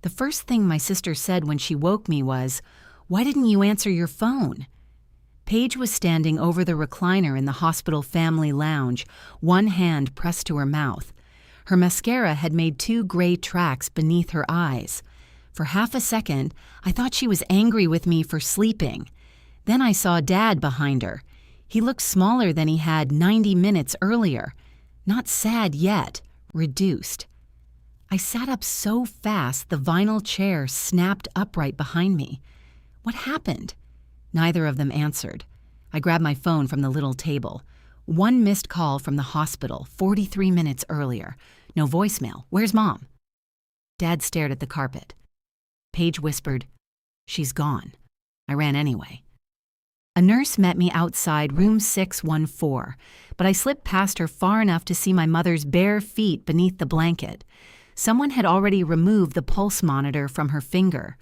The first thing my sister said when she woke me was, "Why didn't you answer your phone?" Paige was standing over the recliner in the hospital family lounge, one hand pressed to her mouth. Her mascara had made two gray tracks beneath her eyes. For half a second, I thought she was angry with me for sleeping. Then I saw Dad behind her. He looked smaller than he had 90 minutes earlier. Not sad yet, reduced. I sat up so fast the vinyl chair snapped upright behind me. What happened? Neither of them answered. I grabbed my phone from the little table. One missed call from the hospital, 43 minutes earlier. No voicemail. Where's Mom? Dad stared at the carpet. Paige whispered, "She's gone." I ran anyway. A nurse met me outside room 614, but I slipped past her far enough to see my mother's bare feet beneath the blanket. Someone had already removed the pulse monitor from her finger.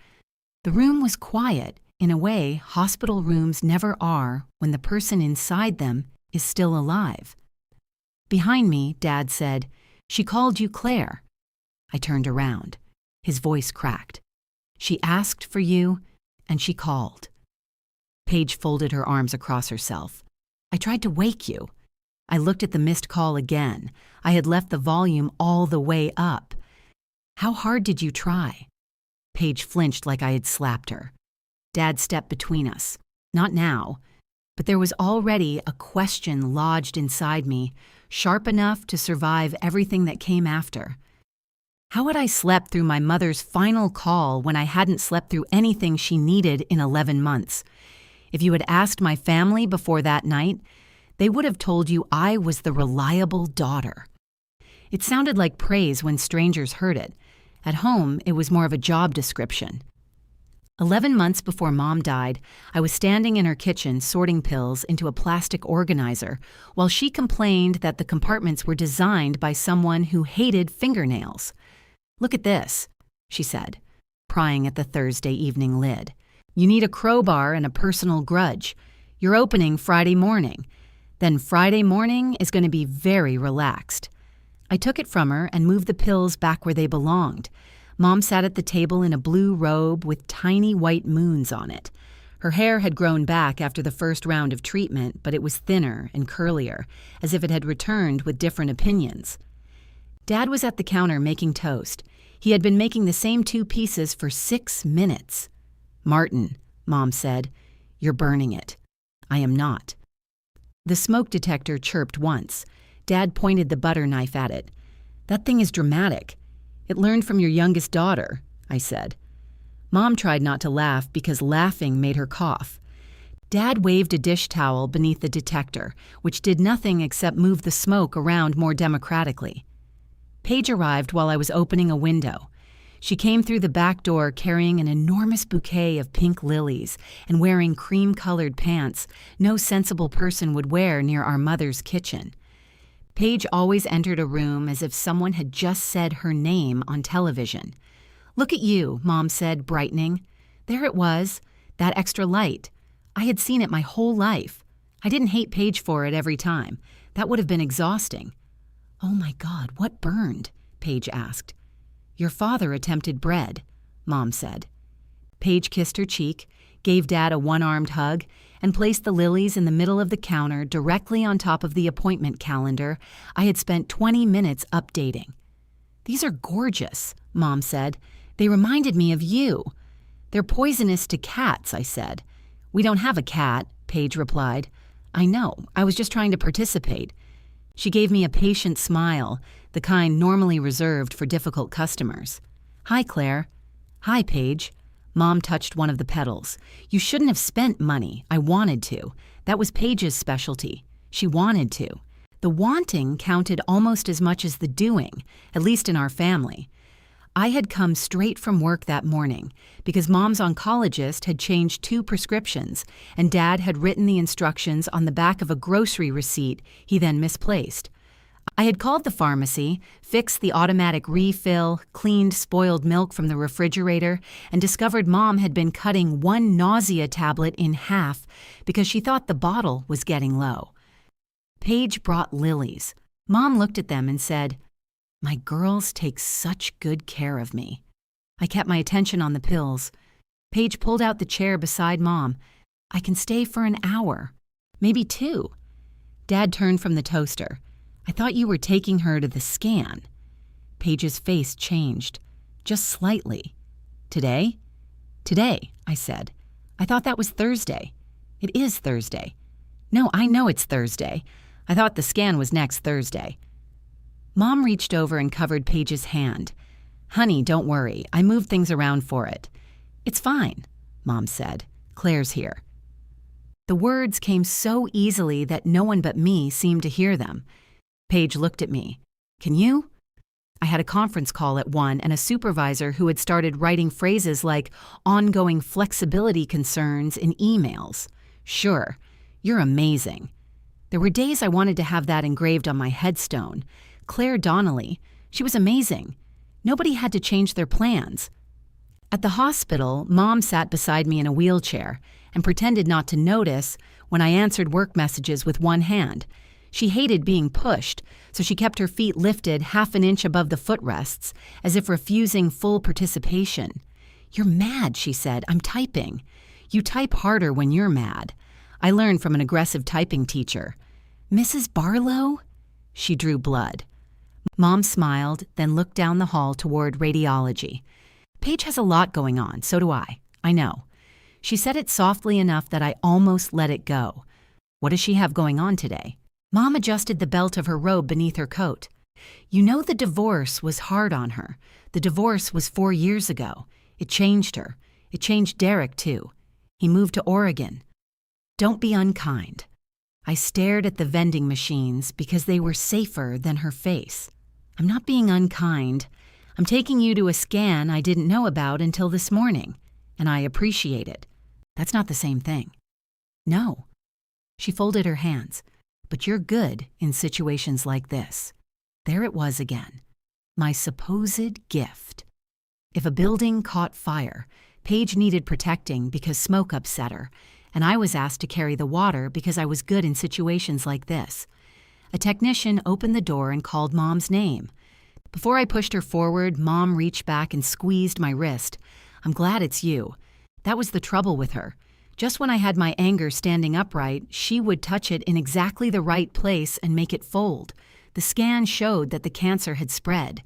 The room was quiet. In a way, hospital rooms never are when the person inside them is still alive. Behind me, Dad said, "She called you Claire." I turned around. His voice cracked. "She asked for you, and she called." Paige folded her arms across herself. "I tried to wake you." I looked at the missed call again. I had left the volume all the way up. "How hard did you try?" Paige flinched like I had slapped her. Dad stepped between us. Not now. But there was already a question lodged inside me, sharp enough to survive everything that came after. How had I slept through my mother's final call when I hadn't slept through anything she needed in 11 months? If you had asked my family before that night, they would have told you I was the reliable daughter. It sounded like praise when strangers heard it. At home, it was more of a job description. 11 months before Mom died, I was standing in her kitchen sorting pills into a plastic organizer while she complained that the compartments were designed by someone who hated fingernails. "Look at this," she said, prying at the Thursday evening lid. "You need a crowbar and a personal grudge. You're opening Friday morning. Then Friday morning is going to be very relaxed." I took it from her and moved the pills back where they belonged. Mom sat at the table in a blue robe with tiny white moons on it. Her hair had grown back after the first round of treatment, but it was thinner and curlier, as if it had returned with different opinions. Dad was at the counter making toast. He had been making the same 2 pieces for 6 minutes. "Martin," Mom said, "you're burning it." "I am not." The smoke detector chirped once. Dad pointed the butter knife at it. "That thing is dramatic. It learned from your youngest daughter," I said. Mom tried not to laugh because laughing made her cough. Dad waved a dish towel beneath the detector, which did nothing except move the smoke around more democratically. Paige arrived while I was opening a window. She came through the back door carrying an enormous bouquet of pink lilies and wearing cream-colored pants no sensible person would wear near our mother's kitchen. Paige always entered a room as if someone had just said her name on television. "Look at you," Mom said, brightening. There it was, that extra light. I had seen it my whole life. I didn't hate Paige for it every time. That would have been exhausting. "Oh my God, what burned?" Paige asked. "Your father attempted bread," Mom said. Paige kissed her cheek, gave Dad a one-armed hug, and placed the lilies in the middle of the counter directly on top of the appointment calendar I had spent 20 minutes updating. "These are gorgeous," Mom said. "They reminded me of you." "They're poisonous to cats," I said. "We don't have a cat," Paige replied. "I know, I was just trying to participate." She gave me a patient smile, the kind normally reserved for difficult customers. "Hi, Claire." "Hi, Paige." Mom touched one of the petals. "You shouldn't have spent money. I wanted to. That was Paige's specialty. She wanted to. The wanting counted almost as much as the doing, at least in our family. I had come straight from work that morning because Mom's oncologist had changed 2 prescriptions and Dad had written the instructions on the back of a grocery receipt he then misplaced. I had called the pharmacy, fixed the automatic refill, cleaned spoiled milk from the refrigerator, and discovered Mom had been cutting 1 nausea tablet in half because she thought the bottle was getting low. Paige brought lilies. Mom looked at them and said, "My girls take such good care of me." I kept my attention on the pills. Paige pulled out the chair beside Mom. I can stay for an hour, maybe 2. Dad turned from the toaster. I thought you were taking her to the scan. Paige's face changed, just slightly. Today? Today, I said. I thought that was Thursday. It is Thursday. No, I know it's Thursday. I thought the scan was next Thursday. Mom reached over and covered Paige's hand. Honey, don't worry. I moved things around for it. It's fine, Mom said. Claire's here. The words came so easily that no one but me seemed to hear them. Paige looked at me. Can you? I had a conference call at 1 and a supervisor who had started writing phrases like ongoing flexibility concerns in emails. Sure, you're amazing. There were days I wanted to have that engraved on my headstone. Claire Donnelly, she was amazing. Nobody had to change their plans. At the hospital, Mom sat beside me in a wheelchair and pretended not to notice when I answered work messages with one hand. She hated being pushed, so she kept her feet lifted half an inch above the footrests, as if refusing full participation. You're mad, she said. I'm typing. You type harder when you're mad. I learned from an aggressive typing teacher. Mrs. Barlow? She drew blood. Mom smiled, then looked down the hall toward radiology. Paige has a lot going on, so do I. I know. She said it softly enough that I almost let it go. What does she have going on today? Mom adjusted the belt of her robe beneath her coat. You know the divorce was hard on her. The divorce was 4 years ago. It changed her. It changed Derek, too. He moved to Oregon. Don't be unkind. I stared at the vending machines because they were safer than her face. I'm not being unkind. I'm taking you to a scan I didn't know about until this morning, and I appreciate it. That's not the same thing. No. She folded her hands. But you're good in situations like this. There it was again. My supposed gift. If a building caught fire, Paige needed protecting because smoke upset her, and I was asked to carry the water because I was good in situations like this. A technician opened the door and called Mom's name. Before I pushed her forward, Mom reached back and squeezed my wrist. I'm glad it's you. That was the trouble with her. Just when I had my anger standing upright, she would touch it in exactly the right place and make it fold. The scan showed that the cancer had spread.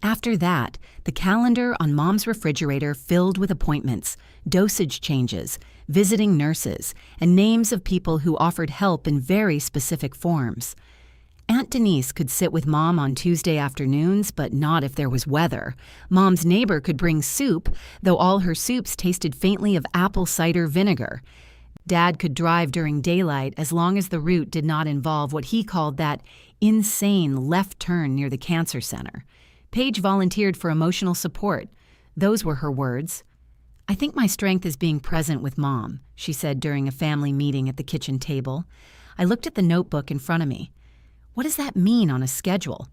After that, the calendar on Mom's refrigerator filled with appointments, dosage changes, visiting nurses, and names of people who offered help in very specific forms. Aunt Denise could sit with Mom on Tuesday afternoons, but not if there was weather. Mom's neighbor could bring soup, though all her soups tasted faintly of apple cider vinegar. Dad could drive during daylight as long as the route did not involve what he called that insane left turn near the cancer center. Paige volunteered for emotional support. Those were her words. I think my strength is being present with Mom, she said during a family meeting at the kitchen table. I looked at the notebook in front of me. What does that mean on a schedule?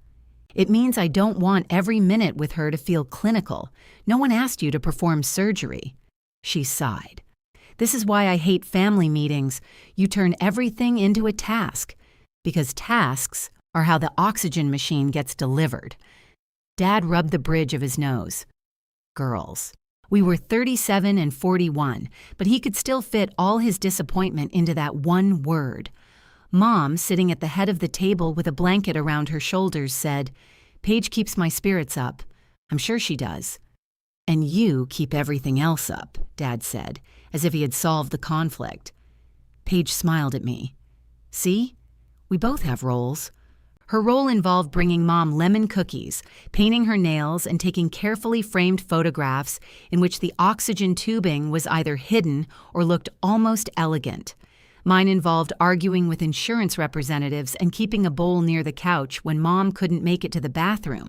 It means I don't want every minute with her to feel clinical. No one asked you to perform surgery. She sighed. This is why I hate family meetings. You turn everything into a task, because tasks are how the oxygen machine gets delivered. Dad rubbed the bridge of his nose. Girls. We were 37 and 41, but he could still fit all his disappointment into that one word. Mom, sitting at the head of the table with a blanket around her shoulders, said, Paige keeps my spirits up. I'm sure she does. And you keep everything else up, Dad said, as if he had solved the conflict. Paige smiled at me. See? We both have roles. Her role involved bringing Mom lemon cookies, painting her nails, and taking carefully framed photographs in which the oxygen tubing was either hidden or looked almost elegant. Mine involved arguing with insurance representatives and keeping a bowl near the couch when Mom couldn't make it to the bathroom.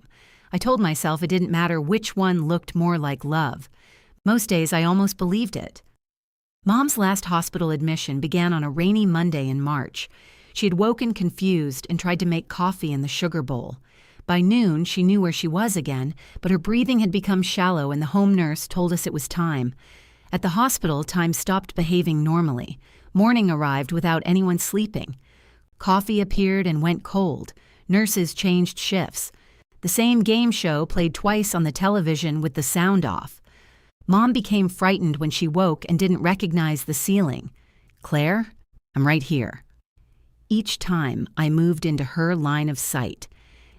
I told myself it didn't matter which one looked more like love. Most days I almost believed it. Mom's last hospital admission began on a rainy Monday in March. She had woken confused and tried to make coffee in the sugar bowl. By noon, she knew where she was again, but her breathing had become shallow and the home nurse told us it was time. At the hospital, time stopped behaving normally. Morning arrived without anyone sleeping. Coffee appeared and went cold. Nurses changed shifts. The same game show played twice on the television with the sound off. Mom became frightened when she woke and didn't recognize the ceiling. "Claire, I'm right here." Each time, I moved into her line of sight.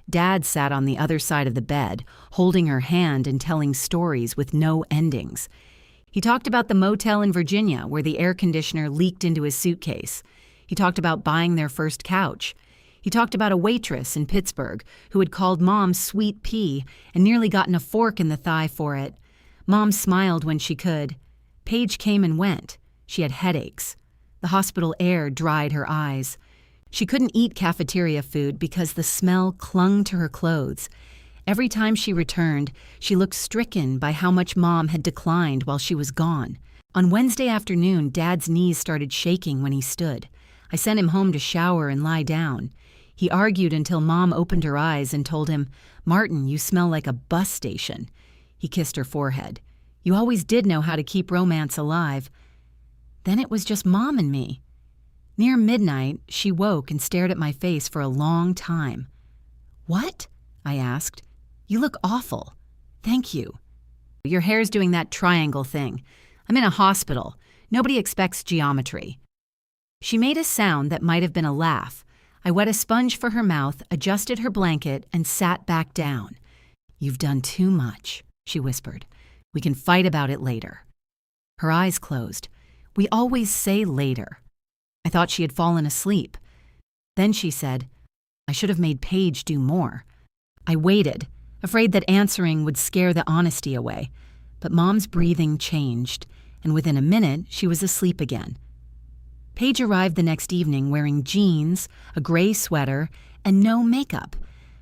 Dad sat on the other side of the bed, holding her hand and telling stories with no endings. He talked about the motel in Virginia where the air conditioner leaked into his suitcase. He talked about buying their first couch. He talked about a waitress in Pittsburgh who had called Mom Sweet Pea and nearly gotten a fork in the thigh for it. Mom smiled when she could. Paige came and went. She had headaches. The hospital air dried her eyes. She couldn't eat cafeteria food because the smell clung to her clothes. Every time she returned, she looked stricken by how much Mom had declined while she was gone. On Wednesday afternoon, Dad's knees started shaking when he stood. I sent him home to shower and lie down. He argued until Mom opened her eyes and told him, "Martin, you smell like a bus station." He kissed her forehead. "You always did know how to keep romance alive." Then it was just Mom and me. Near midnight, she woke and stared at my face for a long time. "What?" I asked. "You look awful." "Thank you." "Your hair's doing that triangle thing. I'm in a hospital. Nobody expects geometry." She made a sound that might have been a laugh. I wet a sponge for her mouth, adjusted her blanket, and sat back down. "You've done too much," she whispered. "We can fight about it later." Her eyes closed. "We always say later." I thought she had fallen asleep. Then she said, "I should have made Paige do more." I waited, afraid that answering would scare the honesty away. But Mom's breathing changed, and within a minute, she was asleep again. Paige arrived the next evening wearing jeans, a gray sweater, and no makeup.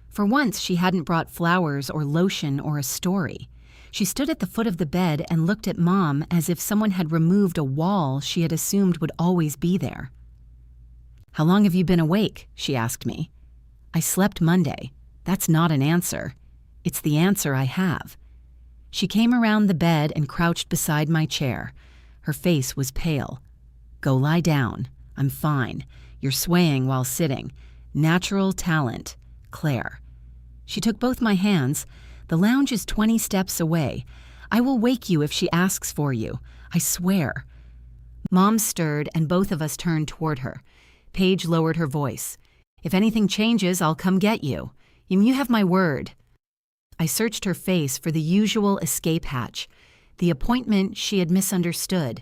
For once, she hadn't brought flowers or lotion or a story. She stood at the foot of the bed and looked at Mom as if someone had removed a wall she had assumed would always be there. "How long have you been awake?" she asked me. "I slept Monday." That's not an answer. It's the answer I have. She came around the bed and crouched beside my chair. Her face was pale. "Go lie down. I'm fine. You're swaying while sitting. Natural talent. Claire." She took both my hands. "The lounge is 20 steps away. I will wake you if she asks for you. I swear." Mom stirred and both of us turned toward her. Paige lowered her voice. "If anything changes, I'll come get you. You have my word." I searched her face for the usual escape hatch. The appointment she had misunderstood.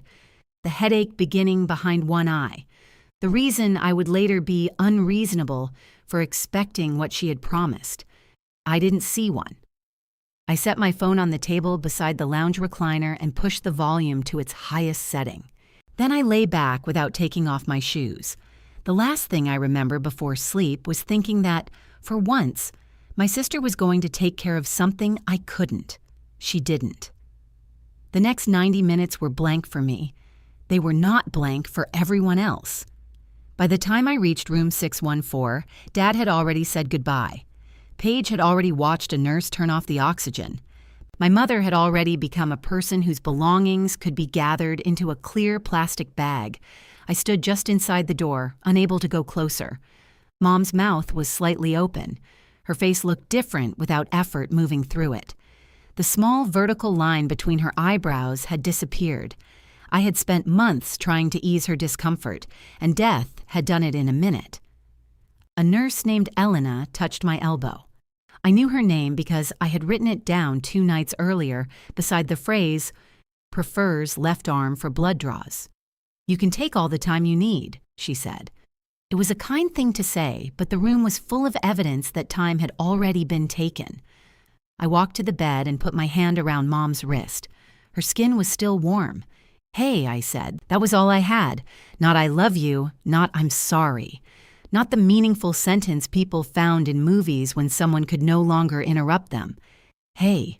The headache beginning behind one eye. The reason I would later be unreasonable for expecting what she had promised. I didn't see one. I set my phone on the table beside the lounge recliner and pushed the volume to its highest setting. Then I lay back without taking off my shoes. The last thing I remember before sleep was thinking that, for once, my sister was going to take care of something I couldn't. She didn't. The next 90 minutes were blank for me. They were not blank for everyone else. By the time I reached room 614, Dad had already said goodbye. Paige had already watched a nurse turn off the oxygen. My mother had already become a person whose belongings could be gathered into a clear plastic bag. I stood just inside the door, unable to go closer. Mom's mouth was slightly open. Her face looked different without effort moving through it. The small vertical line between her eyebrows had disappeared. I had spent months trying to ease her discomfort, and death had done it in a minute. A nurse named Elena touched my elbow. I knew her name because I had written it down 2 nights earlier beside the phrase, "prefers left arm for blood draws." "You can take all the time you need," she said. It was a kind thing to say, but the room was full of evidence that time had already been taken. I walked to the bed and put my hand around Mom's wrist. Her skin was still warm. "Hey," I said, "that was all I had. Not 'I love you,' not 'I'm sorry.' Not the meaningful sentence people found in movies when someone could no longer interrupt them. Hey."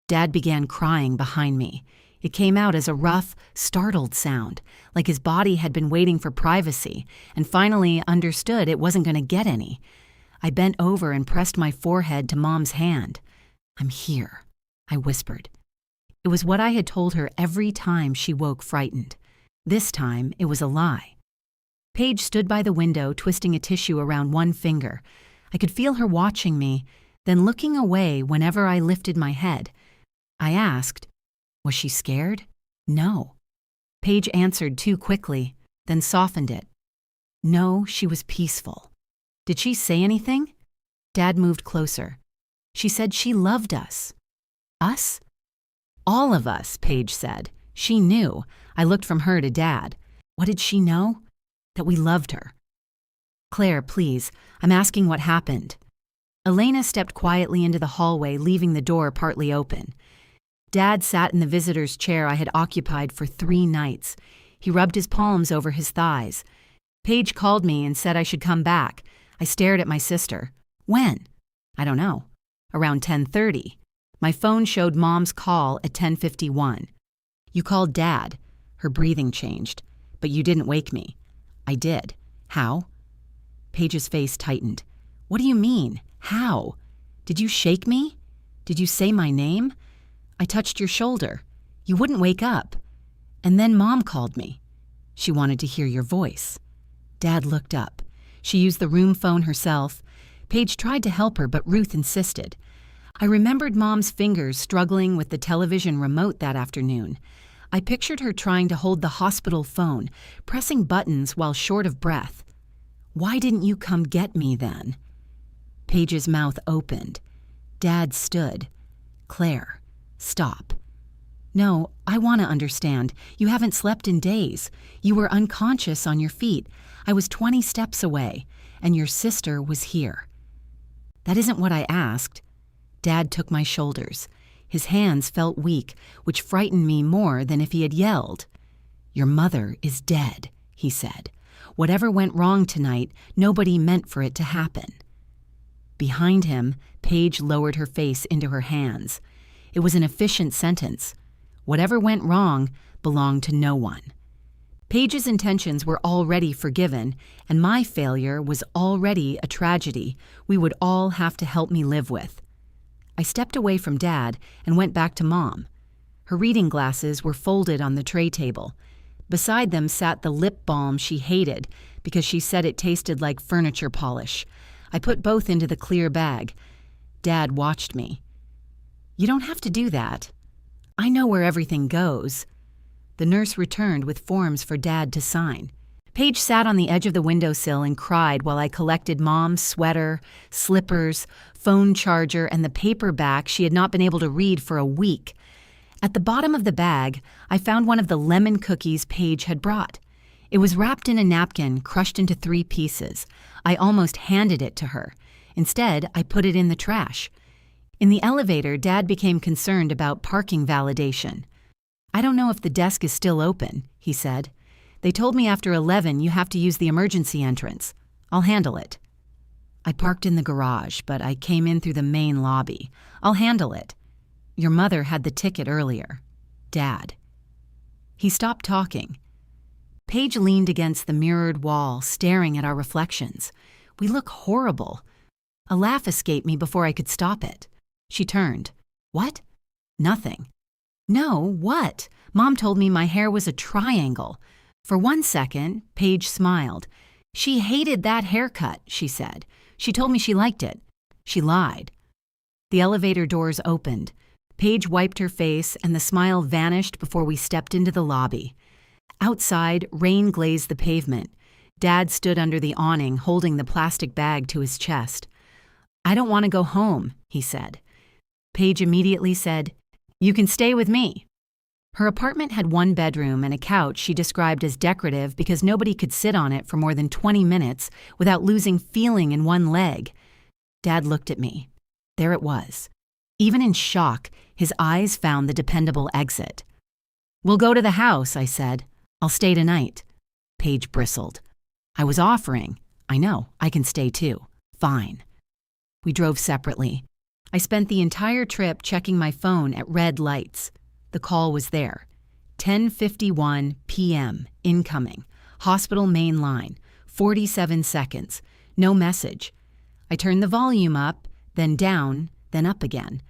Dad began crying behind me. It came out as a rough, startled sound, like his body had been waiting for privacy, and finally understood it wasn't going to get any. I bent over and pressed my forehead to Mom's hand. "I'm here," I whispered. It was what I had told her every time she woke frightened. This time, it was a lie. Paige stood by the window, twisting a tissue around one finger. I could feel her watching me, then looking away whenever I lifted my head. I asked, "Was she scared?" "No." Paige answered too quickly, then softened it. "No, she was peaceful." "Did she say anything?" Dad moved closer. "She said she loved us." "Us?" "All of us," Paige said. "She knew." I looked from her to Dad. What did she know? That we loved her. "Claire, please, I'm asking what happened." Elena stepped quietly into the hallway, leaving the door partly open. Dad sat in the visitor's chair I had occupied for 3 nights. He rubbed his palms over his thighs. Paige called me and said I should come back. I stared at my sister. "When?" "I don't know." "Around 10:30. My phone showed Mom's call at 10:51. "You called Dad." Her breathing changed. "But you didn't wake me." "I did." "How?" Paige's face tightened. "What do you mean? How? Did you shake me? Did you say my name? I touched your shoulder. You wouldn't wake up. And then Mom called me. She wanted to hear your voice." Dad looked up. She used the room phone herself. Paige tried to help her, but Ruth insisted. I remembered Mom's fingers struggling with the television remote that afternoon. I pictured her trying to hold the hospital phone, pressing buttons while short of breath. "Why didn't you come get me then?" Paige's mouth opened. Dad stood. "Claire, stop." "No, I want to understand. You haven't slept in days. You were unconscious on your feet. I was 20 steps away, and your sister was here." "That isn't what I asked." Dad took my shoulders. His hands felt weak, which frightened me more than if he had yelled. "Your mother is dead," he said. "Whatever went wrong tonight, nobody meant for it to happen." Behind him, Paige lowered her face into her hands. It was an efficient sentence. Whatever went wrong belonged to no one. Paige's intentions were already forgiven, and my failure was already a tragedy we would all have to help me live with. I stepped away from Dad and went back to Mom. Her reading glasses were folded on the tray table. Beside them sat the lip balm she hated because she said it tasted like furniture polish. I put both into the clear bag. Dad watched me. "You don't have to do that. I know where everything goes." The nurse returned with forms for Dad to sign. Paige sat on the edge of the windowsill and cried while I collected Mom's sweater, slippers, phone charger, and the paperback she had not been able to read for a week. At the bottom of the bag, I found one of the lemon cookies Paige had brought. It was wrapped in a napkin, crushed into 3 pieces. I almost handed it to her. Instead, I put it in the trash. In the elevator, Dad became concerned about parking validation. "I don't know if the desk is still open," he said. "They told me after 11 you have to use the emergency entrance. I'll handle it." "I parked in the garage, but I came in through the main lobby. I'll handle it." "Your mother had the ticket earlier." "Dad." He stopped talking. Paige leaned against the mirrored wall, staring at our reflections. We look horrible. A laugh escaped me before I could stop it. She turned. "What?" "Nothing." "No, what? Mom told me my hair was a triangle." For 1 second, Paige smiled. "She hated that haircut," she said. "She told me she liked it." She lied. The elevator doors opened. Paige wiped her face and the smile vanished before we stepped into the lobby. Outside, rain glazed the pavement. Dad stood under the awning, holding the plastic bag to his chest. "I don't want to go home," he said. Paige immediately said, "You can stay with me." Her apartment had 1 bedroom and a couch she described as decorative because nobody could sit on it for more than 20 minutes without losing feeling in one leg. Dad looked at me. There it was. Even in shock, his eyes found the dependable exit. "We'll go to the house," I said. "I'll stay tonight." Paige bristled. "I was offering." "I know, I can stay too." "Fine." We drove separately. I spent the entire trip checking my phone at red lights. The call was there. 10:51 p.m. Incoming. Hospital main line. 47 seconds. No message. I turned the volume up, then down, then up again.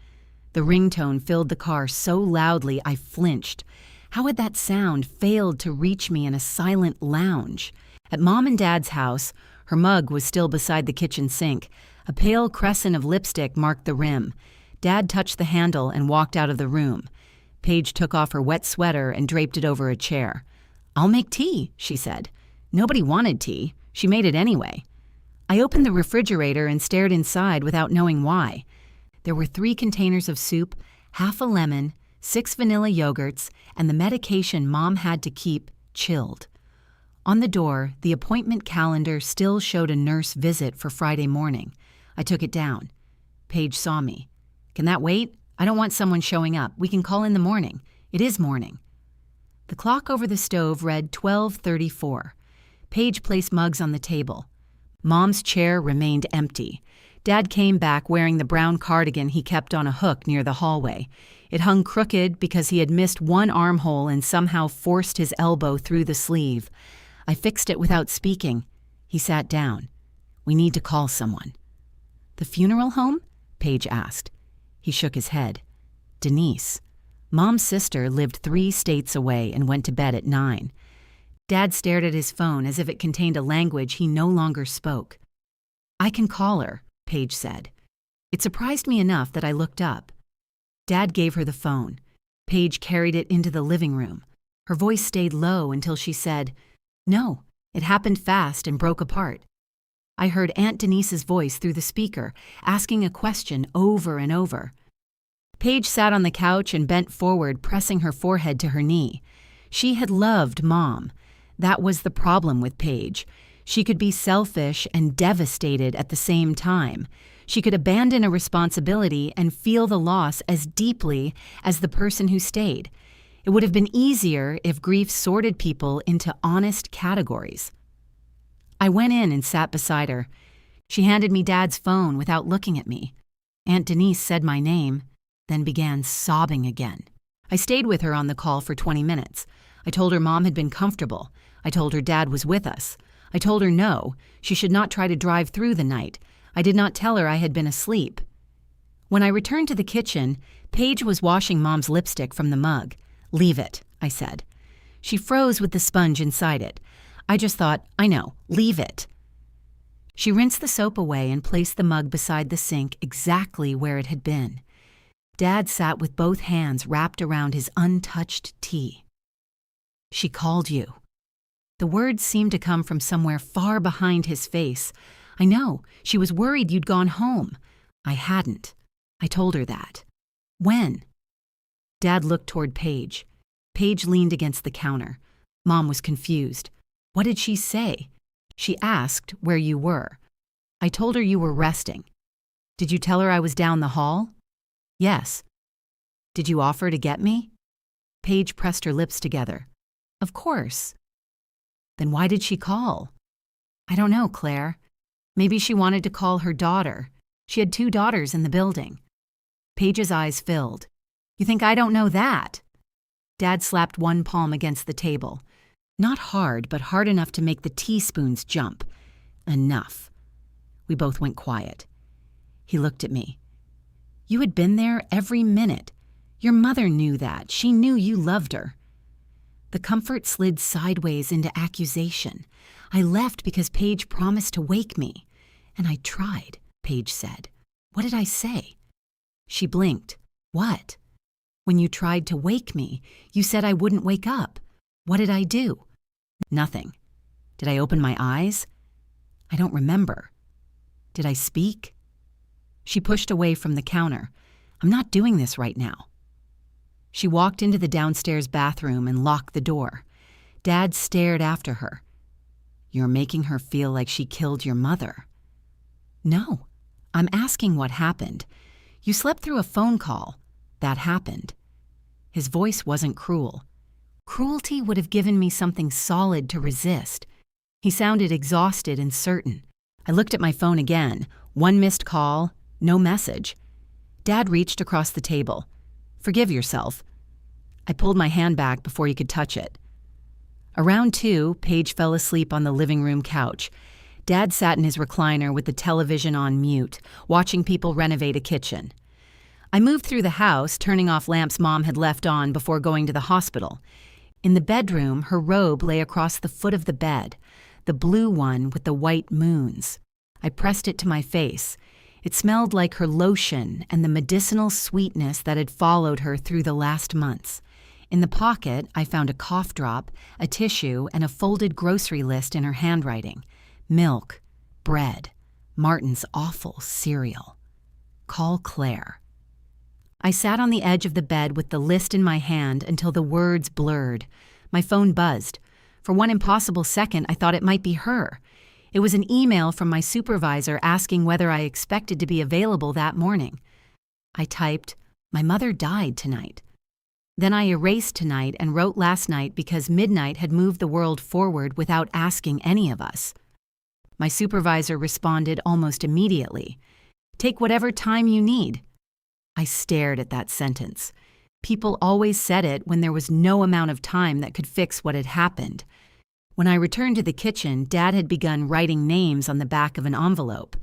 The ringtone filled the car so loudly I flinched. How had that sound failed to reach me in a silent lounge? At Mom and Dad's house, her mug was still beside the kitchen sink. A pale crescent of lipstick marked the rim. Dad touched the handle and walked out of the room. Paige took off her wet sweater and draped it over a chair. "I'll make tea," she said. Nobody wanted tea. She made it anyway. I opened the refrigerator and stared inside without knowing why. There were 3 containers of soup, half a lemon, 6 vanilla yogurts, and the medication Mom had to keep chilled. On the door, the appointment calendar still showed a nurse visit for Friday morning. I took it down. Paige saw me. "Can that wait? I don't want someone showing up. We can call in the morning. It is morning." The clock over the stove read 12:34. Paige placed mugs on the table. Mom's chair remained empty. Dad came back wearing the brown cardigan he kept on a hook near the hallway. It hung crooked because he had missed one armhole and somehow forced his elbow through the sleeve. I fixed it without speaking. He sat down. "We need to call someone." "The funeral home?" Paige asked. He shook his head. "Denise. Mom's sister lived 3 states away and went to bed at 9. Dad stared at his phone as if it contained a language he no longer spoke. "I can call her," Paige said. It surprised me enough that I looked up. Dad gave her the phone. Paige carried it into the living room. Her voice stayed low until she said, "No, it happened fast and broke apart." I heard Aunt Denise's voice through the speaker, asking a question over and over. Paige sat on the couch and bent forward, pressing her forehead to her knee. She had loved Mom. That was the problem with Paige. She could be selfish and devastated at the same time. She could abandon a responsibility and feel the loss as deeply as the person who stayed. It would have been easier if grief sorted people into honest categories. I went in and sat beside her. She handed me Dad's phone without looking at me. Aunt Denise said my name, then began sobbing again. I stayed with her on the call for 20 minutes. I told her Mom had been comfortable. I told her Dad was with us. I told her no, she should not try to drive through the night. I did not tell her I had been asleep. When I returned to the kitchen, Paige was washing Mom's lipstick from the mug. "Leave it," I said. She froze with the sponge inside it. I just thought, I know, leave it. She rinsed the soap away and placed the mug beside the sink exactly where it had been. Dad sat with both hands wrapped around his untouched tea. "She called you." The words seemed to come from somewhere far behind his face. "I know, she was worried you'd gone home." I hadn't. I told her that. "When?" Dad looked toward Paige. Paige leaned against the counter. Mom was confused. "What did she say?" "She asked where you were." "I told her you were resting." "Did you tell her I was down the hall?" "Yes." "Did you offer to get me?" Paige pressed her lips together. "Of course." "Then why did she call?" "I don't know, Claire. Maybe she wanted to call her daughter. She had 2 daughters in the building." Paige's eyes filled. "You think I don't know that?" Dad slapped one palm against the table. Not hard, but hard enough to make the teaspoons jump. Enough. We both went quiet. He looked at me. "You had been there every minute. Your mother knew that. She knew you loved her." The comfort slid sideways into accusation. "I left because Paige promised to wake me." "And I tried," Paige said. "What did I say?" She blinked. "What?" "When you tried to wake me, you said I wouldn't wake up. What did I do?" "Nothing." "Did I open my eyes?" "I don't remember." "Did I speak?" She pushed away from the counter. "I'm not doing this right now." She walked into the downstairs bathroom and locked the door. Dad stared after her. "You're making her feel like she killed your mother." "No, I'm asking what happened. You slept through a phone call. That happened." His voice wasn't cruel. Cruelty would have given me something solid to resist. He sounded exhausted and certain. I looked at my phone again. 1 missed call, no message. Dad reached across the table. "Forgive yourself." I pulled my hand back before he could touch it. Around 2, Paige fell asleep on the living room couch. Dad sat in his recliner with the television on mute, watching people renovate a kitchen. I moved through the house, turning off lamps Mom had left on before going to the hospital. In the bedroom, her robe lay across the foot of the bed, the blue one with the white moons. I pressed it to my face. It smelled like her lotion and the medicinal sweetness that had followed her through the last months. In the pocket, I found a cough drop, a tissue, and a folded grocery list in her handwriting. Milk, bread, Martin's awful cereal. Call Claire. I sat on the edge of the bed with the list in my hand until the words blurred. My phone buzzed. For one impossible second, I thought it might be her. It was an email from my supervisor asking whether I expected to be available that morning. I typed, "My mother died tonight." Then I erased tonight and wrote last night because midnight had moved the world forward without asking any of us. My supervisor responded almost immediately, "Take whatever time you need." I stared at that sentence. People always said it when there was no amount of time that could fix what had happened. When I returned to the kitchen, Dad had begun writing names on the back of an envelope.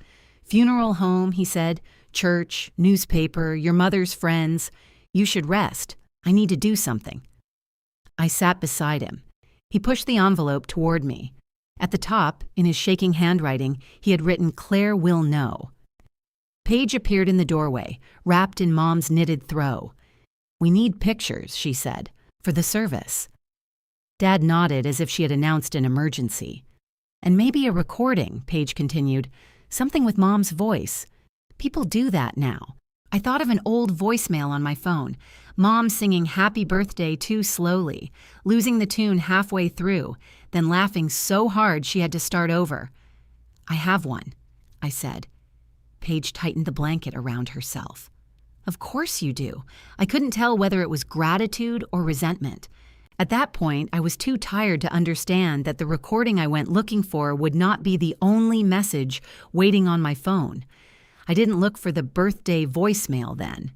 Funeral home, he said, church, newspaper, your mother's friends. You should rest. I need to do something. I sat beside him. He pushed the envelope toward me. At the top, in his shaking handwriting, he had written, "Claire will know." Paige appeared in the doorway, wrapped in Mom's knitted throw. "We need pictures," she said, "for the service." Dad nodded as if she had announced an emergency. "And maybe a recording," Paige continued. "Something with Mom's voice. People do that now." I thought of an old voicemail on my phone. Mom singing "Happy Birthday" too slowly, losing the tune halfway through, then laughing so hard she had to start over. "I have one," I said. Paige tightened the blanket around herself. "Of course you do." I couldn't tell whether it was gratitude or resentment. At that point, I was too tired to understand that the recording I went looking for would not be the only message waiting on my phone. I didn't look for the birthday voicemail then.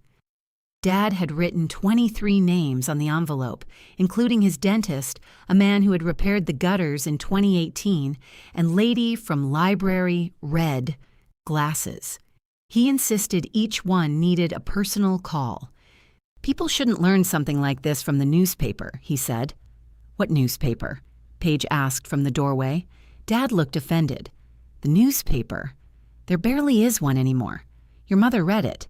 Dad had written 23 names on the envelope, including his dentist, a man who had repaired the gutters in 2018, and lady from library, red, glasses. He insisted each one needed a personal call. "People shouldn't learn something like this from the newspaper," he said. "What newspaper?" Paige asked from the doorway. Dad looked offended. "The newspaper? There barely is one anymore. Your mother read it."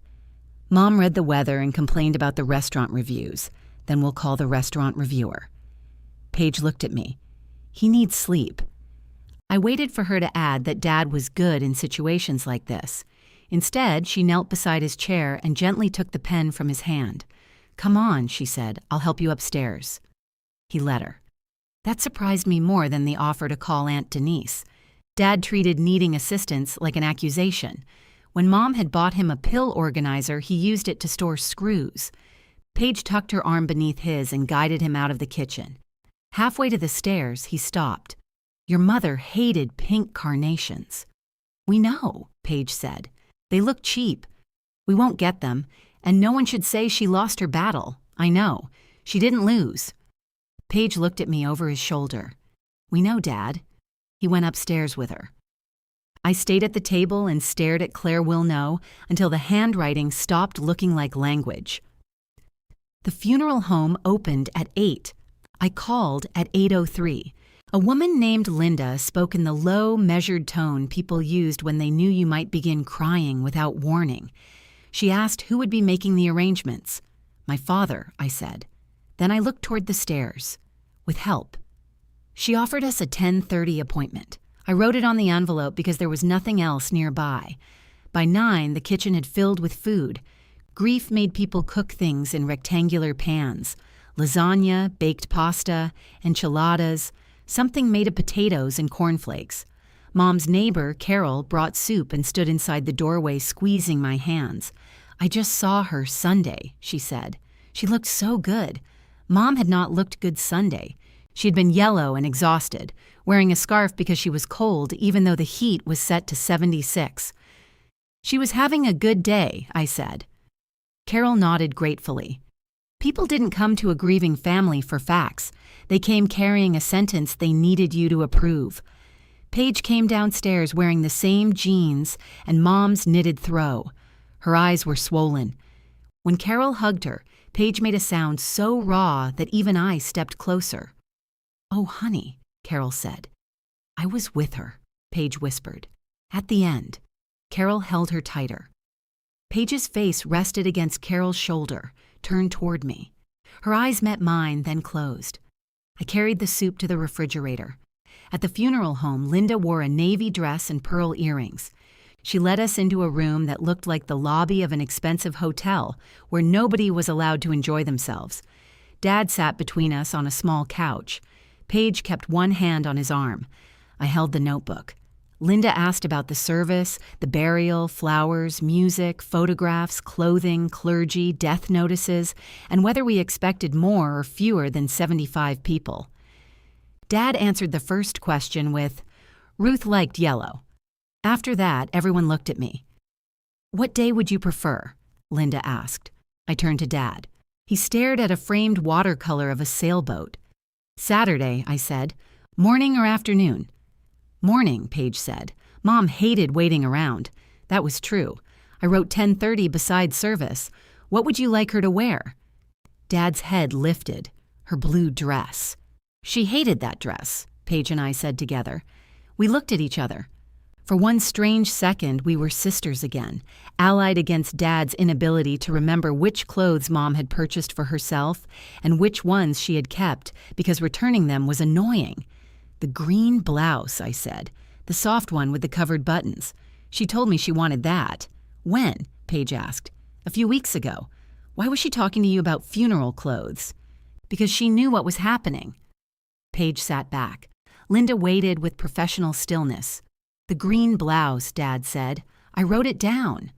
Mom read the weather and complained about the restaurant reviews. "Then we'll call the restaurant reviewer." Paige looked at me. "He needs sleep." I waited for her to add that Dad was good in situations like this. Instead, she knelt beside his chair and gently took the pen from his hand. "Come on," she said. "I'll help you upstairs." He let her. That surprised me more than the offer to call Aunt Denise. Dad treated needing assistance like an accusation. When Mom had bought him a pill organizer, he used it to store screws. Paige tucked her arm beneath his and guided him out of the kitchen. Halfway to the stairs, he stopped. "Your mother hated pink carnations." "We know," Paige said. "They look cheap. We won't get them, and no one should say she lost her battle. I know. She didn't lose." Paige looked at me over his shoulder. "We know, Dad." He went upstairs with her. I stayed at the table and stared at Claire will know until the handwriting stopped looking like language. The funeral home opened at 8. I called at 8:03. A woman named Linda spoke in the low, measured tone people used when they knew you might begin crying without warning. She asked who would be making the arrangements. "My father," I said. Then I looked toward the stairs. "With help." She offered us a 10:30 appointment. I wrote it on the envelope because there was nothing else nearby. By 9, the kitchen had filled with food. Grief made people cook things in rectangular pans. Lasagna, baked pasta, enchiladas, something made of potatoes and cornflakes. Mom's neighbor, Carol, brought soup and stood inside the doorway squeezing my hands. "I just saw her Sunday," she said. "She looked so good. Mom had not looked good Sunday. She had been yellow and exhausted, wearing a scarf because she was cold even though the heat was set to 76. She was having a good day, I said. Carol nodded gratefully. People didn't come to a grieving family for facts. They came carrying a sentence they needed you to approve. Paige came downstairs wearing the same jeans and Mom's knitted throw. Her eyes were swollen. When Carol hugged her, Paige made a sound so raw that even I stepped closer. "Oh, honey," Carol said. "I was with her," Paige whispered. "At the end." Carol held her tighter. Paige's face rested against Carol's shoulder, turned toward me. Her eyes met mine, then closed. I carried the soup to the refrigerator. At the funeral home, Linda wore a navy dress and pearl earrings. She led us into a room that looked like the lobby of an expensive hotel where nobody was allowed to enjoy themselves. Dad sat between us on a small couch. Paige kept one hand on his arm. I held the notebook. Linda asked about the service, the burial, flowers, music, photographs, clothing, clergy, death notices, and whether we expected more or fewer than 75 people. Dad answered the first question with, "Ruth liked yellow." After that, everyone looked at me. "What day would you prefer?" Linda asked. I turned to Dad. He stared at a framed watercolor of a sailboat. "Saturday," I said. "Morning or afternoon?" "Morning," Paige said. "Mom hated waiting around." That was true. I wrote 10:30 beside service. "What would you like her to wear?" Dad's head lifted. Her blue dress. "She hated that dress," Paige and I said together. We looked at each other. For one strange second, we were sisters again, allied against Dad's inability to remember which clothes Mom had purchased for herself and which ones she had kept because returning them was annoying. "The green blouse," I said. "The soft one with the covered buttons. She told me she wanted that." "When?" Paige asked. "A few weeks ago." "Why was she talking to you about funeral clothes?" "Because she knew what was happening." Paige sat back. Linda waited with professional stillness. "The green blouse," Dad said. I wrote it down.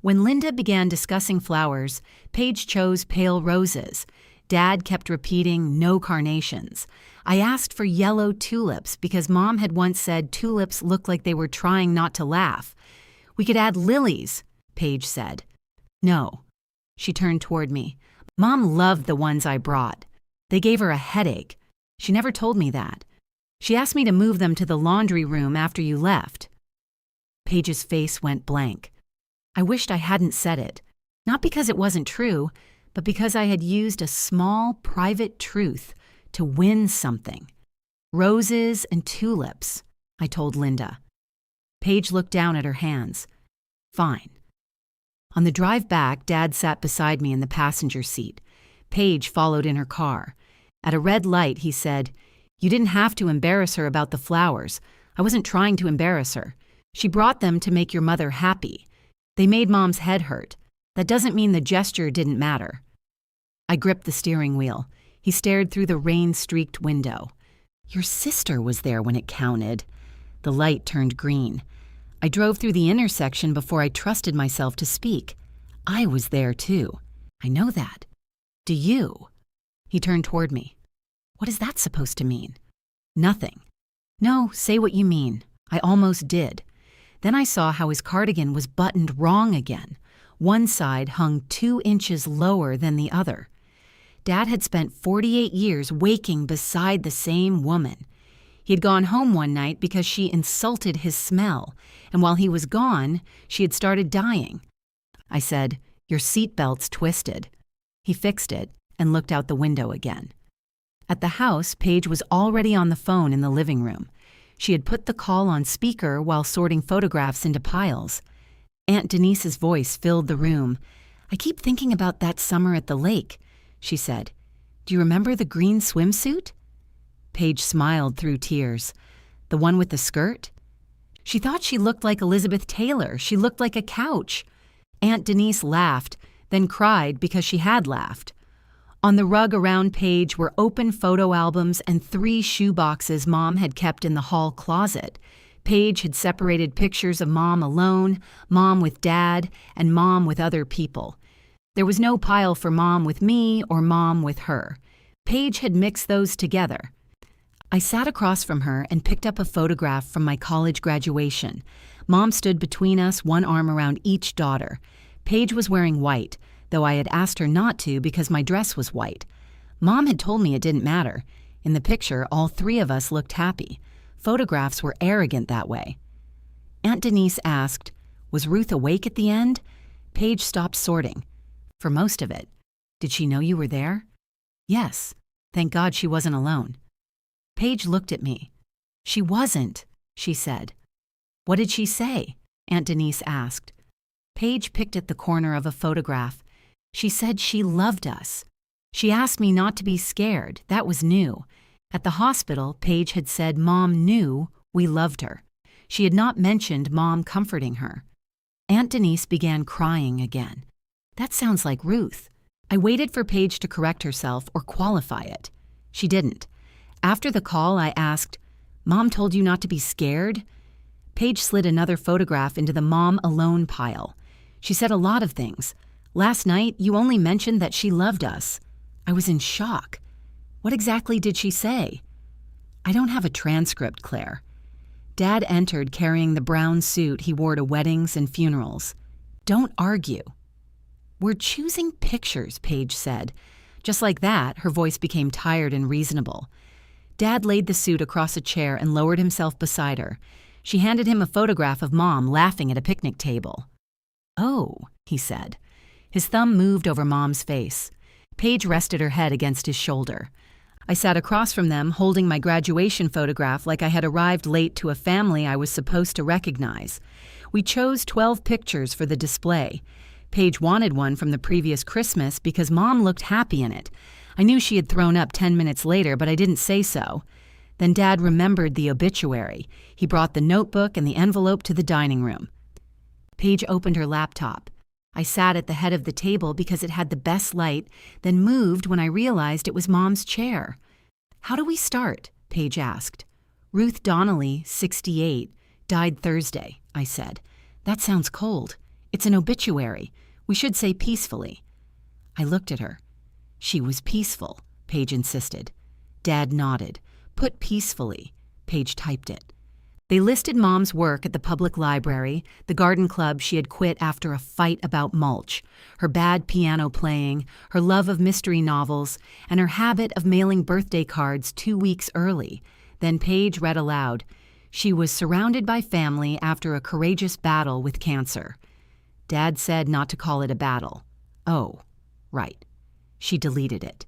When Linda began discussing flowers, Paige chose pale roses. Dad kept repeating, "no carnations." I asked for yellow tulips because Mom had once said tulips looked like they were trying not to laugh. "We could add lilies," Paige said. "No." She turned toward me. "Mom loved the ones I brought. They gave her a headache. She never told me that. She asked me to move them to the laundry room after you left." Paige's face went blank. I wished I hadn't said it, not because it wasn't true, but because I had used a small, private truth to win something. "Roses and tulips," I told Linda. Paige looked down at her hands. "Fine." On the drive back, Dad sat beside me in the passenger seat. Paige followed in her car. At a red light, he said, "You didn't have to embarrass her about the flowers. I wasn't trying to embarrass her. She brought them to make your mother happy. They made Mom's head hurt. That doesn't mean the gesture didn't matter." I gripped the steering wheel. He stared through the rain-streaked window. "Your sister was there when it counted." The light turned green. I drove through the intersection before I trusted myself to speak. "I was there, too." "I know that." "Do you?" He turned toward me. "What is that supposed to mean?" "Nothing." "No, say what you mean." I almost did. Then I saw how his cardigan was buttoned wrong again. One side hung 2 inches lower than the other. Dad had spent 48 years waking beside the same woman. He had gone home one night because she insulted his smell, and while he was gone, she had started dying. I said, "Your seatbelt's twisted." He fixed it and looked out the window again. At the house, Paige was already on the phone in the living room. She had put the call on speaker while sorting photographs into piles. Aunt Denise's voice filled the room. "I keep thinking about that summer at the lake," she said. "Do you remember the green swimsuit?" Paige smiled through tears. "The one with the skirt?" She thought she looked like Elizabeth Taylor. She looked like a couch. Aunt Denise laughed, then cried because she had laughed. On the rug around Paige were open photo albums and 3 shoe boxes Mom had kept in the hall closet. Paige had separated pictures of Mom alone, Mom with Dad, and Mom with other people. There was no pile for Mom with me or Mom with her. Paige had mixed those together. I sat across from her and picked up a photograph from my college graduation. Mom stood between us, one arm around each daughter. Paige was wearing white, though I had asked her not to because my dress was white. Mom had told me it didn't matter. In the picture, all 3 of us looked happy. Photographs were arrogant that way. Aunt Denise asked, "Was Ruth awake at the end?" Paige stopped sorting. "For most of it." "Did she know you were there?" "Yes. Thank God she wasn't alone." Paige looked at me. "She wasn't," she said. "What did she say?" Aunt Denise asked. Paige picked at the corner of a photograph. She said she loved us. She asked me not to be scared. That was new. At the hospital, Paige had said Mom knew we loved her. She had not mentioned Mom comforting her. Aunt Denise began crying again. That sounds like Ruth. I waited for Paige to correct herself or qualify it. She didn't. After the call, I asked, Mom told you not to be scared? Paige slid another photograph into the Mom alone pile. She said a lot of things. Last night, you only mentioned that she loved us. I was in shock. What exactly did she say? I don't have a transcript, Claire. Dad entered carrying the brown suit he wore to weddings and funerals. Don't argue. We're choosing pictures, Paige said. Just like that, her voice became tired and reasonable. Dad laid the suit across a chair and lowered himself beside her. She handed him a photograph of Mom laughing at a picnic table. Oh, he said. His thumb moved over Mom's face. Paige rested her head against his shoulder. I sat across from them, holding my graduation photograph like I had arrived late to a family I was supposed to recognize. We chose 12 pictures for the display. Paige wanted one from the previous Christmas because Mom looked happy in it. I knew she had thrown up 10 minutes later, but I didn't say so. Then Dad remembered the obituary. He brought the notebook and the envelope to the dining room. Paige opened her laptop. I sat at the head of the table because it had the best light, then moved when I realized it was Mom's chair. How do we start? Paige asked. Ruth Donnelly, 68, died Thursday, I said. That sounds cold. It's an obituary. We should say peacefully. I looked at her. She was peaceful, Paige insisted. Dad nodded. Put peacefully. Paige typed it. They listed Mom's work at the public library, the garden club she had quit after a fight about mulch, her bad piano playing, her love of mystery novels, and her habit of mailing birthday cards 2 weeks early. Then Paige read aloud. She was surrounded by family after a courageous battle with cancer. Dad said not to call it a battle. Oh, right. She deleted it.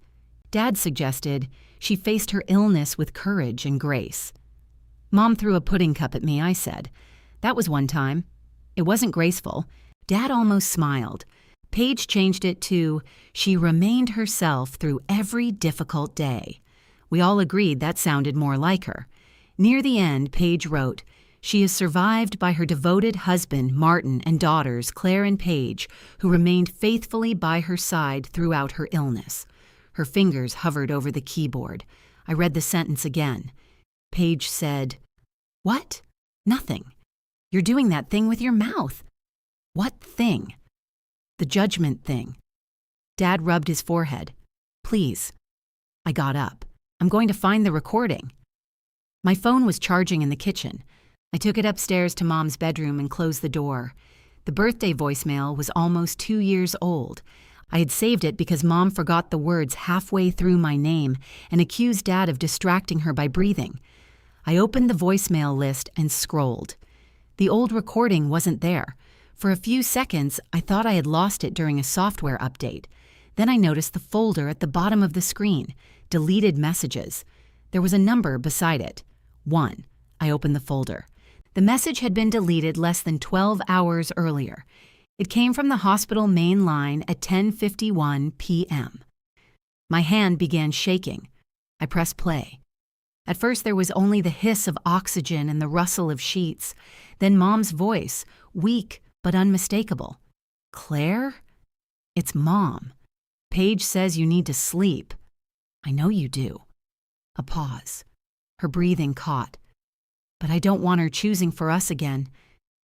Dad suggested she faced her illness with courage and grace. Mom threw a pudding cup at me, I said. That was one time. It wasn't graceful. Dad almost smiled. Paige changed it to, she remained herself through every difficult day. We all agreed that sounded more like her. Near the end, Paige wrote, she is survived by her devoted husband, Martin, and daughters, Claire and Paige, who remained faithfully by her side throughout her illness. Her fingers hovered over the keyboard. I read the sentence again. Paige said, What? Nothing. You're doing that thing with your mouth. What thing? The judgment thing. Dad rubbed his forehead. Please. I got up. I'm going to find the recording. My phone was charging in the kitchen. I took it upstairs to Mom's bedroom and closed the door. The birthday voicemail was almost 2 years old. I had saved it because Mom forgot the words halfway through my name and accused Dad of distracting her by breathing. I opened the voicemail list and scrolled. The old recording wasn't there. For a few seconds, I thought I had lost it during a software update. Then I noticed the folder at the bottom of the screen, deleted messages. There was a number beside it. 1. I opened the folder. The message had been deleted less than 12 hours earlier. It came from the hospital main line at 10:51 p.m. My hand began shaking. I pressed play. At first there was only the hiss of oxygen and the rustle of sheets. Then Mom's voice, weak but unmistakable. Claire? It's Mom. Paige says you need to sleep. I know you do. A pause. Her breathing caught. But I don't want her choosing for us again.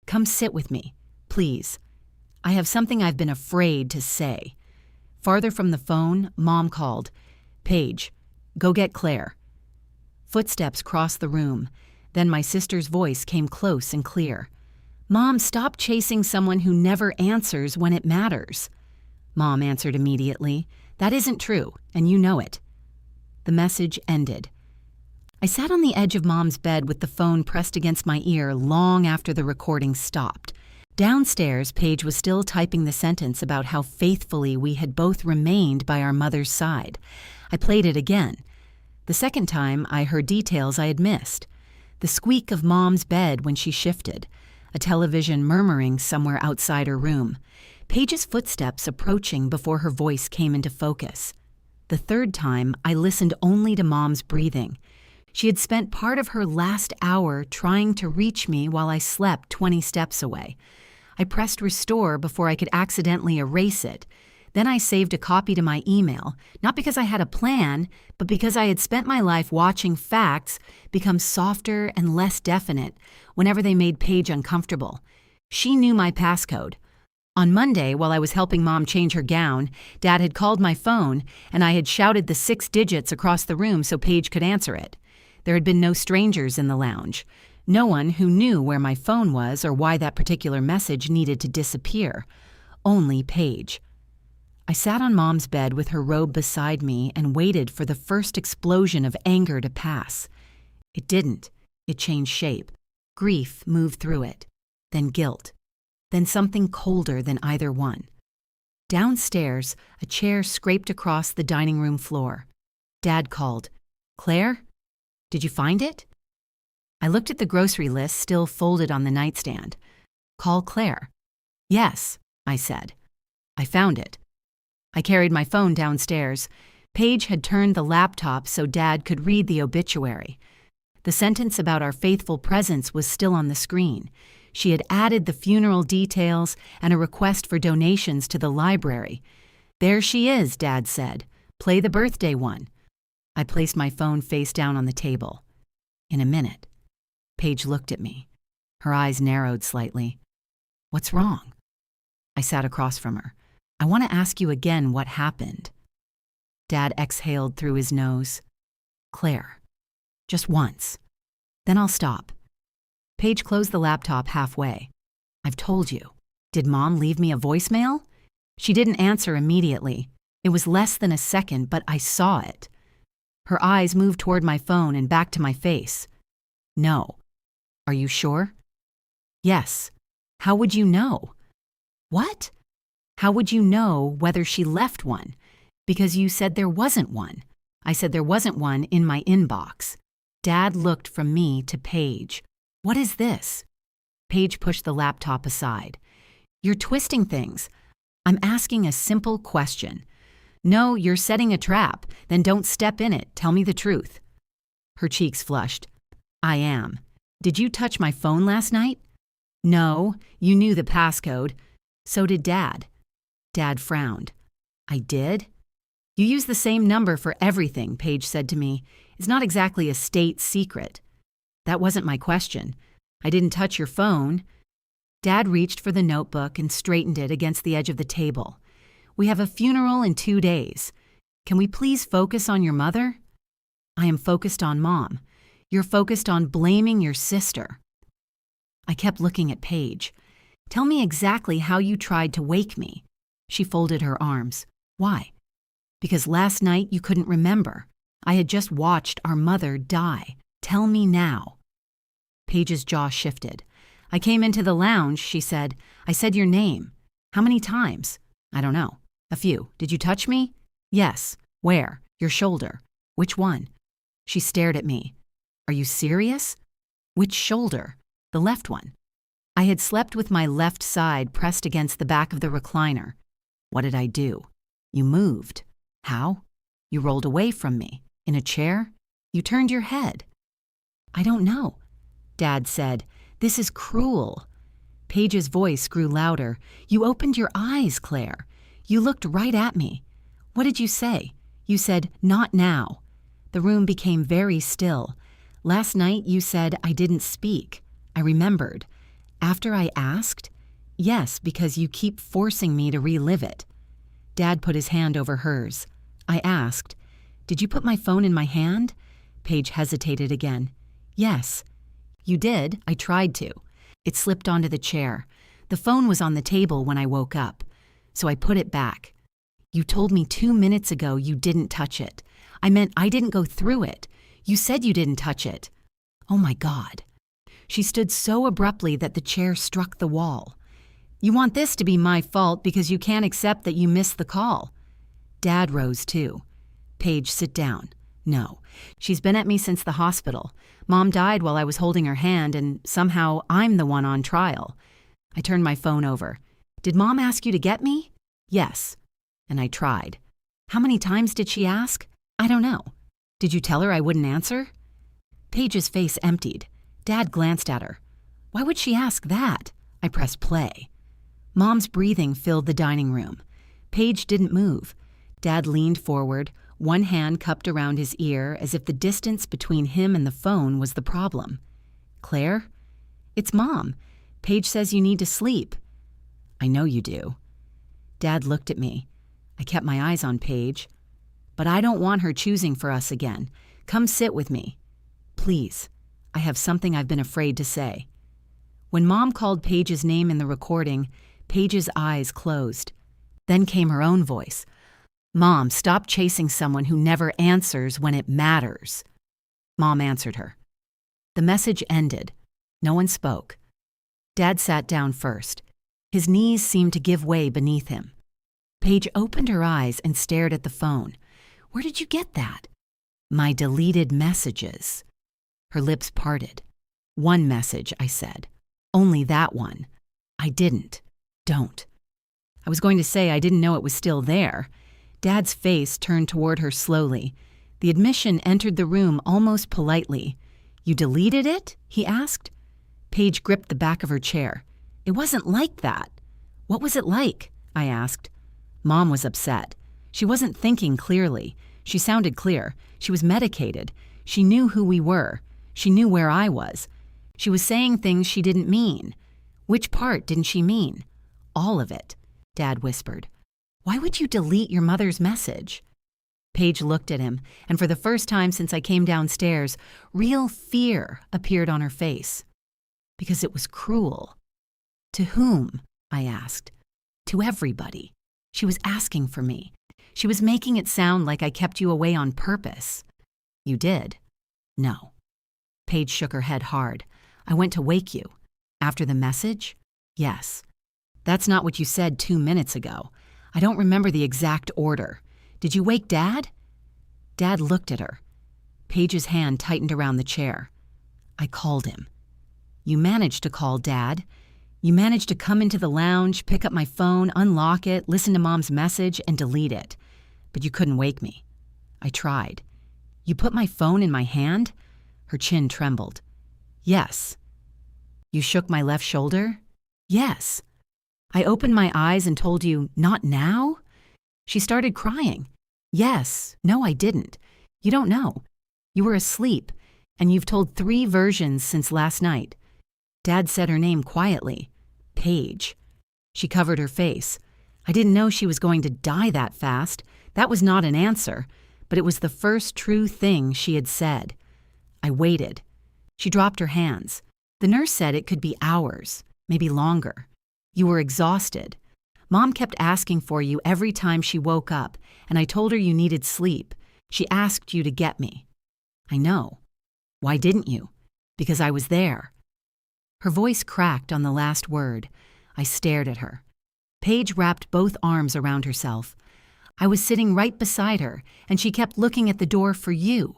Come sit with me, please. I have something I've been afraid to say. Farther from the phone, Mom called. Paige, go get Claire. Footsteps crossed the room. Then my sister's voice came close and clear. Mom, stop chasing someone who never answers when it matters. Mom answered immediately. That isn't true, and you know it. The message ended. I sat on the edge of Mom's bed with the phone pressed against my ear long after the recording stopped. Downstairs, Paige was still typing the sentence about how faithfully we had both remained by our mother's side. I played it again. The second time, I heard details I had missed. The squeak of Mom's bed when she shifted. a television murmuring somewhere outside her room, Paige's footsteps approaching before her voice came into focus. The third time, I listened only to Mom's breathing. She had spent part of her last hour trying to reach me while I slept 20 steps away. I pressed restore before I could accidentally erase it. Then I saved a copy to my email, not because I had a plan, but because I had spent my life watching facts become softer and less definite whenever they made Paige uncomfortable. She knew my passcode. On Monday, while I was helping Mom change her gown, Dad had called my phone, and I had shouted the 6 digits across the room so Paige could answer it. There had been no strangers in the lounge. No one who knew where my phone was or why that particular message needed to disappear. Only Paige. I sat on Mom's bed with her robe beside me and waited for the first explosion of anger to pass. It didn't. It changed shape. Grief moved through it. Then guilt. Then something colder than either one. Downstairs, a chair scraped across the dining room floor. Dad called, "Claire? Did you find it?" I looked at the grocery list still folded on the nightstand. "Call Claire." "Yes," I said. "I found it." I carried my phone downstairs. Paige had turned the laptop so Dad could read the obituary. The sentence about our faithful presence was still on the screen. She had added the funeral details and a request for donations to the library. "There she is," Dad said. "Play the birthday one." I placed my phone face down on the table. In a minute, Paige looked at me. Her eyes narrowed slightly. "What's wrong?" I sat across from her. "I want to ask you again what happened." Dad exhaled through his nose. "Claire, just once. Then I'll stop." Paige closed the laptop halfway. "I've told you. Did Mom leave me a voicemail?" She didn't answer immediately. It was less than a second, but I saw it. Her eyes moved toward my phone and back to my face. "No." "Are you sure?" "Yes." "How would you know?" "What?" "How would you know whether she left one? Because you said there wasn't one." I said there wasn't one in my inbox. Dad looked from me to Paige. "What is this?" Paige pushed the laptop aside. "You're twisting things. I'm asking a simple question." "No, you're setting a trap. Then don't step in it. Tell me the truth." Her cheeks flushed. "I am. Did you touch my phone last night?" "No. You knew the passcode." "So did Dad." Dad frowned. "I did?" "You use the same number for everything," Paige said to me. "It's not exactly a state secret." "That wasn't my question. I didn't touch your phone." Dad reached for the notebook and straightened it against the edge of the table. "We have a funeral in 2 days. Can we please focus on your mother?" "I am focused on Mom. You're focused on blaming your sister." I kept looking at Paige. "Tell me exactly how you tried to wake me." She folded her arms. "Why?" "Because last night you couldn't remember. I had just watched our mother die. Tell me now." Paige's jaw shifted. "I came into the lounge," she said. "I said your name." "How many times?" "I don't know. A few. Did you touch me?" "Yes." "Where?" "Your shoulder." "Which one?" She stared at me. "Are you serious?" "Which shoulder?" "The left one." I had slept with my left side pressed against the back of the recliner. "What did I do?" "You moved." "How?" "You rolled away from me." "In a chair?" "You turned your head." "I don't know." Dad said, "This is cruel." Paige's voice grew louder. "You opened your eyes, Claire. You looked right at me. What did you say?" "You said, 'Not now.'" The room became very still. "Last night you said I didn't speak." I remembered. "After I asked?" "Yes, because you keep forcing me to relive it." Dad put his hand over hers. I asked, "Did you put my phone in my hand?" Paige hesitated again. "Yes." "You did. I tried to." It slipped onto the chair. The phone was on the table when I woke up, so I put it back. "You told me 2 minutes ago you didn't touch it. I meant I didn't go through it. You said you didn't touch it." "Oh my God." She stood so abruptly that the chair struck the wall. "You want this to be my fault because you can't accept that you missed the call." Dad rose too. "Paige, sit down. No. She's been at me since the hospital. Mom died while I was holding her hand, and somehow I'm the one on trial. I turned my phone over. Did Mom ask you to get me? Yes. And I tried. How many times did she ask? I don't know. Did you tell her I wouldn't answer? Paige's face emptied. Dad glanced at her. Why would she ask that? I pressed play. Mom's breathing filled the dining room. Paige didn't move. Dad leaned forward, one hand cupped around his ear as if the distance between him and the phone was the problem. Claire? It's Mom. Paige says you need to sleep. I know you do. Dad looked at me. I kept my eyes on Paige. But I don't want her choosing for us again. Come sit with me. Please. I have something I've been afraid to say. When Mom called Paige's name in the recording, Paige's eyes closed. Then came her own voice. Mom, stop chasing someone who never answers when it matters. Mom answered her. The message ended. No one spoke. Dad sat down first. His knees seemed to give way beneath him. Paige opened her eyes and stared at the phone. Where did you get that? My deleted messages. Her lips parted. One message, I said. Only that one. I didn't. Don't. I was going to say I didn't know it was still there. Dad's face turned toward her slowly. The admission entered the room almost politely. You deleted it? He asked. Paige gripped the back of her chair. It wasn't like that. What was it like? I asked. Mom was upset. She wasn't thinking clearly. She sounded clear. She was medicated. She knew who we were. She knew where I was. She was saying things she didn't mean. Which part didn't she mean? All of it, Dad whispered. Why would you delete your mother's message? Paige looked at him, and for the first time since I came downstairs, real fear appeared on her face. Because it was cruel. To whom? I asked. To everybody. She was asking for me. She was making it sound like I kept you away on purpose. You did? No. Paige shook her head hard. I went to wake you. After the message? Yes. That's not what you said 2 minutes ago. I don't remember the exact order. Did you wake Dad? Dad looked at her. Paige's hand tightened around the chair. I called him. You managed to call Dad. You managed to come into the lounge, pick up my phone, unlock it, listen to Mom's message, and delete it. But you couldn't wake me. I tried. You put my phone in my hand? Her chin trembled. Yes. You shook my left shoulder? Yes. I opened my eyes and told you, not now? She started crying. Yes. No, I didn't. You don't know. You were asleep, and you've told 3 versions since last night. Dad said her name quietly. Paige. She covered her face. I didn't know she was going to die that fast. That was not an answer, but it was the first true thing she had said. I waited. She dropped her hands. The nurse said it could be hours, maybe longer. You were exhausted. Mom kept asking for you every time she woke up, and I told her you needed sleep. She asked you to get me. I know. Why didn't you? Because I was there. Her voice cracked on the last word. I stared at her. Paige wrapped both arms around herself. I was sitting right beside her, and she kept looking at the door for you.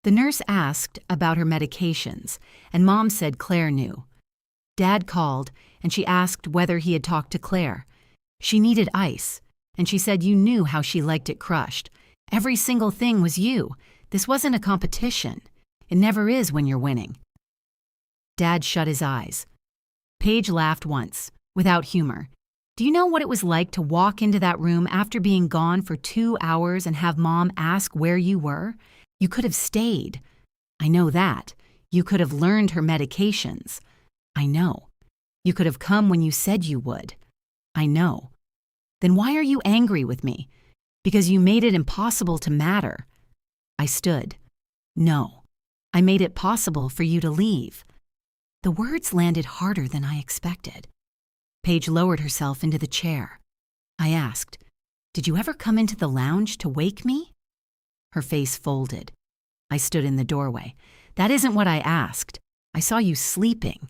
The nurse asked about her medications, and Mom said Claire knew. Dad called, and she asked whether he had talked to Claire. She needed ice, and she said you knew how she liked it crushed. Every single thing was you. This wasn't a competition. It never is when you're winning. Dad shut his eyes. Paige laughed once, without humor. Do you know what it was like to walk into that room after being gone for 2 hours and have Mom ask where you were? You could have stayed. I know that. You could have learned her medications. I know. You could have come when you said you would. I know. Then why are you angry with me? Because you made it impossible to matter. I stood. No. I made it possible for you to leave. The words landed harder than I expected. Paige lowered herself into the chair. I asked, Did you ever come into the lounge to wake me? Her face folded. I stood in the doorway. That isn't what I asked. I saw you sleeping.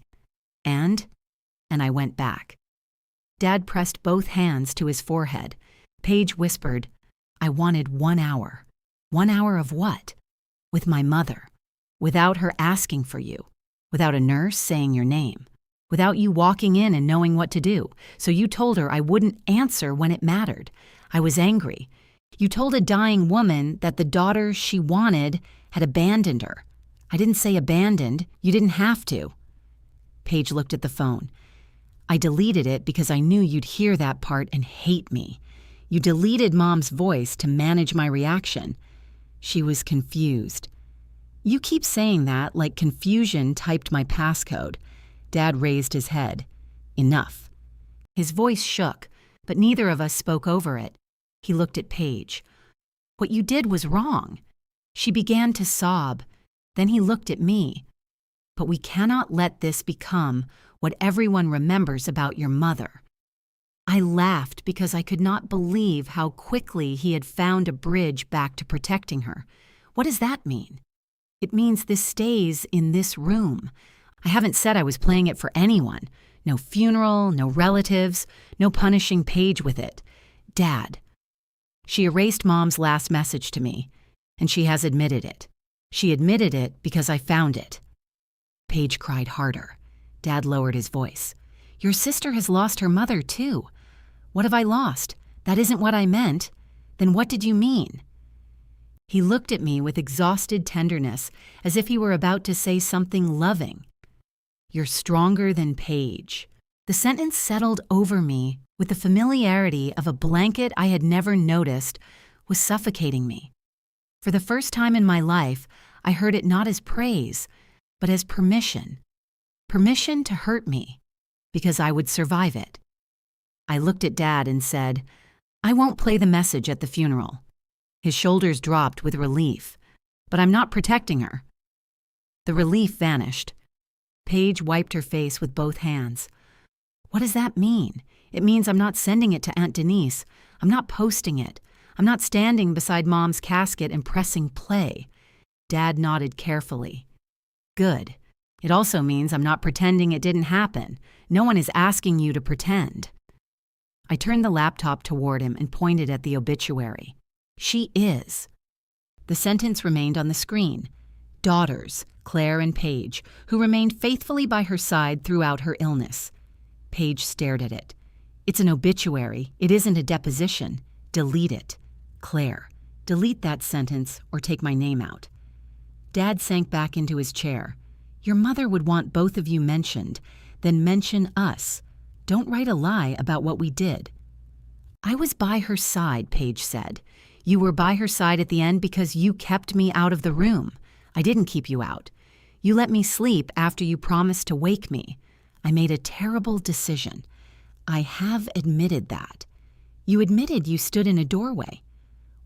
And I went back. Dad pressed both hands to his forehead. Paige whispered, I wanted 1 hour. 1 hour of what? with my mother, without her asking for you, without a nurse saying your name, without you walking in and knowing what to do. So you told her I wouldn't answer when it mattered. I was angry. You told a dying woman that the daughter she wanted had abandoned her. I didn't say abandoned. You didn't have to. Paige looked at the phone. I deleted it because I knew you'd hear that part and hate me. You deleted Mom's voice to manage my reaction. She was confused. You keep saying that like confusion typed my passcode. Dad raised his head. Enough. His voice shook, but neither of us spoke over it. He looked at Paige. What you did was wrong. She began to sob. Then he looked at me. But we cannot let this become what everyone remembers about your mother. I laughed because I could not believe how quickly he had found a bridge back to protecting her. What does that mean? It means this stays in this room. I haven't said I was playing it for anyone. No funeral, no relatives, no punishing Paige with it. Dad. She erased Mom's last message to me, and she has admitted it. She admitted it because I found it. Paige cried harder. Dad lowered his voice. Your sister has lost her mother, too. What have I lost? That isn't what I meant. Then what did you mean? He looked at me with exhausted tenderness, as if he were about to say something loving. You're stronger than Paige. The sentence settled over me with the familiarity of a blanket I had never noticed was suffocating me. For the first time in my life, I heard it not as praise, but as permission. Permission to hurt me, because I would survive it. I looked at Dad and said, I won't play the message at the funeral. His shoulders dropped with relief, but I'm not protecting her. The relief vanished. Paige wiped her face with both hands. What does that mean? It means I'm not sending it to Aunt Denise. I'm not posting it. I'm not standing beside Mom's casket and pressing play. Dad nodded carefully. Good. It also means I'm not pretending it didn't happen. No one is asking you to pretend. I turned the laptop toward him and pointed at the obituary. She is. The sentence remained on the screen. Daughters, Claire and Paige, who remained faithfully by her side throughout her illness. Paige stared at it. It's an obituary. It isn't a deposition. Delete it. Claire, delete that sentence or take my name out. Dad sank back into his chair. Your mother would want both of you mentioned, then mention us. Don't write a lie about what we did. I was by her side, Paige said. You were by her side at the end because you kept me out of the room. I didn't keep you out. You let me sleep after you promised to wake me. I made a terrible decision. I have admitted that. You admitted you stood in a doorway.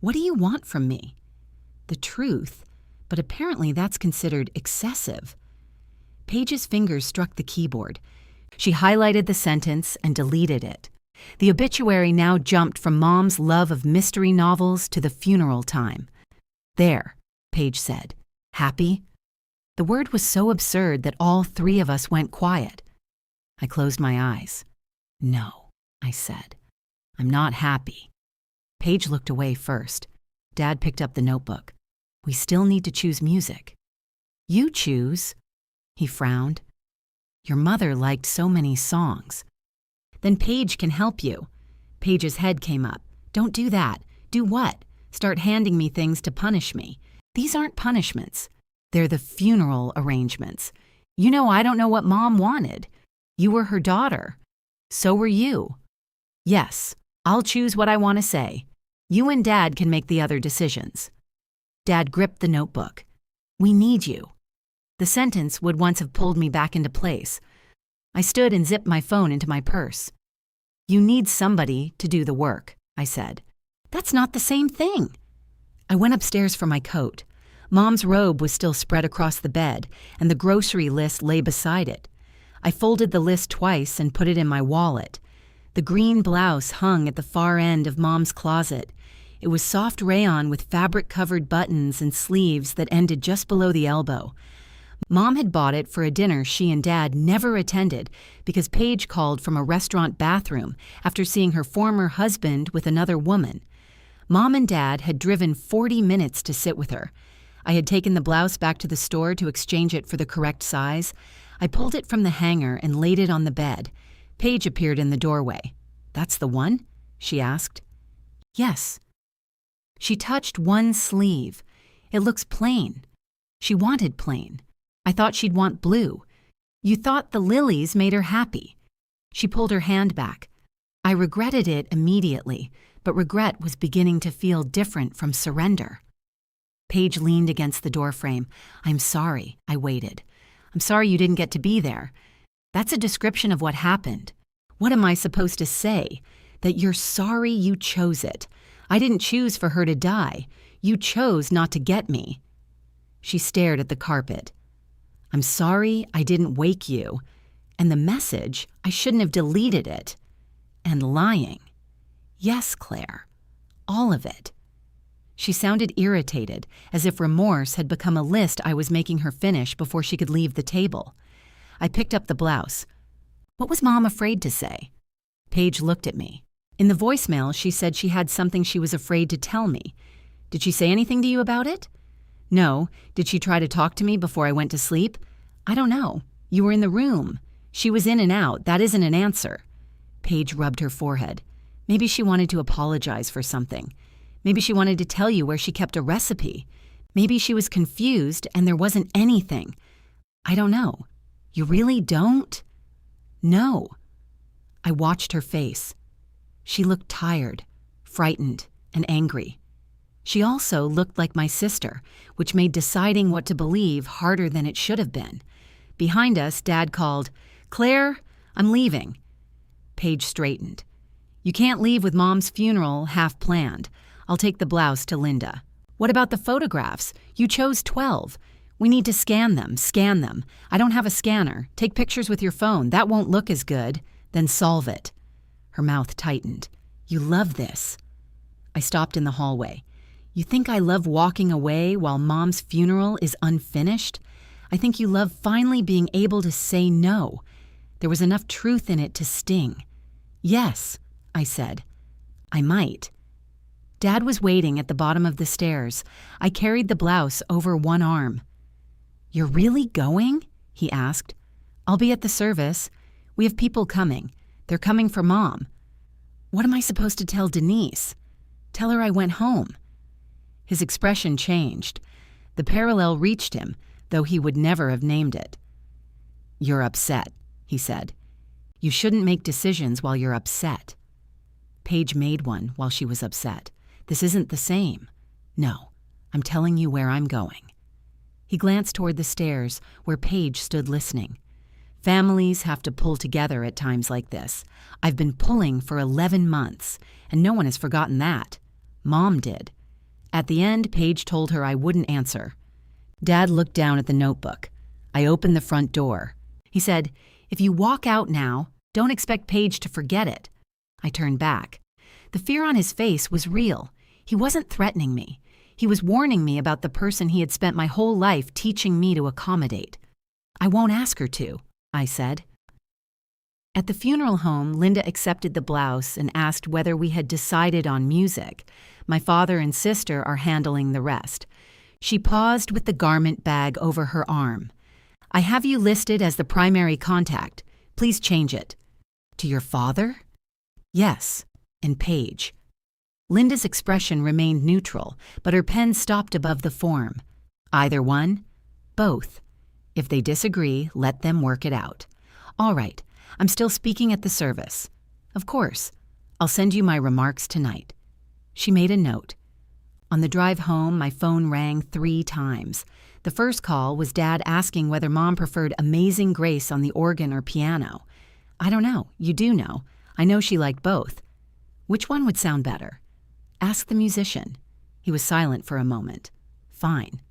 What do you want from me? The truth, but apparently that's considered excessive. Paige's fingers struck the keyboard. She highlighted the sentence and deleted it. The obituary now jumped from Mom's love of mystery novels to the funeral time. There, Paige said. Happy? The word was so absurd that all three of us went quiet. I closed my eyes. No, I said. I'm not happy. Paige looked away first. Dad picked up the notebook. We still need to choose music. You choose. He frowned. Your mother liked so many songs. Then Paige can help you. Paige's head came up. Don't do that. Do what? Start handing me things to punish me. These aren't punishments. They're the funeral arrangements. You know I don't know what Mom wanted. You were her daughter. So were you. Yes, I'll choose what I want to say. You and Dad can make the other decisions. Dad gripped the notebook. We need you. The sentence would once have pulled me back into place. I stood and zipped my phone into my purse. You need somebody to do the work, I said. That's not the same thing. I went upstairs for my coat. Mom's robe was still spread across the bed, and the grocery list lay beside it. I folded the list twice and put it in my wallet. The green blouse hung at the far end of Mom's closet. It was soft rayon with fabric-covered buttons and sleeves that ended just below the elbow. Mom had bought it for a dinner she and Dad never attended because Paige called from a restaurant bathroom after seeing her former husband with another woman. Mom and Dad had driven 40 minutes to sit with her. I had taken the blouse back to the store to exchange it for the correct size. I pulled it from the hanger and laid it on the bed. Paige appeared in the doorway. "That's the one?" she asked. "Yes." She touched one sleeve. "It looks plain." She wanted plain. I thought she'd want blue. "You thought the lilies made her happy." She pulled her hand back. I regretted it immediately, but regret was beginning to feel different from surrender. Paige leaned against the doorframe. "I'm sorry," I waited. "I'm sorry you didn't get to be there." "That's a description of what happened." "What am I supposed to say?" "That you're sorry you chose it. I didn't choose for her to die. You chose not to get me." She stared at the carpet. "I'm sorry I didn't wake you. And the message, I shouldn't have deleted it. And lying." "Yes, Claire. All of it." She sounded irritated, as if remorse had become a list I was making her finish before she could leave the table. I picked up the blouse. "What was Mom afraid to say?" Paige looked at me. "In the voicemail, she said she had something she was afraid to tell me. Did she say anything to you about it?" "No. Did she try to talk to me before I went to sleep?" "I don't know. You were in the room. She was in and out. That isn't an answer." Paige rubbed her forehead. "Maybe she wanted to apologize for something. Maybe she wanted to tell you where she kept a recipe. Maybe she was confused and there wasn't anything. I don't know. You really don't?" "No." I watched her face. She looked tired, frightened, and angry. She also looked like my sister, which made deciding what to believe harder than it should have been. Behind us, Dad called, "Claire, I'm leaving." Paige straightened. "You can't leave with Mom's funeral half planned. I'll take the blouse to Linda." "What about the photographs? You chose 12. We need to scan them. I don't have a scanner. Take pictures with your phone. That won't look as good. Then solve it." Her mouth tightened. "You love this." I stopped in the hallway. "You think I love walking away while Mom's funeral is unfinished? I think you love finally being able to say no." There was enough truth in it to sting. "Yes," I said. "I might." Dad was waiting at the bottom of the stairs. I carried the blouse over one arm. "You're really going?" he asked. "I'll be at the service. We have people coming. They're coming for Mom." "What am I supposed to tell Denise?" "Tell her I went home." His expression changed. The parallel reached him, though he would never have named it. "You're upset," he said. "You shouldn't make decisions while you're upset." Paige made one while she was upset. "This isn't the same." "No, I'm telling you where I'm going." He glanced toward the stairs, where Paige stood listening. "Families have to pull together at times like this. I've been pulling for 11 months, and no one has forgotten that. Mom did." At the end, Paige told her I wouldn't answer. Dad looked down at the notebook. I opened the front door. He said, "If you walk out now, don't expect Paige to forget it." I turned back. The fear on his face was real. He wasn't threatening me. He was warning me about the person he had spent my whole life teaching me to accommodate. "I won't ask her to," I said. At the funeral home, Linda accepted the blouse and asked whether we had decided on music. My father and sister are handling the rest. She paused with the garment bag over her arm. "I have you listed as the primary contact. Please change it." "To your father?" "Yes, and Paige." Linda's expression remained neutral, but her pen stopped above the form. "Either one?" "Both. If they disagree, let them work it out." "All right. I'm still speaking at the service." "Of course. I'll send you my remarks tonight." She made a note. On the drive home, my phone rang 3 times. The first call was Dad asking whether Mom preferred Amazing Grace on the organ or piano. "I don't know. You do know. I know she liked both." "Which one would sound better?" "Ask the musician." He was silent for a moment. "Fine."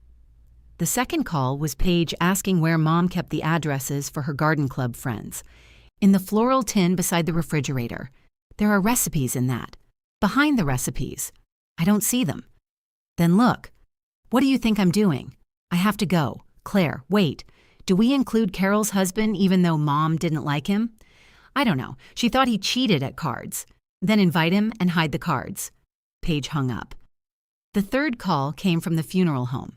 The second call was Paige asking where Mom kept the addresses for her garden club friends. "In the floral tin beside the refrigerator. There are recipes in that." "Behind the recipes." "I don't see them." "Then look." "What do you think I'm doing?" "I have to go." "Claire, wait. Do we include Carol's husband even though Mom didn't like him?" "I don't know. She thought he cheated at cards." "Then invite him and hide the cards." Paige hung up. The third call came from the funeral home.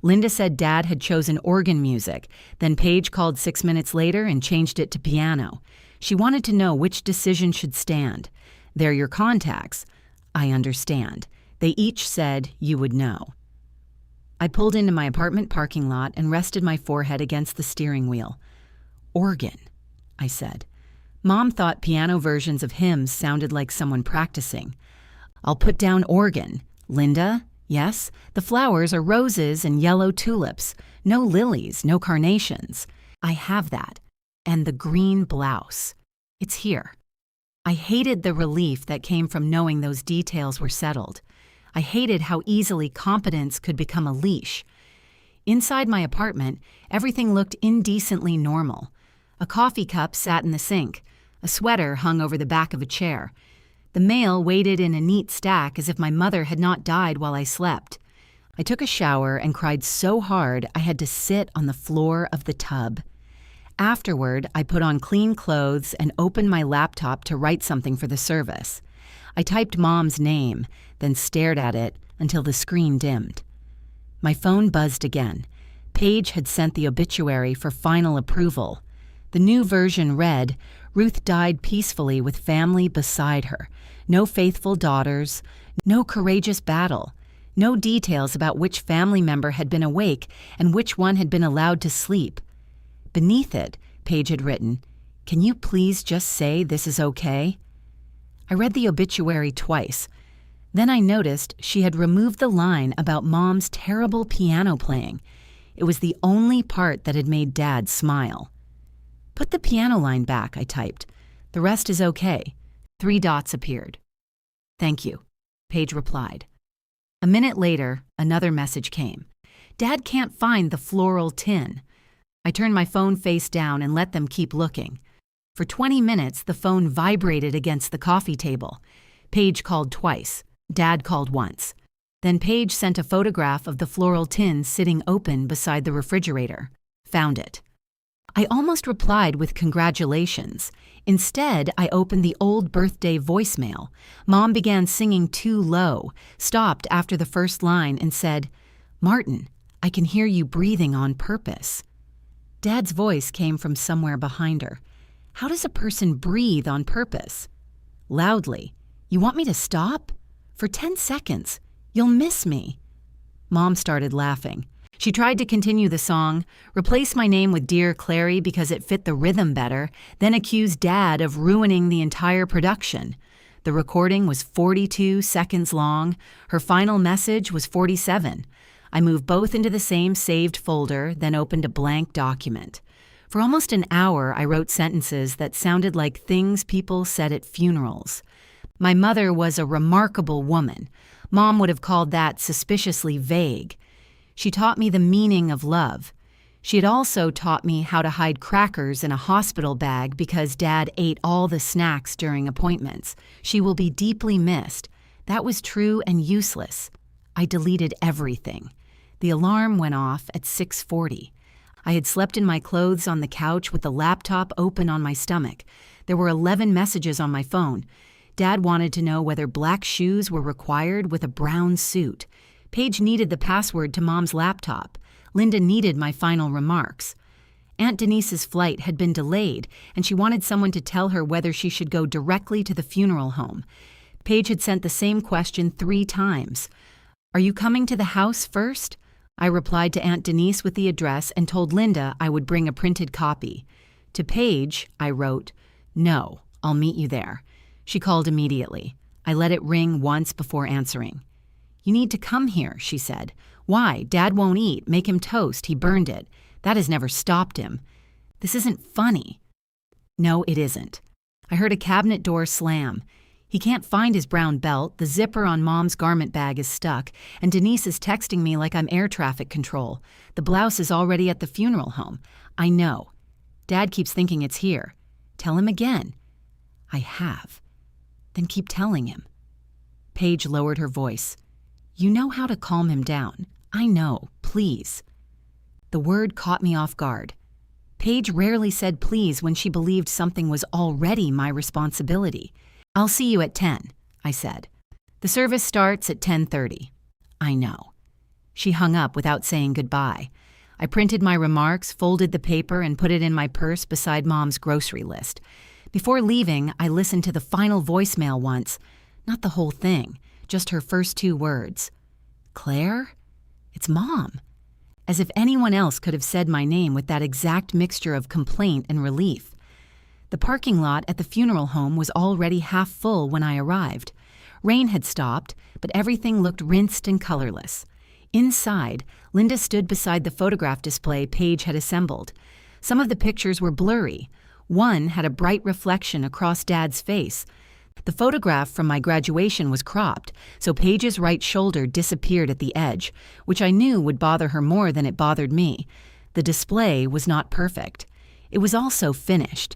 Linda said Dad had chosen organ music, then Paige called 6 minutes later and changed it to piano. She wanted to know which decision should stand. They're your contacts. I understand. They each said you would know. I pulled into my apartment parking lot and rested my forehead against the steering wheel. Organ, I said. Mom thought piano versions of hymns sounded like someone practicing. I'll put down organ. Linda? Yes, the flowers are roses and yellow tulips. No lilies, no carnations. I have that. And the green blouse. It's here. I hated the relief that came from knowing those details were settled. I hated how easily competence could become a leash. Inside my apartment, everything looked indecently normal. A coffee cup sat in the sink. A sweater hung over the back of a chair. The mail waited in a neat stack as if my mother had not died while I slept. I took a shower and cried so hard I had to sit on the floor of the tub. Afterward, I put on clean clothes and opened my laptop to write something for the service. I typed Mom's name, then stared at it until the screen dimmed. My phone buzzed again. Paige had sent the obituary for final approval. The new version read, Ruth died peacefully with family beside her. No faithful daughters, no courageous battle, no details about which family member had been awake and which one had been allowed to sleep. Beneath it, Paige had written, Can you please just say this is okay? I read the obituary twice. Then I noticed she had removed the line about Mom's terrible piano playing. It was the only part that had made Dad smile. Put the piano line back, I typed. The rest is okay. 3 dots appeared. Thank you, Paige replied. A minute later, another message came. Dad can't find the floral tin. I turned my phone face down and let them keep looking. For 20 minutes, the phone vibrated against the coffee table. Paige called twice. Dad called once. Then Paige sent a photograph of the floral tin sitting open beside the refrigerator. Found it. I almost replied with congratulations. Instead, I opened the old birthday voicemail. Mom began singing too low, stopped after the first line and said, Martin, I can hear you breathing on purpose. Dad's voice came from somewhere behind her. How does a person breathe on purpose? Loudly. You want me to stop? For 10 seconds. You'll miss me. Mom started laughing. She tried to continue the song, replace my name with Dear Clary because it fit the rhythm better, then accused Dad of ruining the entire production. The recording was 42 seconds long. Her final message was 47. I moved both into the same saved folder, then opened a blank document. For almost an hour, I wrote sentences that sounded like things people said at funerals. My mother was a remarkable woman. Mom would have called that suspiciously vague. She taught me the meaning of love. She had also taught me how to hide crackers in a hospital bag because Dad ate all the snacks during appointments. She will be deeply missed. That was true and useless. I deleted everything. The alarm went off at 6:40. I had slept in my clothes on the couch with the laptop open on my stomach. There were 11 messages on my phone. Dad wanted to know whether black shoes were required with a brown suit. Paige needed the password to Mom's laptop. Linda needed my final remarks. Aunt Denise's flight had been delayed, and she wanted someone to tell her whether she should go directly to the funeral home. Paige had sent the same question 3 times. Are you coming to the house first? I replied to Aunt Denise with the address and told Linda I would bring a printed copy. To Paige, I wrote, No, I'll meet you there. She called immediately. I let it ring once before answering. You need to come here, she said. Why? Dad won't eat. Make him toast. He burned it. That has never stopped him. This isn't funny. No, it isn't. I heard a cabinet door slam. He can't find his brown belt, the zipper on Mom's garment bag is stuck, and Denise is texting me like I'm air traffic control. The blouse is already at the funeral home. I know. Dad keeps thinking it's here. Tell him again. I have. Then keep telling him. Paige lowered her voice. You know how to calm him down. I know. Please. The word caught me off guard. Paige rarely said please when she believed something was already my responsibility. I'll see you at 10, I said. The service starts at 10:30. I know. She hung up without saying goodbye. I printed my remarks, folded the paper, and put it in my purse beside Mom's grocery list. Before leaving, I listened to the final voicemail once. Not the whole thing, just her first 2 words. Claire? It's Mom. As if anyone else could have said my name with that exact mixture of complaint and relief. The parking lot at the funeral home was already half full when I arrived. Rain had stopped, but everything looked rinsed and colorless. Inside, Linda stood beside the photograph display Paige had assembled. Some of the pictures were blurry. One had a bright reflection across Dad's face. The photograph from my graduation was cropped, so Paige's right shoulder disappeared at the edge, which I knew would bother her more than it bothered me. The display was not perfect. It was also finished.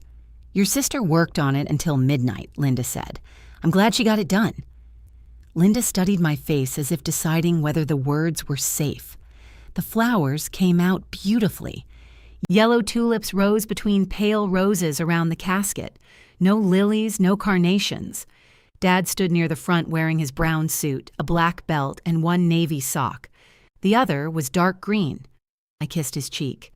Your sister worked on it until midnight, Linda said. I'm glad she got it done. Linda studied my face as if deciding whether the words were safe. The flowers came out beautifully. Yellow tulips rose between pale roses around the casket. No lilies, no carnations. Dad stood near the front wearing his brown suit, a black belt, and one navy sock. The other was dark green. I kissed his cheek.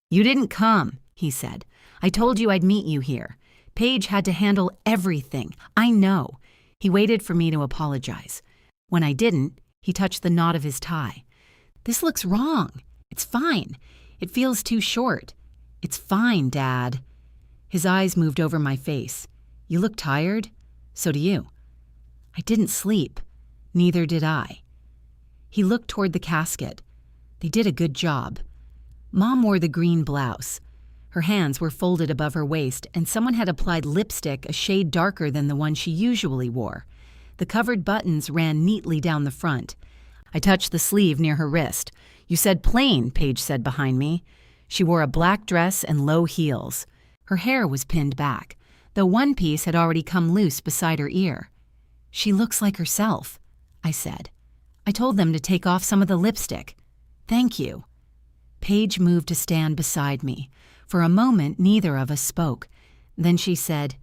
You didn't come, he said. I told you I'd meet you here. Paige had to handle everything. I know. He waited for me to apologize. When I didn't, he touched the knot of his tie. This looks wrong. It's fine. It feels too short. It's fine, Dad. His eyes moved over my face. You look tired? So do you. I didn't sleep. Neither did I. He looked toward the casket. They did a good job. Mom wore the green blouse. Her hands were folded above her waist, and someone had applied lipstick a shade darker than the one she usually wore. The covered buttons ran neatly down the front. I touched the sleeve near her wrist. You said plain, Paige said behind me. She wore a black dress and low heels. Her hair was pinned back, though one piece had already come loose beside her ear. She looks like herself, I said. I told them to take off some of the lipstick. Thank you. Paige moved to stand beside me. For a moment, neither of us spoke. Then she said,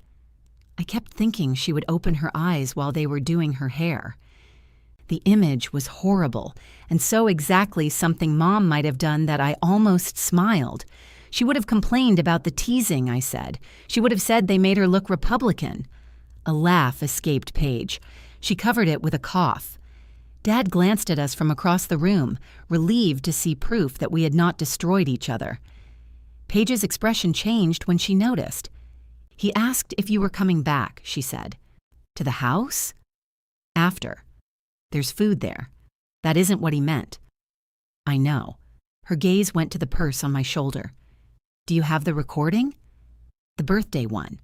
I kept thinking she would open her eyes while they were doing her hair. The image was horrible, and so exactly something Mom might have done that I almost smiled. She would have complained about the teasing, I said. She would have said they made her look Republican. A laugh escaped Paige. She covered it with a cough. Dad glanced at us from across the room, relieved to see proof that we had not destroyed each other. Paige's expression changed when she noticed. He asked if you were coming back, she said. To the house? After. There's food there. That isn't what he meant. I know. Her gaze went to the purse on my shoulder. Do you have the recording? The birthday one.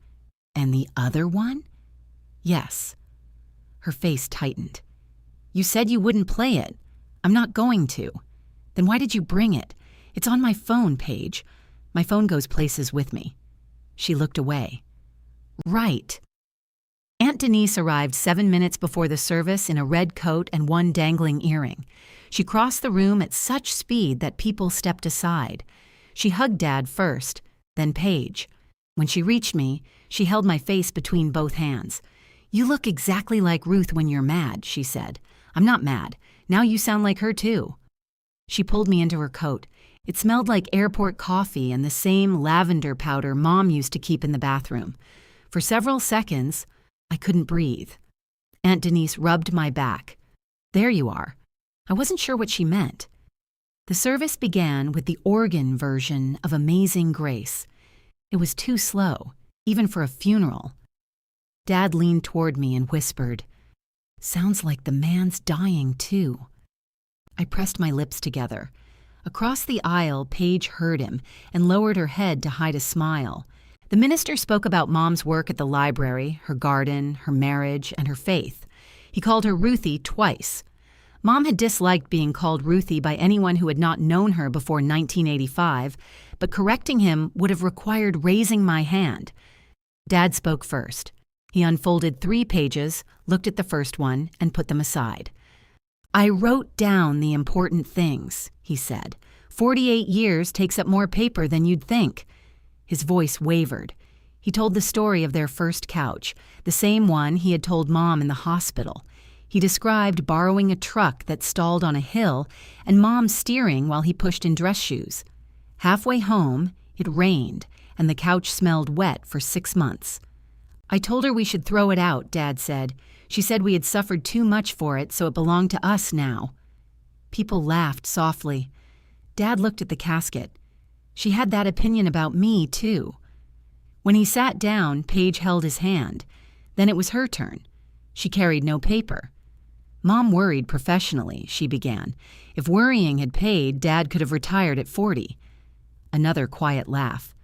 And the other one? Yes. Her face tightened. You said you wouldn't play it. I'm not going to. Then why did you bring it? It's on my phone, Paige. My phone goes places with me. She looked away. Right. Aunt Denise arrived 7 minutes before the service in a red coat and one dangling earring. She crossed the room at such speed that people stepped aside. She hugged Dad first, then Paige. When she reached me, she held my face between both hands. You look exactly like Ruth when you're mad, she said. I'm not mad. Now you sound like her too. She pulled me into her coat. It smelled like airport coffee and the same lavender powder Mom used to keep in the bathroom. For several seconds, I couldn't breathe. Aunt Denise rubbed my back. There you are. I wasn't sure what she meant. The service began with the organ version of Amazing Grace. It was too slow, even for a funeral. Dad leaned toward me and whispered, Sounds like the man's dying too. I pressed my lips together. Across the aisle, Paige heard him and lowered her head to hide a smile. The minister spoke about Mom's work at the library, her garden, her marriage, and her faith. He called her Ruthie twice. Mom had disliked being called Ruthie by anyone who had not known her before 1985, but correcting him would have required raising my hand. Dad spoke first. He unfolded 3 pages, looked at the first one, and put them aside. I wrote down the important things, he said. 48 years takes up more paper than you'd think. His voice wavered. He told the story of their first couch, the same one he had told Mom in the hospital. He described borrowing a truck that stalled on a hill and Mom steering while he pushed in dress shoes. Halfway home, it rained and the couch smelled wet for 6 months. I told her we should throw it out, Dad said. She said we had suffered too much for it, so it belonged to us now. People laughed softly. Dad looked at the casket. She had that opinion about me, too. When he sat down, Paige held his hand. Then it was her turn. She carried no paper. Mom worried professionally, she began. If worrying had paid, Dad could have retired at 40. Another quiet laugh.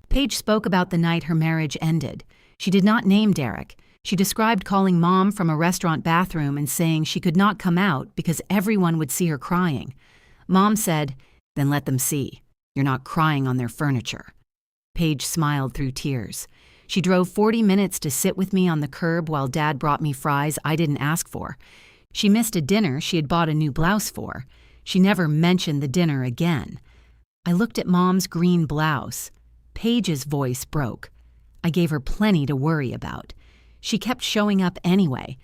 Paige spoke about the night her marriage ended. She did not name Derek. She described calling Mom from a restaurant bathroom and saying she could not come out because everyone would see her crying. Mom said, "Then let them see. You're not crying on their furniture." Paige smiled through tears. She drove 40 minutes to sit with me on the curb while Dad brought me fries I didn't ask for. She missed a dinner she had bought a new blouse for. She never mentioned the dinner again. I looked at Mom's green blouse. Paige's voice broke. I gave her plenty to worry about. She kept showing up anyway.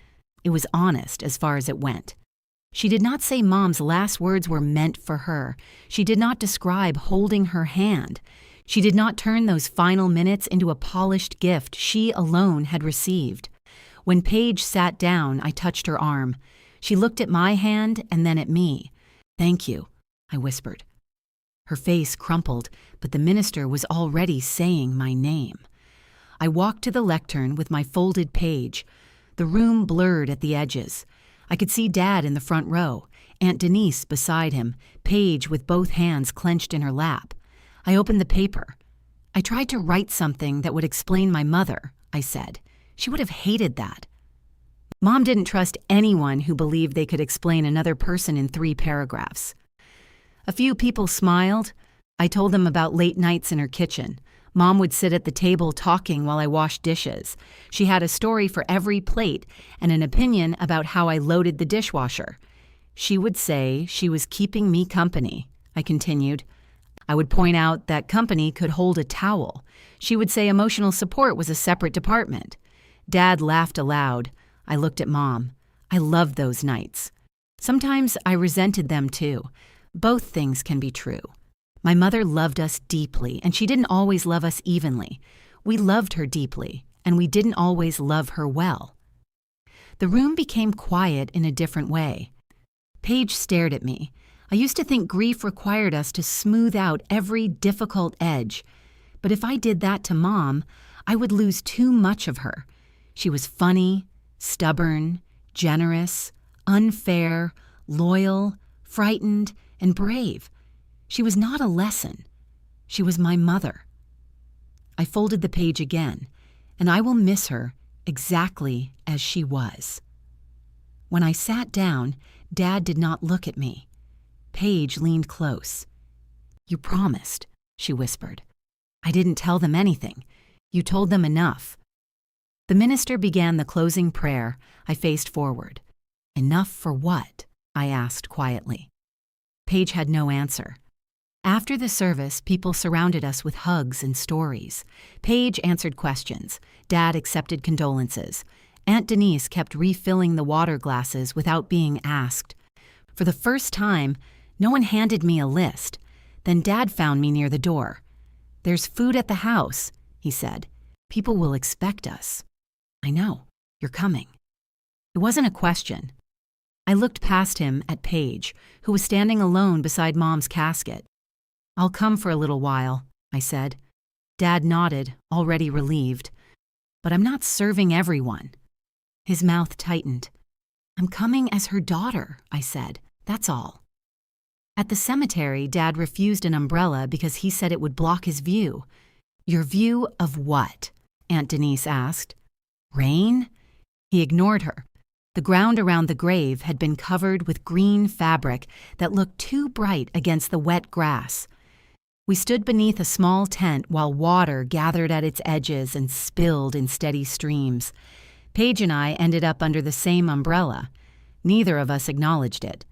It was honest as far as it went. She did not say Mom's last words were meant for her. She did not describe holding her hand. She did not turn those final minutes into a polished gift she alone had received. When Paige sat down, I touched her arm. She looked at my hand and then at me. "Thank you," I whispered. Her face crumpled, but the minister was already saying my name. I walked to the lectern with my folded page. The room blurred at the edges. I could see Dad in the front row, Aunt Denise beside him, Paige with both hands clenched in her lap. I opened the paper. I tried to write something that would explain my mother, I said. She would have hated that. Mom didn't trust anyone who believed they could explain another person in 3 paragraphs. A few people smiled. I told them about late nights in her kitchen. Mom would sit at the table talking while I washed dishes. She had a story for every plate and an opinion about how I loaded the dishwasher. She would say she was keeping me company, I continued. I would point out that company could hold a towel. She would say emotional support was a separate department. Dad laughed aloud. I looked at Mom. I loved those nights. Sometimes I resented them too. Both things can be true. My mother loved us deeply, and she didn't always love us evenly. We loved her deeply, and we didn't always love her well. The room became quiet in a different way. Paige stared at me. I used to think grief required us to smooth out every difficult edge. But if I did that to Mom, I would lose too much of her. She was funny, stubborn, generous, unfair, loyal, frightened, and brave. She was not a lesson. She was my mother. I folded the page again, and I will miss her exactly as she was. When I sat down, Dad did not look at me. Paige leaned close. "You promised," she whispered. "I didn't tell them anything. You told them enough." The minister began the closing prayer. I faced forward. "Enough for what?" I asked quietly. Paige had no answer. After the service, people surrounded us with hugs and stories. Paige answered questions. Dad accepted condolences. Aunt Denise kept refilling the water glasses without being asked. For the first time, no one handed me a list. Then Dad found me near the door. "There's food at the house," he said. "People will expect us." "I know. You're coming." It wasn't a question. I looked past him at Paige, who was standing alone beside Mom's casket. "I'll come for a little while," I said. Dad nodded, already relieved. "But I'm not serving everyone." His mouth tightened. "I'm coming as her daughter," I said. "That's all." At the cemetery, Dad refused an umbrella because he said it would block his view. "Your view of what?" Aunt Denise asked. "Rain?" He ignored her. The ground around the grave had been covered with green fabric that looked too bright against the wet grass. We stood beneath a small tent while water gathered at its edges and spilled in steady streams. Paige and I ended up under the same umbrella. Neither of us acknowledged it.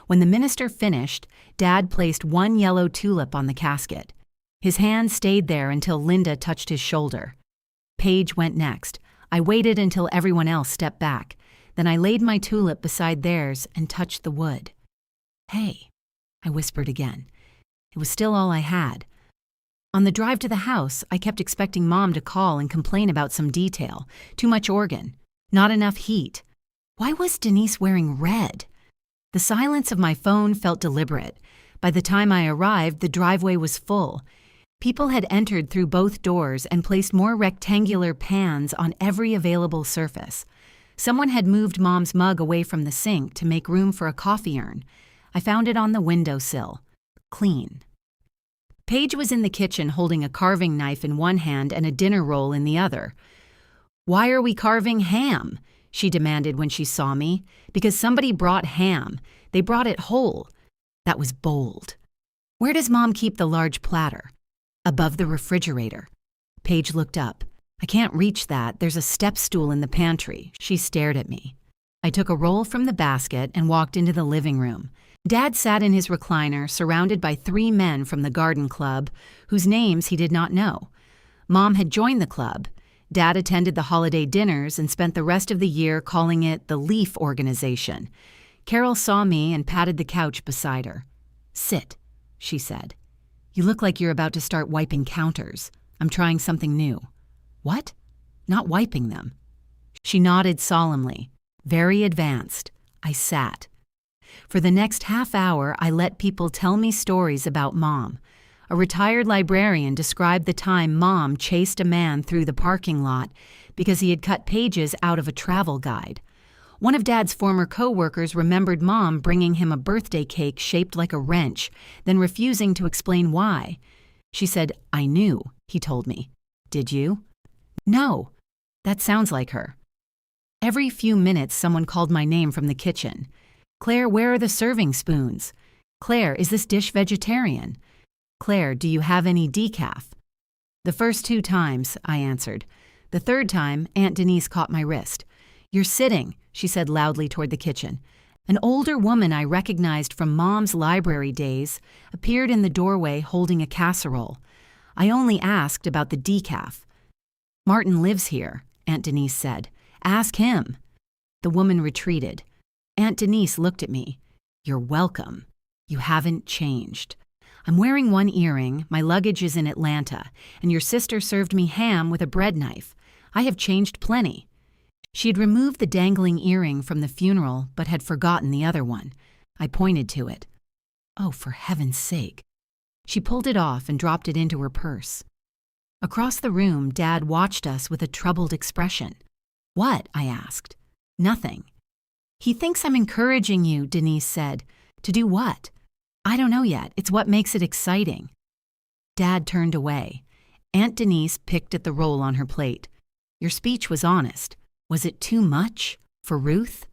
When the minister finished, Dad placed one yellow tulip on the casket. His hand stayed there until Linda touched his shoulder. Paige went next. I waited until everyone else stepped back. Then I laid my tulip beside theirs and touched the wood. "Hey," I whispered again. It was still all I had. On the drive to the house, I kept expecting Mom to call and complain about some detail. Too much organ. Not enough heat. Why was Denise wearing red? The silence of my phone felt deliberate. By the time I arrived, the driveway was full. People had entered through both doors and placed more rectangular pans on every available surface. Someone had moved Mom's mug away from the sink to make room for a coffee urn. I found it on the windowsill. Clean. Paige was in the kitchen holding a carving knife in one hand and a dinner roll in the other. "Why are we carving ham?" she demanded when she saw me. "Because somebody brought ham. They brought it whole." That was bold. "Where does Mom keep the large platter?" "Above the refrigerator." Paige looked up. "I can't reach that. There's a step stool in the pantry." She stared at me. I took a roll from the basket and walked into the living room. Dad sat in his recliner, surrounded by 3 men from the garden club, whose names he did not know. Mom had joined the club. Dad attended the holiday dinners and spent the rest of the year calling it the Leaf Organization. Carol saw me and patted the couch beside her. "Sit," she said. "You look like you're about to start wiping counters. I'm trying something new." "What?" "Not wiping them." She nodded solemnly. Very advanced. I sat. For the next half hour, I let people tell me stories about Mom. A retired librarian described the time Mom chased a man through the parking lot because he had cut pages out of a travel guide. One of Dad's former co-workers remembered Mom bringing him a birthday cake shaped like a wrench, then refusing to explain why. She said, "I knew," he told me. "Did you?" "No." That sounds like her. Every few minutes, someone called my name from the kitchen. "Claire, where are the serving spoons?" "Claire, is this dish vegetarian?" "Claire, do you have any decaf?" "The first 2 times," I answered. The 3rd time, Aunt Denise caught my wrist. "You're sitting," she said loudly toward the kitchen. An older woman I recognized from Mom's library days appeared in the doorway holding a casserole. I only asked about the decaf. "Martin lives here," Aunt Denise said. "Ask him." The woman retreated. Aunt Denise looked at me. "You're welcome. You haven't changed. I'm wearing one earring, my luggage is in Atlanta, and your sister served me ham with a bread knife. I have changed plenty." She had removed the dangling earring from the funeral, but had forgotten the other one. I pointed to it. "Oh, for heaven's sake." She pulled it off and dropped it into her purse. Across the room, Dad watched us with a troubled expression. "What?" I asked. "Nothing." "He thinks I'm encouraging you," Denise said. "To do what?" "I don't know yet. It's what makes it exciting." Dad turned away. Aunt Denise picked at the roll on her plate. "Your speech was honest. Was it too much? For Ruth?"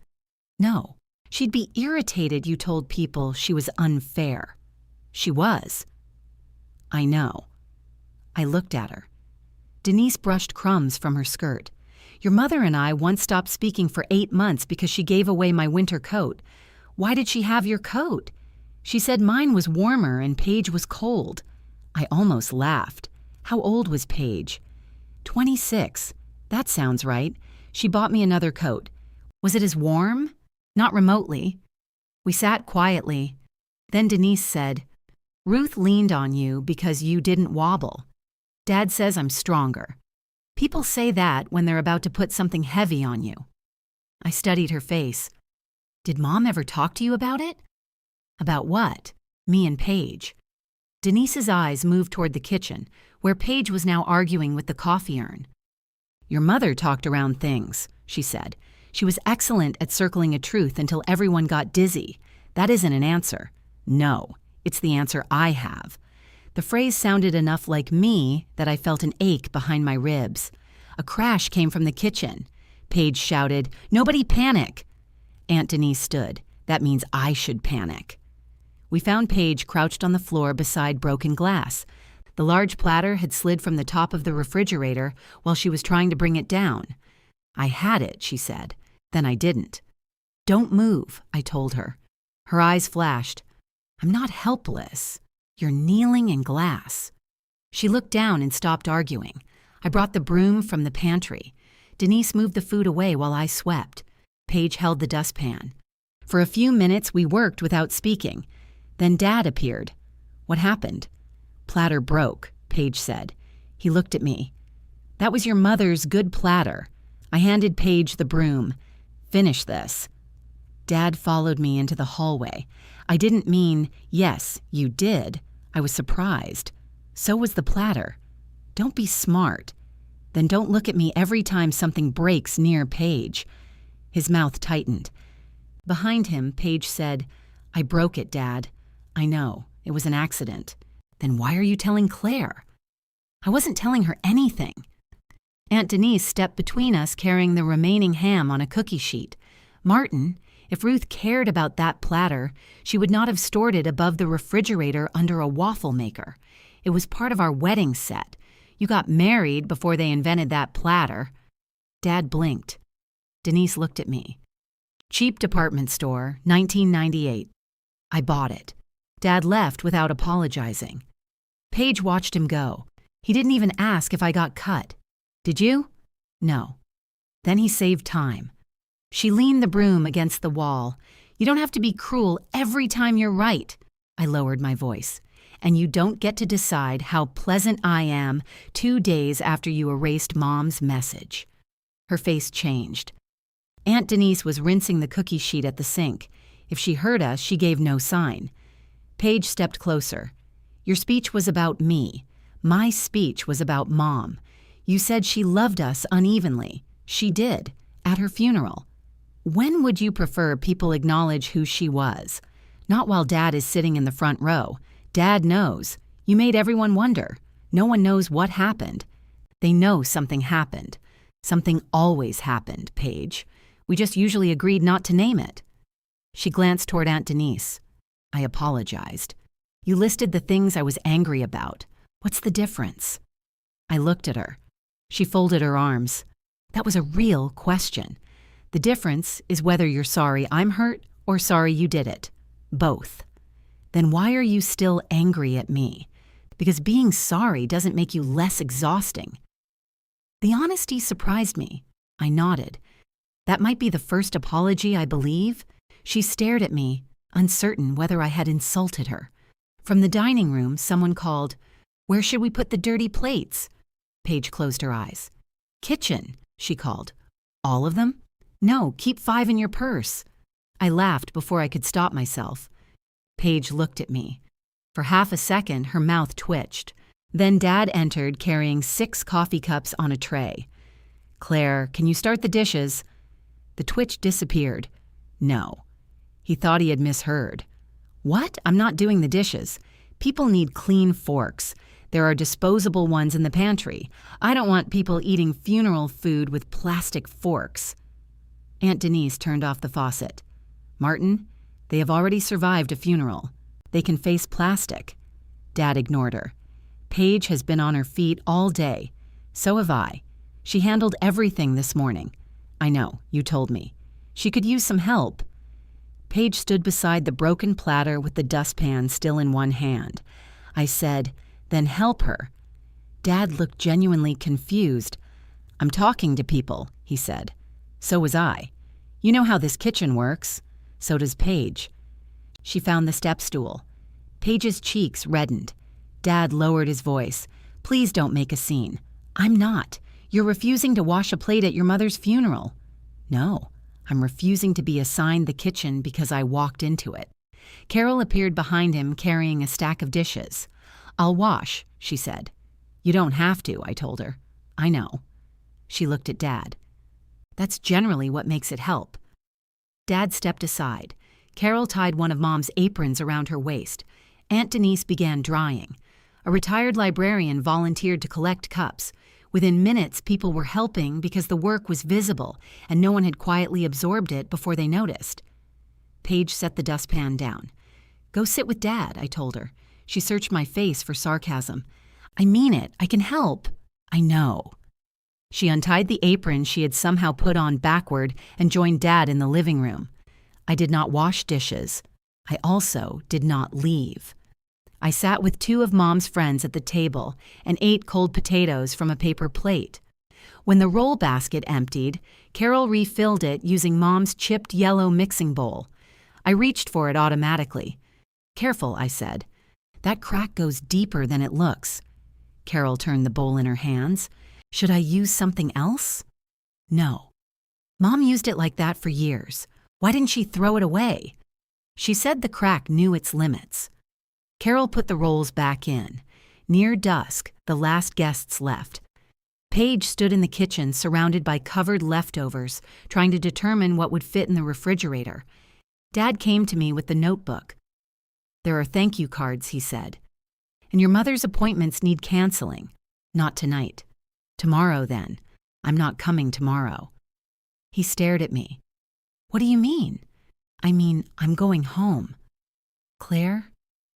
"No. She'd be irritated you told people she was unfair." "She was." "I know." I looked at her. Denise brushed crumbs from her skirt. "Your mother and I once stopped speaking for 8 months because she gave away my winter coat. Why did she have your coat? She said mine was warmer and Paige was cold." I almost laughed. How old was Paige? 26. That sounds right. She bought me another coat. Was it as warm? Not remotely. We sat quietly. Then Denise said, "Ruth leaned on you because you didn't wobble. Dad says I'm stronger. People say that when they're about to put something heavy on you." I studied her face. "Did Mom ever talk to you about it?" "About what?" "Me and Paige." Denise's eyes moved toward the kitchen, where Paige was now arguing with the coffee urn. "Your mother talked around things," she said. "She was excellent at circling a truth until everyone got dizzy. That isn't an answer. No, it's the answer I have." The phrase sounded enough like me that I felt an ache behind my ribs. A crash came from the kitchen. Paige shouted, "Nobody panic!" Aunt Denise stood. "That means I should panic." We found Paige crouched on the floor beside broken glass. The large platter had slid from the top of the refrigerator while she was trying to bring it down. "I had it," she said. Then I didn't. "Don't move," I told her. Her eyes flashed. "I'm not helpless. You're kneeling in glass." She looked down and stopped arguing. I brought the broom from the pantry. Denise moved the food away while I swept. Paige held the dustpan. For a few minutes, we worked without speaking. Then Dad appeared. What happened? Platter broke, Paige said. He looked at me. That was your mother's good platter. I handed Paige the broom. Finish this. Dad followed me into the hallway. I didn't mean, yes, you did. I was surprised. So was the platter. Don't be smart. Then don't look at me every time something breaks near Paige. His mouth tightened. Behind him, Paige said, I broke it, Dad. I know. It was an accident. Then why are you telling Claire? I wasn't telling her anything. Aunt Denise stepped between us carrying the remaining ham on a cookie sheet. Martin, if Ruth cared about that platter, she would not have stored it above the refrigerator under a waffle maker. It was part of our wedding set. You got married before they invented that platter. Dad blinked. Denise looked at me. Cheap department store, 1998. I bought it. Dad left without apologizing. Paige watched him go. He didn't even ask if I got cut. Did you? No. Then he saved time. She leaned the broom against the wall. You don't have to be cruel every time you're right. I lowered my voice. And you don't get to decide how pleasant I am 2 days after you erased Mom's message. Her face changed. Aunt Denise was rinsing the cookie sheet at the sink. If she heard us, she gave no sign. Paige stepped closer. Your speech was about me. My speech was about Mom. You said she loved us unevenly. She did, at her funeral. When would you prefer people acknowledge who she was? Not while Dad is sitting in the front row. Dad knows. You made everyone wonder. No one knows what happened. They know something happened. Something always happened, Paige. We just usually agreed not to name it. She glanced toward Aunt Denise. I apologized. You listed the things I was angry about. What's the difference? I looked at her. She folded her arms. That was a real question. The difference is whether you're sorry I'm hurt or sorry you did it. Both. Then why are you still angry at me? Because being sorry doesn't make you less exhausting. The honesty surprised me. I nodded. That might be the first apology I believe. She stared at me, uncertain whether I had insulted her. From the dining room, someone called, Where should we put the dirty plates? Paige closed her eyes. Kitchen, she called. All of them? No, keep 5 in your purse. I laughed before I could stop myself. Paige looked at me. For half a second, her mouth twitched. Then Dad entered carrying 6 coffee cups on a tray. Claire, can you start the dishes? The twitch disappeared. No. He thought he had misheard. What? I'm not doing the dishes. People need clean forks. There are disposable ones in the pantry. I don't want people eating funeral food with plastic forks. Aunt Denise turned off the faucet. Martin, they have already survived a funeral. They can face plastic. Dad ignored her. Paige has been on her feet all day. So have I. She handled everything this morning. I know, you told me. She could use some help. Paige stood beside the broken platter with the dustpan still in one hand. I said, Then help her. Dad looked genuinely confused. I'm talking to people, he said. So was I. You know how this kitchen works. So does Paige. She found the step stool. Paige's cheeks reddened. Dad lowered his voice. Please don't make a scene. I'm not. You're refusing to wash a plate at your mother's funeral. No, I'm refusing to be assigned the kitchen because I walked into it. Carol appeared behind him carrying a stack of dishes. I'll wash, she said. You don't have to, I told her. I know. She looked at Dad. That's generally what makes it help. Dad stepped aside. Carol tied one of Mom's aprons around her waist. Aunt Denise began drying. A retired librarian volunteered to collect cups. Within minutes, people were helping because the work was visible and no one had quietly absorbed it before they noticed. Paige set the dustpan down. Go sit with Dad, I told her. She searched my face for sarcasm. I mean it. I can help. I know. She untied the apron she had somehow put on backward and joined Dad in the living room. I did not wash dishes. I also did not leave. I sat with 2 of Mom's friends at the table and ate cold potatoes from a paper plate. When the roll basket emptied, Carol refilled it using Mom's chipped yellow mixing bowl. I reached for it automatically. "Careful," I said. "That crack goes deeper than it looks." Carol turned the bowl in her hands. "Should I use something else?" "No. Mom used it like that for years. Why didn't she throw it away?" She said the crack knew its limits. Carol put the rolls back in. Near dusk, the last guests left. Paige stood in the kitchen surrounded by covered leftovers, trying to determine what would fit in the refrigerator. Dad came to me with the notebook. "There are thank you cards," he said. "And your mother's appointments need canceling." "Not tonight." "Tomorrow, then." "I'm not coming tomorrow." He stared at me. "What do you mean?" "I mean, I'm going home." "Claire,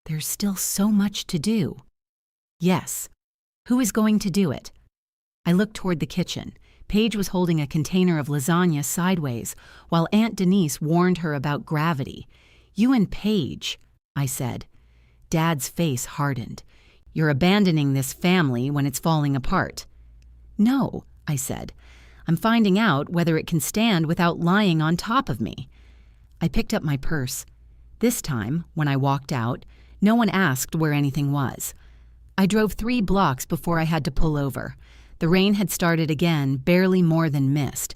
there's still so much to do." "Yes. Who is going to do it?" I looked toward the kitchen. Paige was holding a container of lasagna sideways, while Aunt Denise warned her about gravity. "You and Paige," I said. Dad's face hardened. "You're abandoning this family when it's falling apart." "No," I said. "I'm finding out whether it can stand without lying on top of me." I picked up my purse. This time, when I walked out, no one asked where anything was. I drove 3 blocks before I had to pull over. The rain had started again, barely more than mist.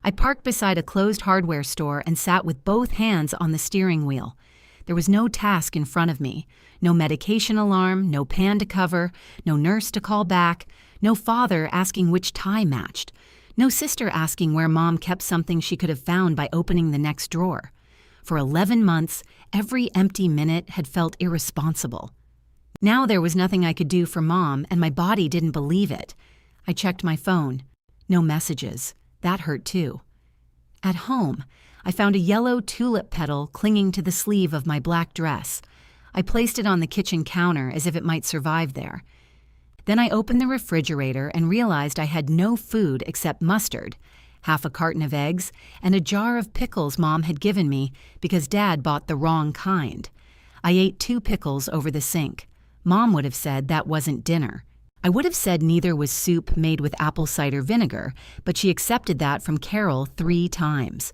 I parked beside a closed hardware store and sat with both hands on the steering wheel. There was no task in front of me. No medication alarm, no pan to cover, no nurse to call back, no father asking which tie matched, no sister asking where Mom kept something she could have found by opening the next drawer. For 11 months, every empty minute had felt irresponsible. Now there was nothing I could do for Mom, and my body didn't believe it. I checked my phone. No messages. That hurt too. At home, I found a yellow tulip petal clinging to the sleeve of my black dress. I placed it on the kitchen counter as if it might survive there. Then I opened the refrigerator and realized I had no food except mustard, half a carton of eggs, and a jar of pickles Mom had given me because Dad bought the wrong kind. I ate 2 pickles over the sink. Mom would have said that wasn't dinner. I would have said neither was soup made with apple cider vinegar, but she accepted that from Carol 3 times.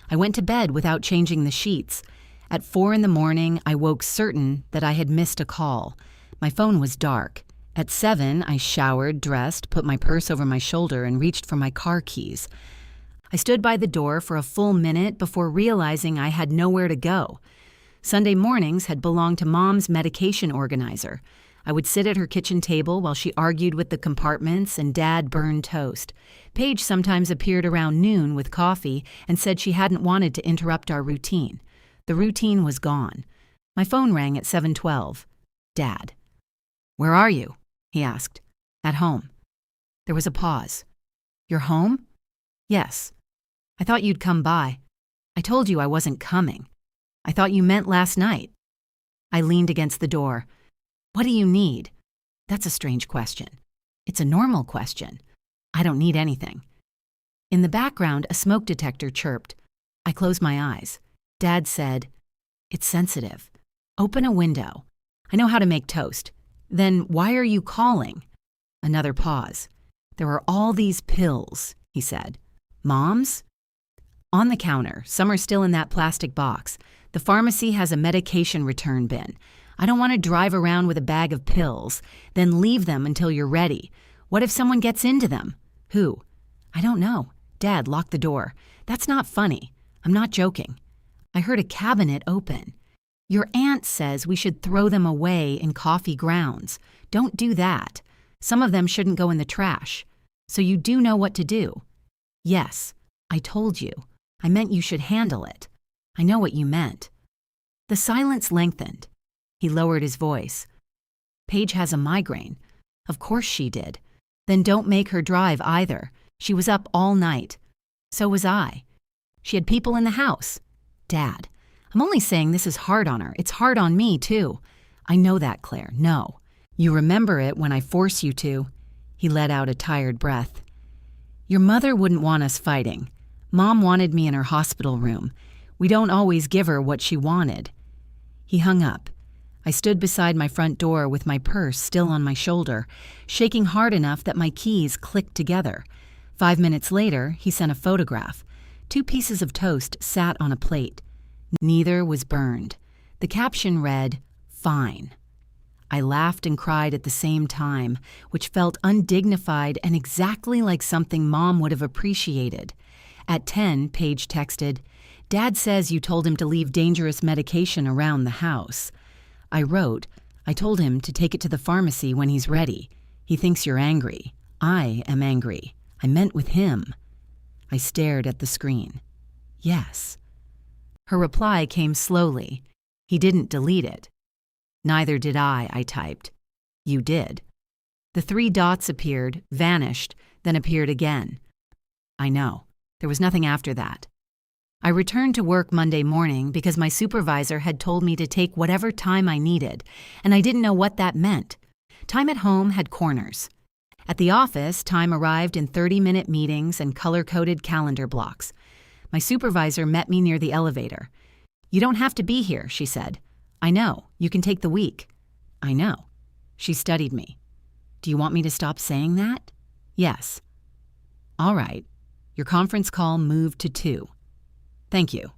I went to bed without changing the sheets. At 4 in the morning, I woke certain that I had missed a call. My phone was dark. At 7, I showered, dressed, put my purse over my shoulder, and reached for my car keys. I stood by the door for a full minute before realizing I had nowhere to go. Sunday mornings had belonged to Mom's medication organizer. I would sit at her kitchen table while she argued with the compartments and Dad burned toast. Paige sometimes appeared around noon with coffee and said she hadn't wanted to interrupt our routine. The routine was gone. My phone rang at 7:12. Dad. "Where are you?" he asked. "At home." There was a pause. "You're home?" "Yes." "I thought you'd come by." "I told you I wasn't coming." "I thought you meant last night." I leaned against the door. "What do you need?" "That's a strange question." "It's a normal question." "I don't need anything." In the background, a smoke detector chirped. I closed my eyes. Dad said, "It's sensitive. Open a window. I know how to make toast." "Then why are you calling?" Another pause. "There are all these pills," he said. "Mom's?" "On the counter. Some are still in that plastic box. The pharmacy has a medication return bin. I don't want to drive around with a bag of pills, then leave them until you're ready. What if someone gets into them?" "Who?" "I don't know." Dad locked the door. "That's not funny. I'm not joking." I heard a cabinet open. "Your aunt says we should throw them away in coffee grounds. Don't do that. Some of them shouldn't go in the trash. So you do know what to do." "Yes, I told you. I meant you should handle it." "I know what you meant." The silence lengthened. He lowered his voice. "Paige has a migraine." "Of course she did." "Then don't make her drive either. She was up all night." "So was I." "She had people in the house." "Dad, I'm only saying this is hard on her. It's hard on me, too." "I know that, Claire. No. You remember it when I force you to." He let out a tired breath. "Your mother wouldn't want us fighting. Mom wanted me in her hospital room. We don't always give her what she wanted." He hung up. I stood beside my front door with my purse still on my shoulder, shaking hard enough that my keys clicked together. 5 minutes later, he sent a photograph. 2 pieces of toast sat on a plate. Neither was burned. The caption read, "Fine." I laughed and cried at the same time, which felt undignified and exactly like something Mom would have appreciated. At 10, Paige texted, "Dad says you told him to leave dangerous medication around the house." I wrote, "I told him to take it to the pharmacy when he's ready. He thinks you're angry. I am angry. I meant with him." I stared at the screen. Yes. Her reply came slowly. "He didn't delete it." "Neither did I typed. "You did." The 3 dots appeared, vanished, then appeared again. "I know. There was nothing after that." I returned to work Monday morning because my supervisor had told me to take whatever time I needed, and I didn't know what that meant. Time at home had corners. At the office, time arrived in 30-minute meetings and color-coded calendar blocks. My supervisor met me near the elevator. "You don't have to be here," she said. "I know. You can take the week." "I know." She studied me. "Do you want me to stop saying that?" "Yes." "All right. Your conference call moved to 2. Thank you."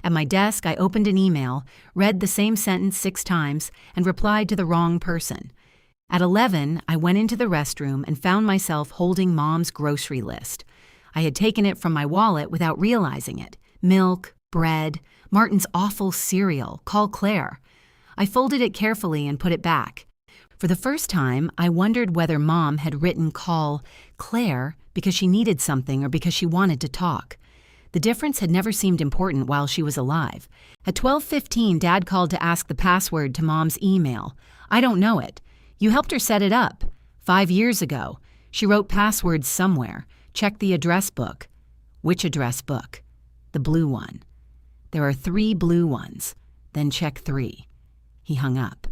At my desk, I opened an email, read the same sentence 6 times, and replied to the wrong person. At 11, I went into the restroom and found myself holding Mom's grocery list. I had taken it from my wallet without realizing it. Milk, bread, Martin's awful cereal, call Claire. I folded it carefully and put it back. For the first time, I wondered whether Mom had written call Claire because she needed something or because she wanted to talk. The difference had never seemed important while she was alive. At 12:15, Dad called to ask the password to Mom's email. "I don't know it. You helped her set it up. 5 years ago. She wrote passwords somewhere. Check the address book." "Which address book?" "The blue one." "There are 3 blue ones." "Then check 3. He hung up.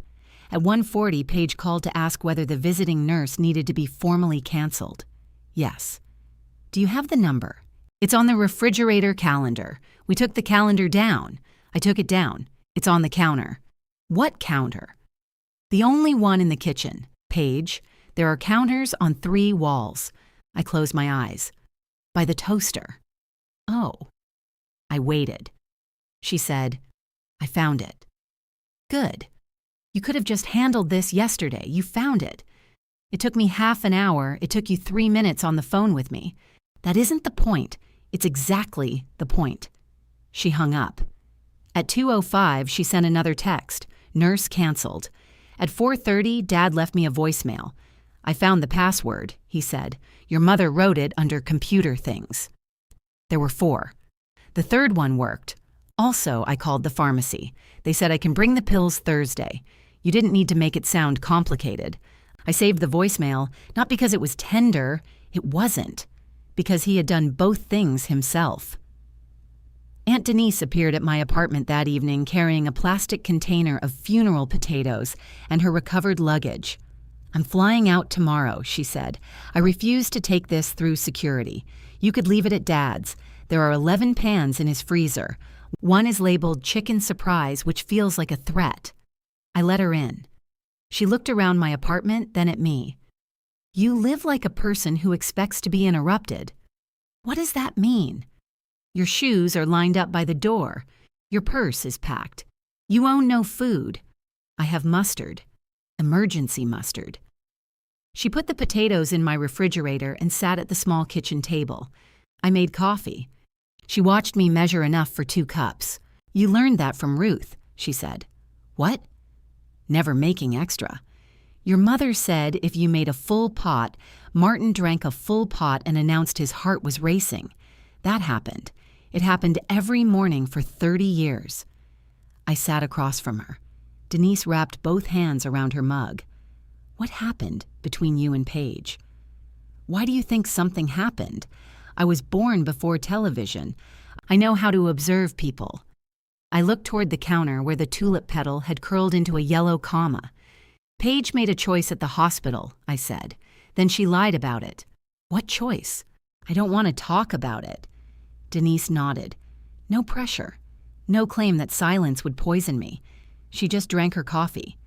At 1:40, Paige called to ask whether the visiting nurse needed to be formally canceled. "Yes." "Do you have the number?" "It's on the refrigerator calendar. We took the calendar down." "I took it down. It's on the counter." "What counter?" "The only one in the kitchen. Paige, there are counters on 3 walls." I closed my eyes. "By the toaster." "Oh." I waited. She said, "I found it." "Good. You could have just handled this yesterday. You found it. It took me half an hour. It took you 3 minutes on the phone with me. That isn't the point. It's exactly the point." She hung up. At 2:05, she sent another text. "Nurse canceled." At 4:30, Dad left me a voicemail. "I found the password," he said. "Your mother wrote it under computer things." There were 4. The 3rd one worked. Also, I called the pharmacy. They said I can bring the pills Thursday. You didn't need to make it sound complicated. I saved the voicemail, not because it was tender. It wasn't. Because he had done both things himself. Aunt Denise appeared at my apartment that evening carrying a plastic container of funeral potatoes and her recovered luggage. "I'm flying out tomorrow," she said. "I refuse to take this through security. You could leave it at Dad's. There are 11 pans in his freezer. One is labeled Chicken Surprise, which feels like a threat." I let her in. She looked around my apartment, then at me. "You live like a person who expects to be interrupted." "What does that mean?" "Your shoes are lined up by the door. Your purse is packed. You own no food." "I have mustard. Emergency mustard." She put the potatoes in my refrigerator and sat at the small kitchen table. I made coffee. She watched me measure enough for 2 cups. "You learned that from Ruth," she said. "What?" "Never making extra. Your mother said if you made a full pot, Martin drank a full pot and announced his heart was racing. That happened. It happened every morning for 30 years. I sat across from her. Denise wrapped both hands around her mug. "What happened between you and Paige?" "Why do you think something happened? I was born before television. I know how to observe people." I looked toward the counter where the tulip petal had curled into a yellow comma. "Paige made a choice at the hospital," I said. "Then she lied about it." "What choice?" "I don't want to talk about it." Denise nodded. "No pressure. No claim that silence would poison me. She just drank her coffee.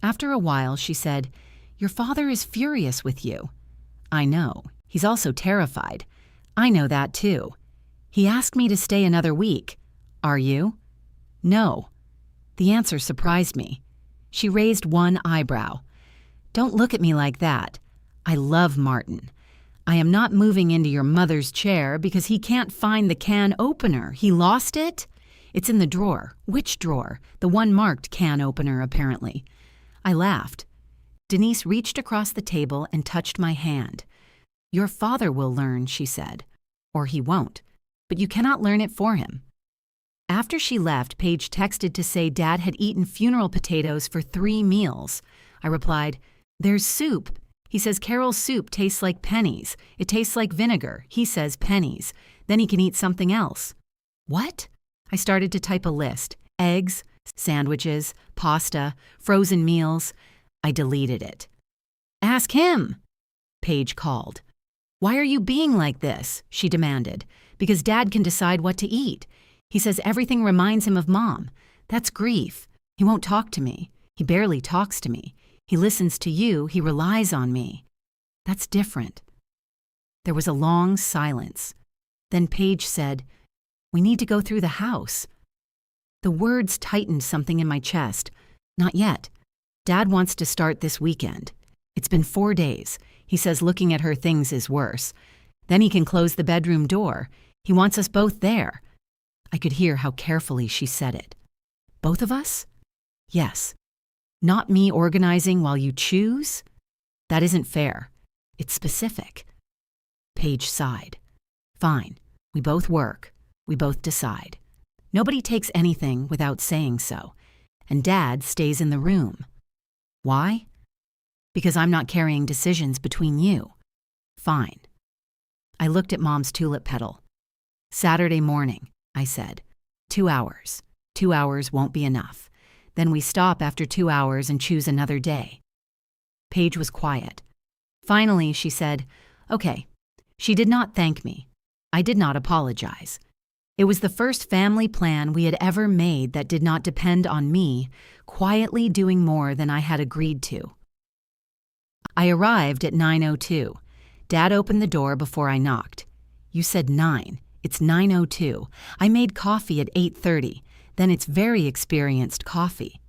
After a while, she said, "Your father is furious with you." "I know. He's also terrified." "I know that too." "He asked me to stay another week." "Are you?" "No." The answer surprised me. She raised one eyebrow. "Don't look at me like that. I love Martin. I am not moving into your mother's chair because he can't find the can opener. He lost it? It's in the drawer." "Which drawer?" "The one marked can opener, apparently." I laughed. Denise reached across the table and touched my hand. "Your father will learn," she said. "Or he won't. But you cannot learn it for him." After she left, Paige texted to say Dad had eaten funeral potatoes for 3 meals. I replied, "There's soup. He says Carol's soup tastes like pennies. It tastes like vinegar. He says pennies. Then he can eat something else." "What?" I started to type a list. Eggs, sandwiches, pasta, frozen meals. I deleted it. "Ask him," Paige called. "Why are you being like this?" she demanded. "Because Dad can decide what to eat. He says everything reminds him of Mom. That's grief. He won't talk to me. He barely talks to me. He listens to you. He relies on me. That's different." There was a long silence. Then Paige said, "We need to go through the house." The words tightened something in my chest. "Not yet. Dad wants to start this weekend. It's been 4 days. He says looking at her things is worse. Then he can close the bedroom door. He wants us both there." I could hear how carefully she said it. "Both of us?" "Yes. Not me organizing while you choose? That isn't fair. It's specific." Paige sighed. "Fine. We both work. We both decide. Nobody takes anything without saying so. And Dad stays in the room. Why? Because I'm not carrying decisions between you. Fine." I looked at Mom's tulip petal. "Saturday morning," I said. 2 hours. 2 hours won't be enough. Then we stop after 2 hours and choose another day." Paige was quiet. Finally, she said, "Okay." She did not thank me. I did not apologize. It was the first family plan we had ever made that did not depend on me quietly doing more than I had agreed to. I arrived at 9:02. Dad opened the door before I knocked. "You said 9. It's 9:02. I made coffee at 8:30. Then it's very experienced coffee."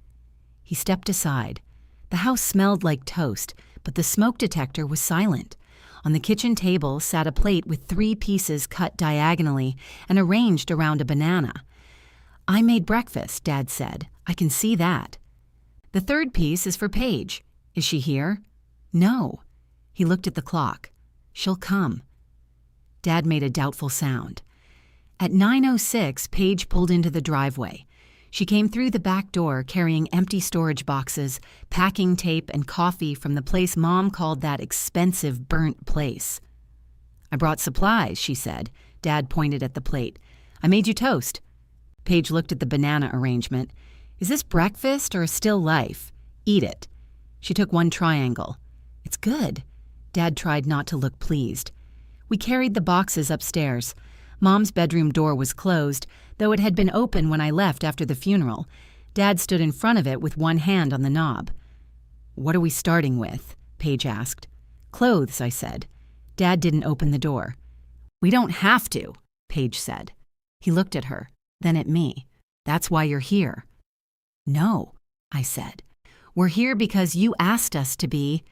He stepped aside. The house smelled like toast, but the smoke detector was silent. On the kitchen table sat a plate with 3 pieces cut diagonally and arranged around a banana. "I made breakfast," Dad said. "I can see that." "The 3rd piece is for Paige. Is she here?" "No." He looked at the clock. "She'll come." Dad made a doubtful sound. At 9:06, Paige pulled into the driveway. She came through the back door carrying empty storage boxes, packing tape, and coffee from the place Mom called that expensive burnt place. "I brought supplies," she said. Dad pointed at the plate. "I made you toast." Paige looked at the banana arrangement. "Is this breakfast or a still life? Eat it." She took one triangle. "It's good." Dad tried not to look pleased. We carried the boxes upstairs. Mom's bedroom door was closed, though it had been open when I left after the funeral. Dad stood in front of it with one hand on the knob. "What are we starting with?" Paige asked. "Clothes," I said. Dad didn't open the door. "We don't have to," Paige said. He looked at her, then at me. "That's why you're here." "No," I said. "We're here because you asked us to be."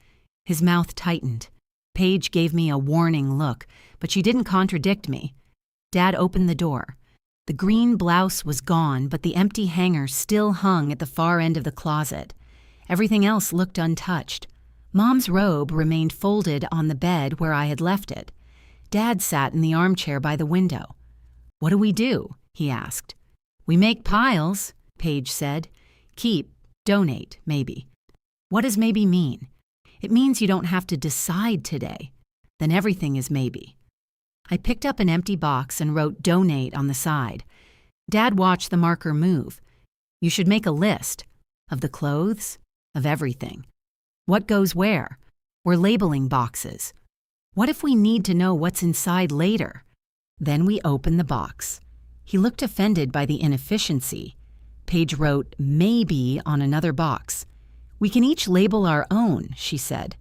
His mouth tightened. Paige gave me a warning look, but she didn't contradict me. Dad opened the door. The green blouse was gone, but the empty hanger still hung at the far end of the closet. Everything else looked untouched. Mom's robe remained folded on the bed where I had left it. Dad sat in the armchair by the window. "What do we do?" he asked. "We make piles," Paige said. "Keep, donate, maybe." "What does maybe mean?" "It means you don't have to decide today. Then everything is maybe." I picked up an empty box and wrote "donate" on the side. Dad watched the marker move. "You should make a list. Of the clothes? Of everything. What goes where? We're labeling boxes. What if we need to know what's inside later?" Then we opened the box. He looked offended by the inefficiency. Paige wrote maybe on another box. "We can each label our own," she said.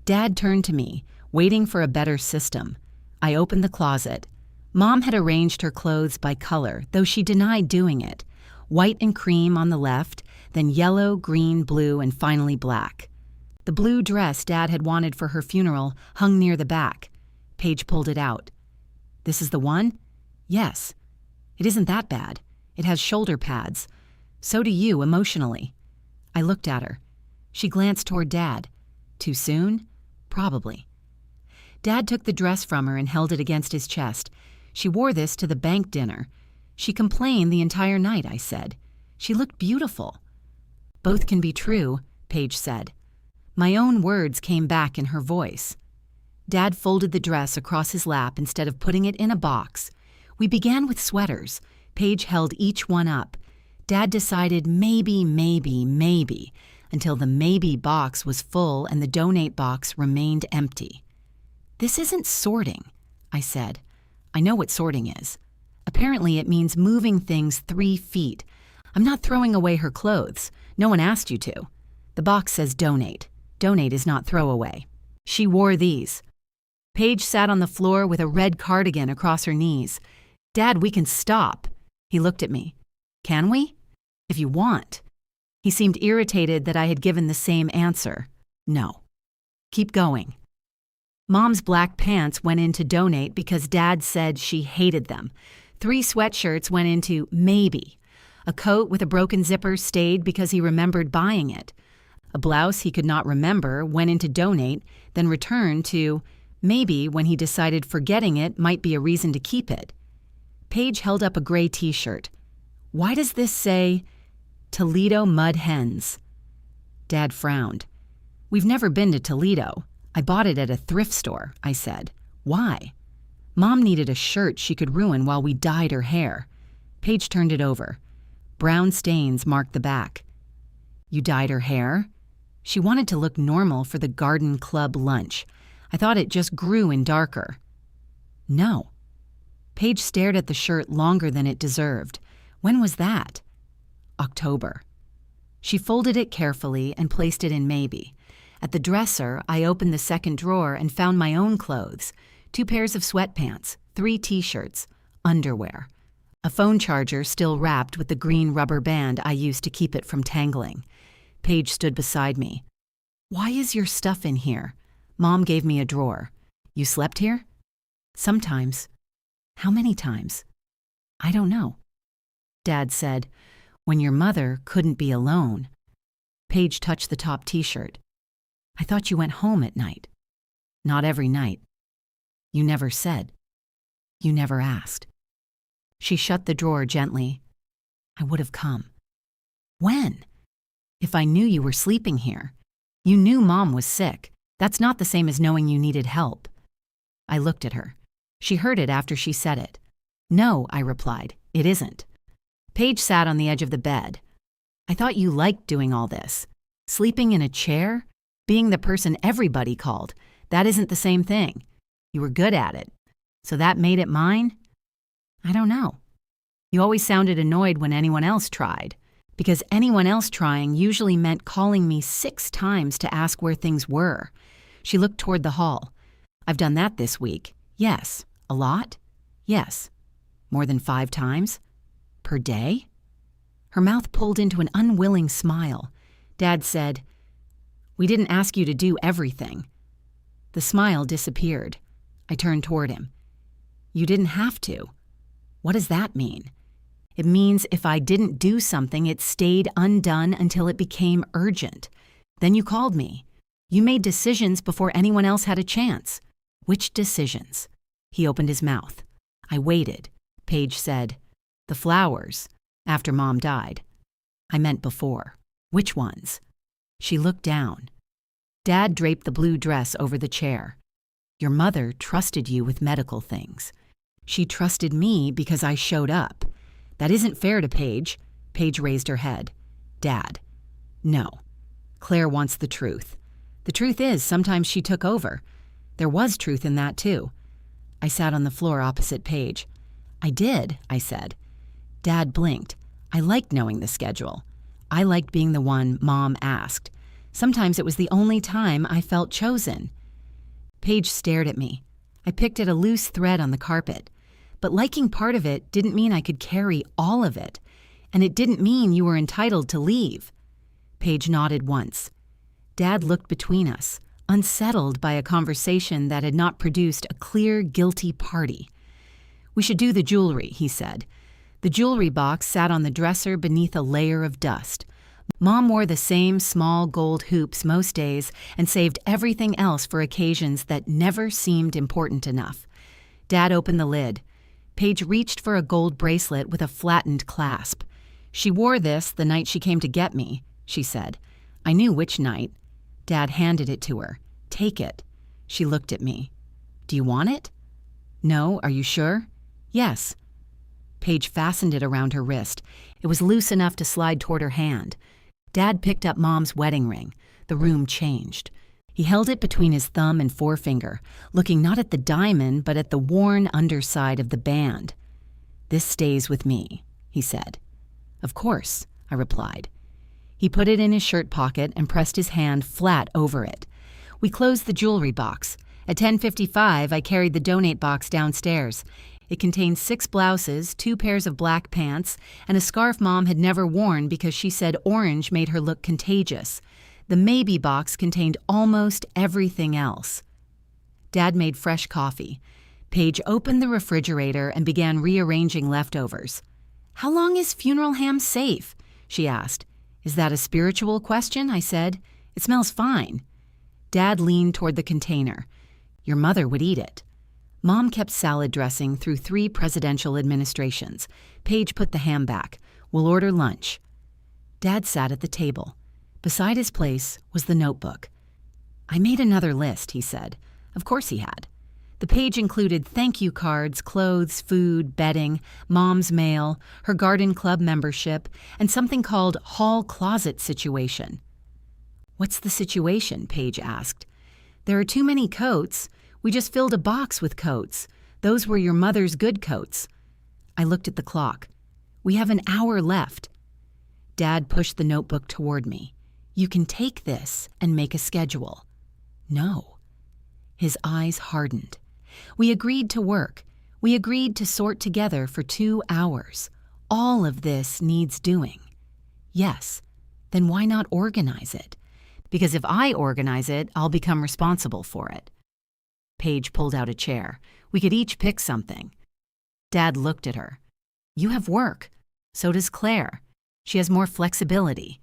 Dad turned to me, waiting for a better system. I opened the closet. Mom had arranged her clothes by color, though she denied doing it. White and cream on the left, then yellow, green, blue, and finally black. The blue dress Dad had wanted for her funeral hung near the back. Paige pulled it out. "This is the one?" "Yes." "It isn't that bad. It has shoulder pads. So do you emotionally." I looked at her. She glanced toward Dad. Too soon? Probably. Dad took the dress from her and held it against his chest. "She wore this to the bank dinner. She complained the entire night," I said. "She looked beautiful." "Both can be true," Paige said. My own words came back in her voice. Dad folded the dress across his lap instead of putting it in a box. We began with sweaters. Paige held each one up. Dad decided maybe, until the maybe box was full and the donate box remained empty. "This isn't sorting," I said. "I know what sorting is. Apparently it means moving things 3 feet. I'm not throwing away her clothes. No one asked you to. The box says donate. Donate is not throw away. She wore these." Paige sat on the floor with a red cardigan across her knees. "Dad, we can stop." He looked at me. "Can we?" "If you want." He seemed irritated that I had given the same answer. "No." "Keep going." Mom's black pants went into donate because Dad said she hated them. 3 sweatshirts went into maybe. A coat with a broken zipper stayed because he remembered buying it. A blouse he could not remember went into donate, then returned to maybe when he decided forgetting it might be a reason to keep it. Paige held up a gray t-shirt. "Why does this say Toledo Mud Hens?" Dad frowned. "We've never been to Toledo. I bought it at a thrift store," I said. "Why?" "Mom needed a shirt she could ruin while we dyed her hair." Paige turned it over. Brown stains marked the back. "You dyed her hair?" She wanted to look normal for the garden club lunch. I thought it just grew in darker. "No." Paige stared at the shirt longer than it deserved. "When was that?" "October." She folded it carefully and placed it in maybe. At the dresser, I opened the second drawer and found my own clothes. 2 pairs of sweatpants, 3 t-shirts, underwear. A phone charger still wrapped with the green rubber band I used to keep it from tangling. Paige stood beside me. "Why is your stuff in here?" Mom gave me a drawer. "You slept here?" "Sometimes." "How many times?" "I don't know." Dad said, "When your mother couldn't be alone." Paige touched the top t-shirt. "I thought you went home at night." "Not every night." "You never said." "You never asked." She shut the drawer gently. "I would have come." "When?" "If I knew you were sleeping here. You knew Mom was sick. That's not the same as knowing you needed help." I looked at her. She heard it after she said it. "No," I replied, "it isn't." Paige sat on the edge of the bed. "I thought you liked doing all this. Sleeping in a chair? Being the person everybody called. That isn't the same thing. You were good at it. So that made it mine?" "I don't know. You always sounded annoyed when anyone else tried. Because anyone else trying usually meant calling me 6 times to ask where things were." She looked toward the hall. "I've done that this week." "Yes." "A lot?" "Yes." "More than 5 times?" "Per day?" Her mouth pulled into an unwilling smile. Dad said, "We didn't ask you to do everything." The smile disappeared. I turned toward him. "You didn't have to." "What does that mean?" "It means if I didn't do something, it stayed undone until it became urgent. Then you called me. You made decisions before anyone else had a chance." "Which decisions?" He opened his mouth. I waited. Paige said, "The flowers, after Mom died." "I meant before." "Which ones?" She looked down. Dad draped the blue dress over the chair. "Your mother trusted you with medical things. She trusted me because I showed up. That isn't fair to Paige." Paige raised her head. "Dad." "No. Claire wants the truth. The truth is, sometimes she took over. There was truth in that, too." I sat on the floor opposite Paige. "I did," I said. Dad blinked. I liked knowing the schedule. I liked being the one Mom asked. Sometimes it was the only time I felt chosen. Paige stared at me. I picked at a loose thread on the carpet. But liking part of it didn't mean I could carry all of it. And it didn't mean you were entitled to leave. Paige nodded once. Dad looked between us, unsettled by a conversation that had not produced a clear, guilty party. "We should do the jewelry," he said. The jewelry box sat on the dresser beneath a layer of dust. Mom wore the same small gold hoops most days and saved everything else for occasions that never seemed important enough. Dad opened the lid. Paige reached for a gold bracelet with a flattened clasp. "She wore this the night she came to get me," she said. I knew which night. Dad handed it to her. "Take it." She looked at me. "Do you want it?" "No, are you sure?" "Yes." Paige fastened it around her wrist. It was loose enough to slide toward her hand. Dad picked up Mom's wedding ring. The room changed. He held it between his thumb and forefinger, looking not at the diamond but at the worn underside of the band. "This stays with me," he said. "Of course," I replied. He put it in his shirt pocket and pressed his hand flat over it. We closed the jewelry box. At 10:55, I carried the donate box downstairs. It contained 6 blouses, 2 pairs of black pants, and a scarf Mom had never worn because she said orange made her look contagious. The maybe box contained almost everything else. Dad made fresh coffee. Paige opened the refrigerator and began rearranging leftovers. "How long is funeral ham safe?" she asked. "Is that a spiritual question?" I said. "It smells fine." Dad leaned toward the container. "Your mother would eat it." Mom kept salad dressing through 3 presidential administrations. Paige put the ham back. "We'll order lunch." Dad sat at the table. Beside his place was the notebook. "I made another list," he said. Of course he had. The page included thank you cards, clothes, food, bedding, Mom's mail, her garden club membership, and something called hall closet situation. "What's the situation?" Paige asked. "There are too many coats. We just filled a box with coats. Those were your mother's good coats." I looked at the clock. "We have an hour left." Dad pushed the notebook toward me. "You can take this and make a schedule." "No." His eyes hardened. We agreed to work. We agreed to sort together for 2 hours. All of this needs doing. Yes. Then why not organize it? Because if I organize it, I'll become responsible for it. Paige pulled out a chair. We could each pick something. Dad looked at her. "You have work. So does Claire. She has more flexibility."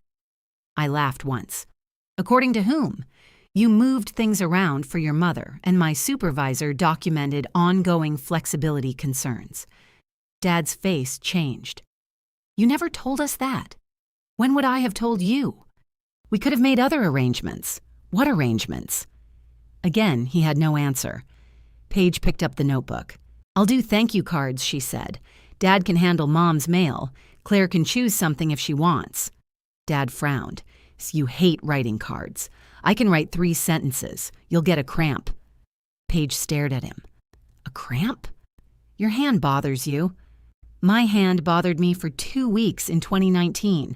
I laughed once. "According to whom? You moved things around for your mother, and my supervisor documented ongoing flexibility concerns." Dad's face changed. "You never told us that. When would I have told you? We could have made other arrangements." "What arrangements?" Again, he had no answer. Paige picked up the notebook. "I'll do thank you cards," she said. "Dad can handle Mom's mail. Claire can choose something if she wants." Dad frowned. "You hate writing cards. I can write 3 sentences. You'll get a cramp." Paige stared at him. "A cramp? Your hand bothers you." "My hand bothered me for 2 weeks in 2019.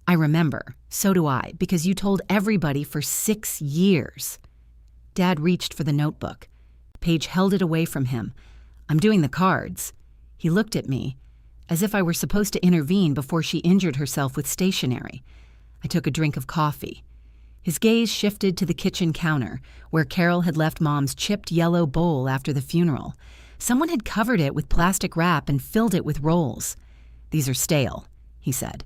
I remember. So do I, because you told everybody for 6 years. Dad reached for the notebook. Paige held it away from him. "I'm doing the cards." He looked at me, as if I were supposed to intervene before she injured herself with stationery. I took a drink of coffee. His gaze shifted to the kitchen counter, where Carol had left Mom's chipped yellow bowl after the funeral. Someone had covered it with plastic wrap and filled it with rolls. "These are stale," he said.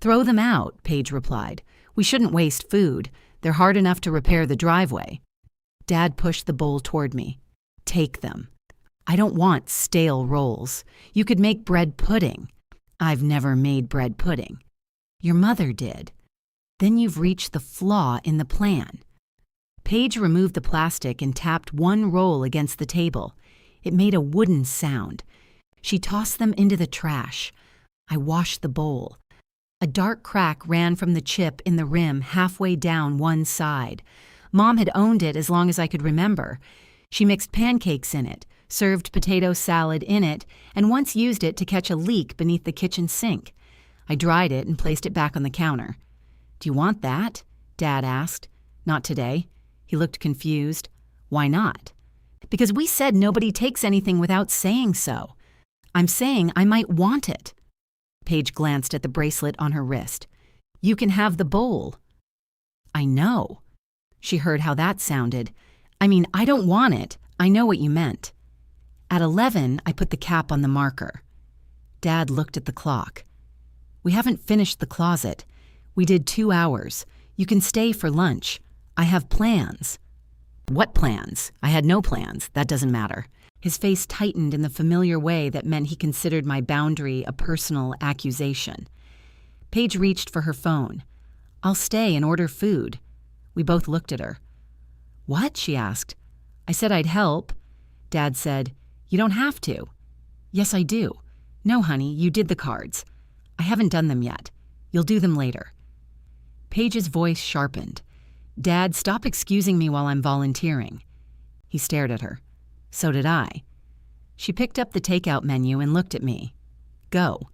"Throw them out," Paige replied. "We shouldn't waste food. They're hard enough to repair the driveway." Dad pushed the bowl toward me. "Take them." "I don't want stale rolls. You could make bread pudding." "I've never made bread pudding." "Your mother did." "Then you've reached the flaw in the plan." Paige removed the plastic and tapped one roll against the table. It made a wooden sound. She tossed them into the trash. I washed the bowl. A dark crack ran from the chip in the rim halfway down one side. Mom had owned it as long as I could remember. She mixed pancakes in it, served potato salad in it, and once used it to catch a leak beneath the kitchen sink. I dried it and placed it back on the counter. "Do you want that?" Dad asked. "Not today." He looked confused. "Why not?" "Because we said nobody takes anything without saying so. I'm saying I might want it." Paige glanced at the bracelet on her wrist. "You can have the bowl." "I know." She heard how that sounded. "I mean, I don't want it. I know what you meant." At 11, I put the cap on the marker. Dad looked at the clock. "We haven't finished the closet. We did 2 hours. You can stay for lunch. I have plans." "What plans?" "I had no plans. That doesn't matter." His face tightened in the familiar way that meant he considered my boundary a personal accusation. Paige reached for her phone. "I'll stay and order food." We both looked at her. "What?" she asked. I said I'd help. Dad said, "You don't have to." "Yes, I do." "No, honey, you did the cards." "I haven't done them yet. You'll do them later." Paige's voice sharpened. "Dad, stop excusing me while I'm volunteering." He stared at her. So did I. She picked up the takeout menu and looked at me. "Go."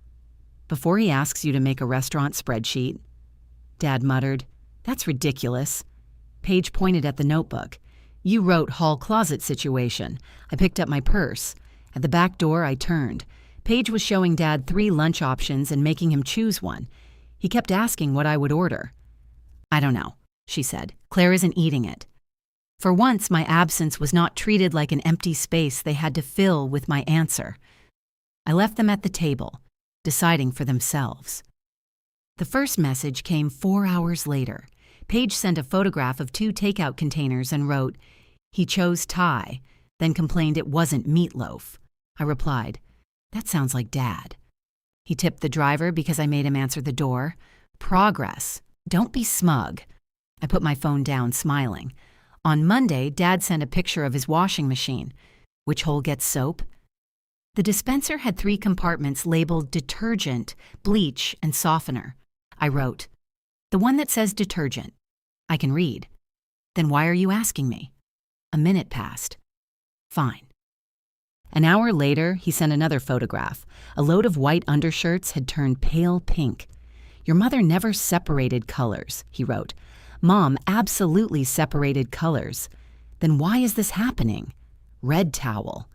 "Before he asks you to make a restaurant spreadsheet." Dad muttered, "That's ridiculous." Paige pointed at the notebook. "You wrote hall closet situation." I picked up my purse. At the back door, I turned. Paige was showing Dad 3 lunch options and making him choose one. He kept asking what I would order. "I don't know," she said. "Claire isn't eating it." For once, my absence was not treated like an empty space they had to fill with my answer. I left them at the table, deciding for themselves. The first message came 4 hours later. Paige sent a photograph of 2 takeout containers and wrote, "He chose Thai," then complained it wasn't meatloaf. I replied, "That sounds like Dad." He tipped the driver because I made him answer the door. Progress. Don't be smug. I put my phone down, smiling. On Monday, Dad sent a picture of his washing machine. Which hole gets soap? The dispenser had 3 compartments labeled detergent, bleach, and softener. I wrote, "The one that says detergent. I can read." "Then why are you asking me?" A minute passed. "Fine." An hour later, he sent another photograph. A load of white undershirts had turned pale pink. "Your mother never separated colors," he wrote. "Mom absolutely separated colors. Then why is this happening?" Red towel.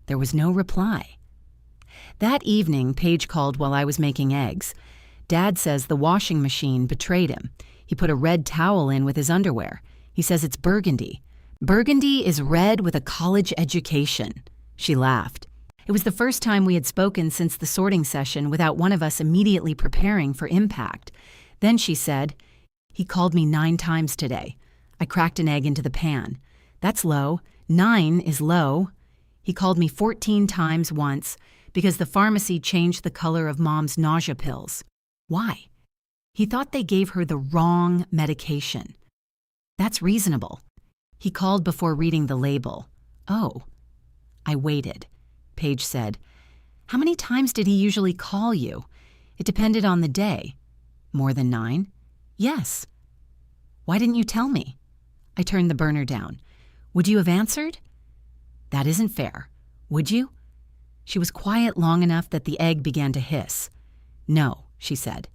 There was no reply. That evening, Paige called while I was making eggs. Dad says the washing machine betrayed him. He put a red towel in with his underwear. He says it's burgundy. "Burgundy is red with a college education." She laughed. It was the first time we had spoken since the sorting session without one of us immediately preparing for impact. Then she said, "He called me 9 times today. I cracked an egg into the pan. That's low. 9 is low. He called me 14 times once because the pharmacy changed the color of Mom's nausea pills. Why? He thought they gave her the wrong medication. That's reasonable. He called before reading the label. Oh." I waited. Paige said, "How many times did he usually call you?" "It depended on the day." "More than 9? "Yes." "Why didn't you tell me?" I turned the burner down. "Would you have answered?" "That isn't fair. Would you?" She was quiet long enough that the egg began to hiss. "No," she said.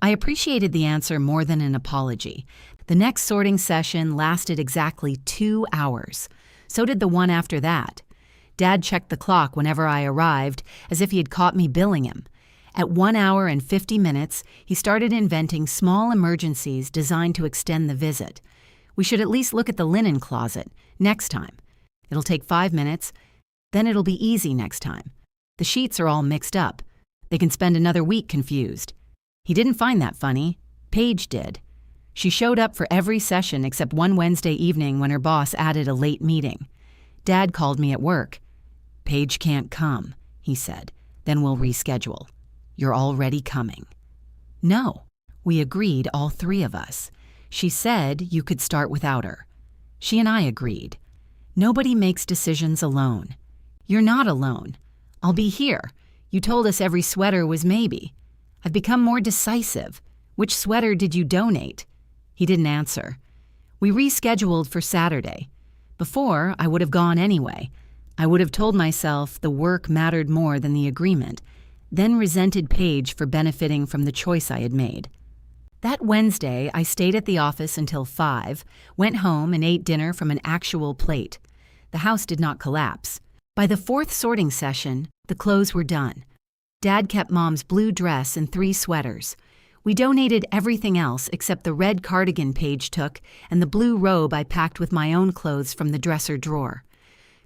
I appreciated the answer more than an apology. The next sorting session lasted exactly 2 hours. So did the one after that. Dad checked the clock whenever I arrived, as if he had caught me billing him. At 1 hour and 50 minutes, he started inventing small emergencies designed to extend the visit. "We should at least look at the linen closet next time. It'll take 5 minutes. Then it'll be easy next time. The sheets are all mixed up. They can spend another week confused." He didn't find that funny. Paige did. She showed up for every session except one Wednesday evening when her boss added a late meeting. Dad called me at work. "Paige can't come," he said. "Then we'll reschedule. You're already coming." No. We agreed, all 3 of us. She said you could start without her. She and I agreed. Nobody makes decisions alone. You're not alone. I'll be here. You told us every sweater was maybe. I've become more decisive. Which sweater did you donate? He didn't answer. We rescheduled for Saturday. Before, I would have gone anyway. I would have told myself the work mattered more than the agreement. then resented Paige for benefiting from the choice I had made. That Wednesday, I stayed at the office until 5, went home and ate dinner from an actual plate. The house did not collapse. By the 4th sorting session, the clothes were done. Dad kept Mom's blue dress and 3 sweaters. We donated everything else except the red cardigan Paige took and the blue robe I packed with my own clothes from the dresser drawer.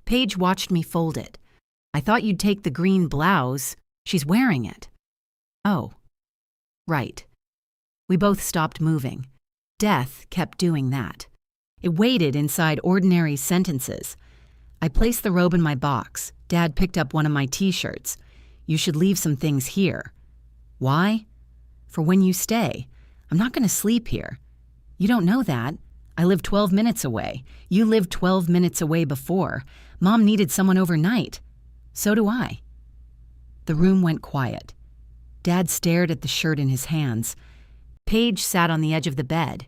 Paige watched me fold it. "I thought you'd take the green blouse. She's wearing it." "Oh, right." We both stopped moving. Death kept doing that. It waited inside ordinary sentences. I placed the robe in my box. Dad picked up one of my t-shirts. "You should leave some things here." "Why?" "For when you stay. I'm not going to sleep here." "You don't know that. I live 12 minutes away. You lived 12 minutes away before. Mom needed someone overnight. So do I." The room went quiet. Dad stared at the shirt in his hands. Paige sat on the edge of the bed.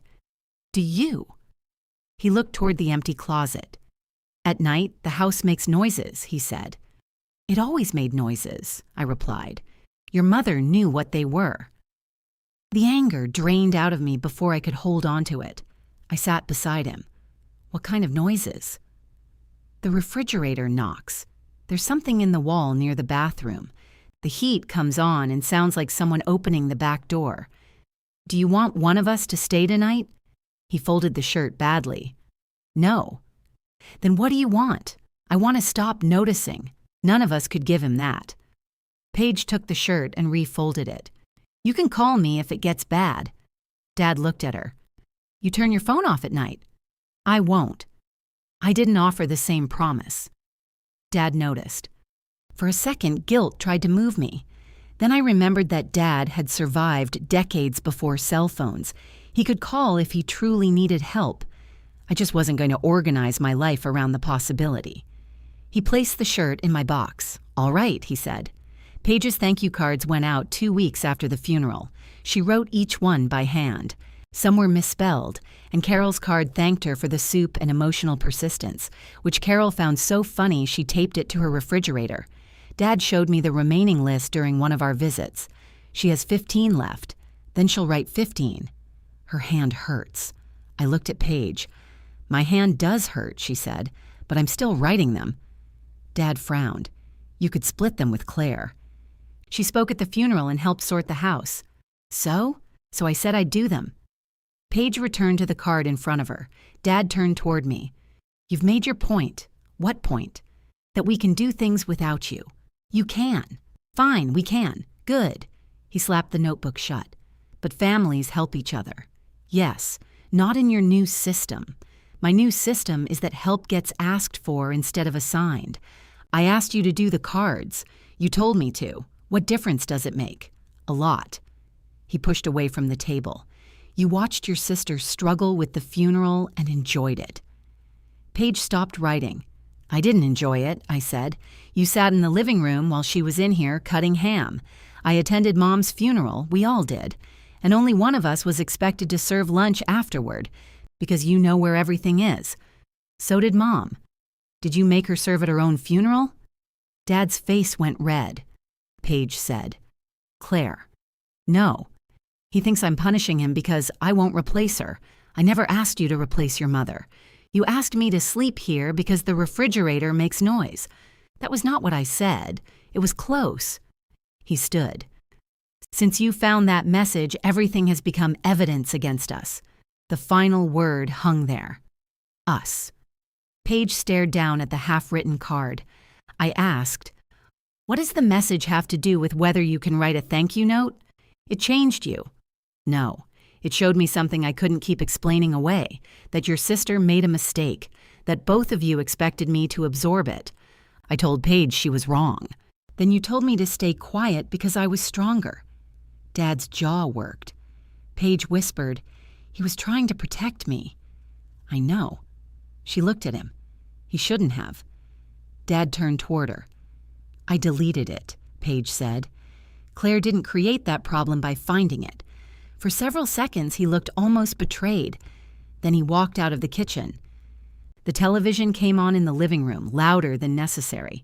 "Do you?" He looked toward the empty closet. "At night, the house makes noises," he said. "It always made noises," I replied. "Your mother knew what they were." The anger drained out of me before I could hold on to it. I sat beside him. "What kind of noises?" "The refrigerator knocks. There's something in the wall near the bathroom. The heat comes on and sounds like someone opening the back door. Do you want one of us to stay tonight?" He folded the shirt badly. "No." "Then what do you want? I want to stop noticing." None of us could give him that. Paige took the shirt and refolded it. "You can call me if it gets bad." Dad looked at her. "You turn your phone off at night." "I won't." I didn't offer the same promise. Dad noticed. For a second, guilt tried to move me. Then I remembered that Dad had survived decades before cell phones. He could call if he truly needed help. I just wasn't going to organize my life around the possibility. He placed the shirt in my box. "All right," he said. Paige's thank you cards went out 2 weeks after the funeral. She wrote each one by hand. Some were misspelled, and Carol's card thanked her for the soup and emotional persistence, which Carol found so funny she taped it to her refrigerator. Dad showed me the remaining list during one of our visits. She has 15 left. Then she'll write 15. Her hand hurts. I looked at Paige. "My hand does hurt," she said, "but I'm still writing them." Dad frowned. "You could split them with Claire." "She spoke at the funeral and helped sort the house." So I said I'd do them." Paige returned to the card in front of her. Dad turned toward me. "You've made your point." "What point?" "That we can do things without you." "You can." "Fine, we can. Good." He slapped the notebook shut. "But families help each other." "Yes, not in your new system. My new system is that help gets asked for instead of assigned. I asked you to do the cards. You told me to. What difference does it make?" "A lot." He pushed away from the table. "You watched your sister struggle with the funeral and enjoyed it." Paige stopped writing. "I didn't enjoy it," I said. "You sat in the living room while she was in here cutting ham. I attended Mom's funeral, we all did, and only one of us was expected to serve lunch afterward, because you know where everything is. So did Mom. Did you make her serve at her own funeral?" Dad's face went red. Paige said, "Claire." "No. He thinks I'm punishing him because I won't replace her. I never asked you to replace your mother. You asked me to sleep here because the refrigerator makes noise. That was not what I said. It was close." He stood. "Since you found that message, everything has become evidence against us." The final word hung there. Us. Paige stared down at the half-written card. I asked, "What does the message have to do with whether you can write a thank you note? It changed you." "No. It showed me something I couldn't keep explaining away, that your sister made a mistake, that both of you expected me to absorb it. I told Paige she was wrong. Then you told me to stay quiet because I was stronger." Dad's jaw worked. Paige whispered, "He was trying to protect me." "I know." She looked at him. "He shouldn't have." Dad turned toward her. "I deleted it," Paige said. "Claire didn't create that problem by finding it." For several seconds, he looked almost betrayed. Then he walked out of the kitchen. The television came on in the living room, louder than necessary.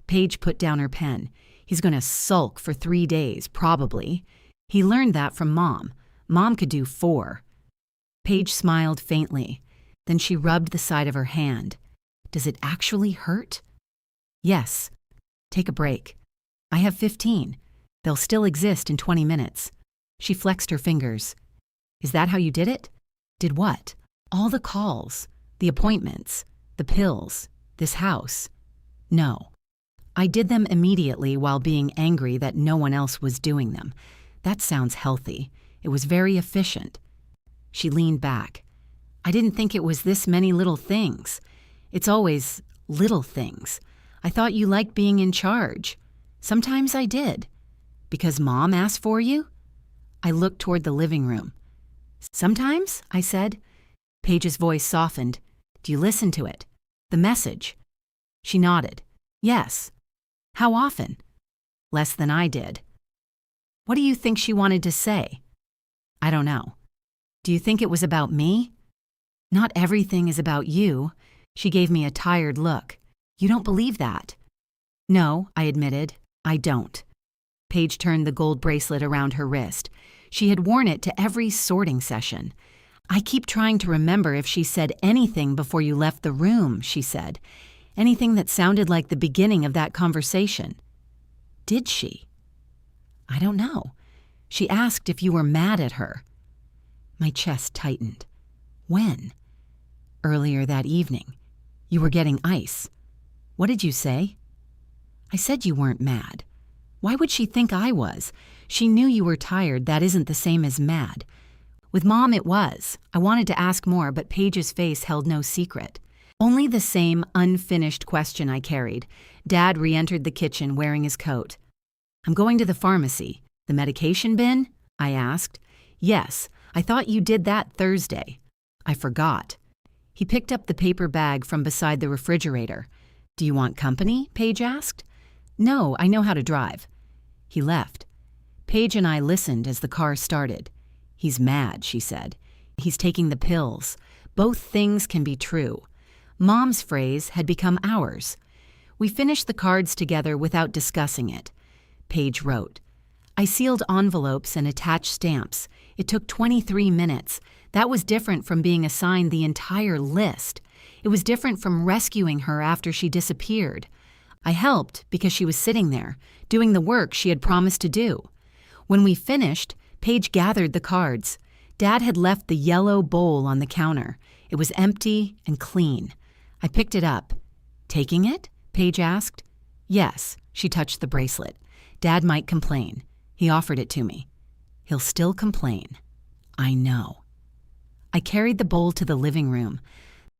Paige put down her pen. He's going to sulk for 3 days, probably. He learned that from Mom. Mom could do 4. Paige smiled faintly. Then she rubbed the side of her hand. Does it actually hurt? Yes. Take a break. I have 15. They'll still exist in 20 minutes. She flexed her fingers. Is that how you did it? Did what? All the calls, the appointments, the pills, this house. No. I did them immediately while being angry that no one else was doing them. That sounds healthy. It was very efficient. She leaned back. I didn't think it was this many little things. It's always little things. I thought you liked being in charge. Sometimes I did. Because Mom asked for you? I looked toward the living room. Sometimes, I said. Paige's voice softened. Do you listen to it? The message? She nodded. Yes. How often? Less than I did. What do you think she wanted to say? I don't know. Do you think it was about me? Not everything is about you. She gave me a tired look. You don't believe that? No, I admitted. I don't. Paige turned the gold bracelet around her wrist. She had worn it to every sorting session. I keep trying to remember if she said anything before you left the room, she said. Anything that sounded like the beginning of that conversation. Did she? I don't know. She asked if you were mad at her. My chest tightened. When? Earlier that evening. You were getting ice. What did you say? I said you weren't mad. Why would she think I was? She knew you were tired. That isn't the same as mad. With Mom it was. I wanted to ask more, but Paige's face held no secret. Only the same unfinished question I carried. Dad re-entered the kitchen wearing his coat. I'm going to the pharmacy. The medication bin? I asked. Yes, I thought you did that Thursday. I forgot. He picked up the paper bag from beside the refrigerator. Do you want company? Paige asked. No, I know how to drive. He left. Paige and I listened as the car started. He's mad, she said. He's taking the pills. Both things can be true. Mom's phrase had become ours. We finished the cards together without discussing it. Paige wrote, I sealed envelopes and attached stamps. It took 23 minutes. That was different from being assigned the entire list. It was different from rescuing her after she disappeared. I helped because she was sitting there, doing the work she had promised to do. When we finished, Paige gathered the cards. Dad had left the yellow bowl on the counter. It was empty and clean. I picked it up. Taking it? Paige asked. Yes, she touched the bracelet. Dad might complain. He offered it to me. He'll still complain. I know. I carried the bowl to the living room.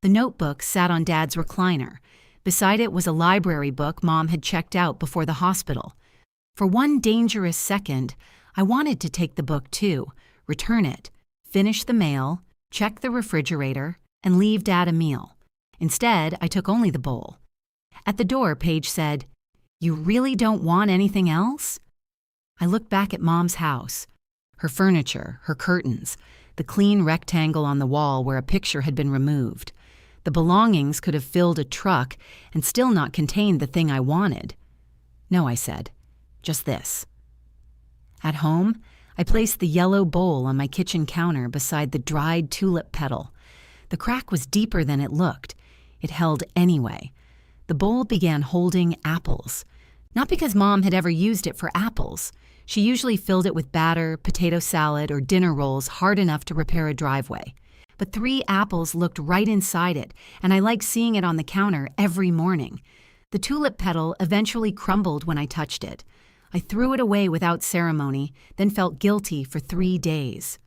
The notebook sat on Dad's recliner. Beside it was a library book Mom had checked out before the hospital. For one dangerous second, I wanted to take the book too, return it, finish the mail, check the refrigerator, and leave Dad a meal. Instead, I took only the bowl. At the door, Paige said, You really don't want anything else? I looked back at Mom's house. Her furniture, her curtains, the clean rectangle on the wall where a picture had been removed. The belongings could have filled a truck and still not contained the thing I wanted. No, I said, just this. At home, I placed the yellow bowl on my kitchen counter beside the dried tulip petal. The crack was deeper than it looked. It held anyway. The bowl began holding apples. Not because Mom had ever used it for apples. She usually filled it with batter, potato salad, or dinner rolls hard enough to repair a driveway. But 3 apples looked right inside it, and I liked seeing it on the counter every morning. The tulip petal eventually crumbled when I touched it. I threw it away without ceremony, then felt guilty for 3 days.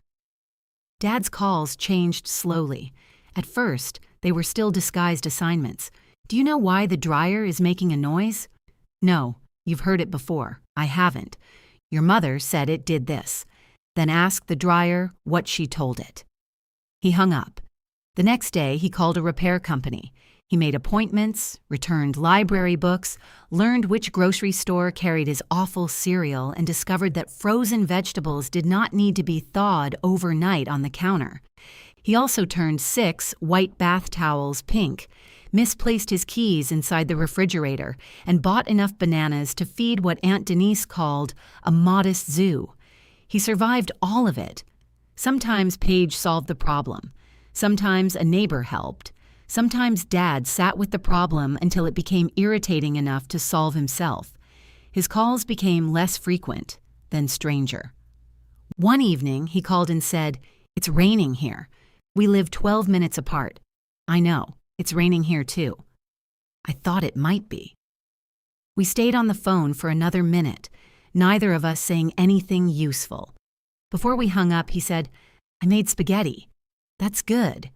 Dad's calls changed slowly. At first, they were still disguised assignments. Do you know why the dryer is making a noise? No, you've heard it before. I haven't. Your mother said it did this. Then asked the dryer what she told it. He hung up. The next day, he called a repair company. He made appointments, returned library books, learned which grocery store carried his awful cereal, and discovered that frozen vegetables did not need to be thawed overnight on the counter. He also turned 6 white bath towels pink, misplaced his keys inside the refrigerator, and bought enough bananas to feed what Aunt Denise called a modest zoo. He survived all of it. Sometimes Paige solved the problem. Sometimes a neighbor helped. Sometimes Dad sat with the problem until it became irritating enough to solve himself. His calls became less frequent, then stranger. One evening, he called and said, "It's raining here. We live 12 minutes apart. I know, it's raining here too." I thought it might be. We stayed on the phone for another minute, neither of us saying anything useful. Before we hung up, he said, "I made spaghetti. That's good.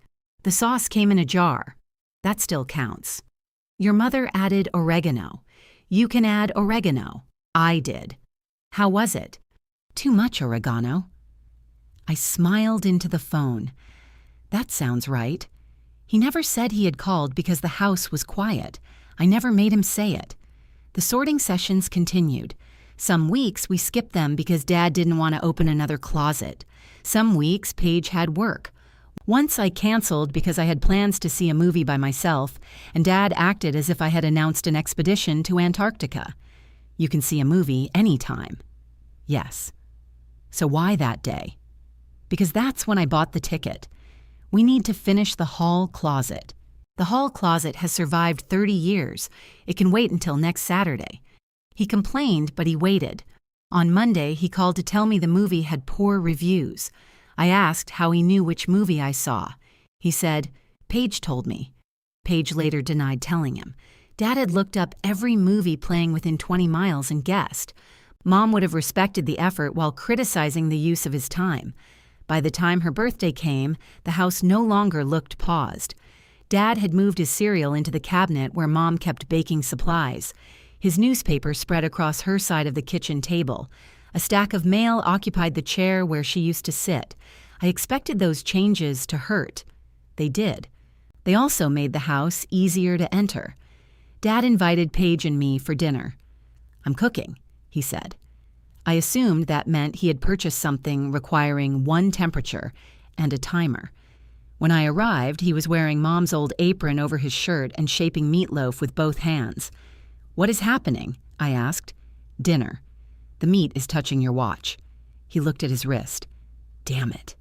The sauce came in a jar. That still counts. Your mother added oregano. You can add oregano. I did. How was it? Too much oregano." I smiled into the phone. That sounds right. He never said he had called because the house was quiet. I never made him say it. The sorting sessions continued. Some weeks we skipped them because Dad didn't want to open another closet. Some weeks Paige had work. Once I canceled because I had plans to see a movie by myself, and Dad acted as if I had announced an expedition to Antarctica. You can see a movie anytime. Yes. So why that day? Because that's when I bought the ticket. We need to finish the hall closet. The hall closet has survived 30 years. It can wait until next Saturday. He complained, but he waited. On Monday, he called to tell me the movie had poor reviews. I asked how he knew which movie I saw. He said, "Paige told me." Paige later denied telling him. Dad had looked up every movie playing within 20 miles and guessed. Mom would have respected the effort while criticizing the use of his time. By the time her birthday came, the house no longer looked paused. Dad had moved his cereal into the cabinet where Mom kept baking supplies. His newspaper spread across her side of the kitchen table. A stack of mail occupied the chair where she used to sit. I expected those changes to hurt. They did. They also made the house easier to enter. Dad invited Paige and me for dinner. "I'm cooking," he said. I assumed that meant he had purchased something requiring one temperature and a timer. When I arrived, he was wearing Mom's old apron over his shirt and shaping meatloaf with both hands. "What is happening?" I asked. "Dinner. The meat is touching your watch." He looked at his wrist. "Damn it."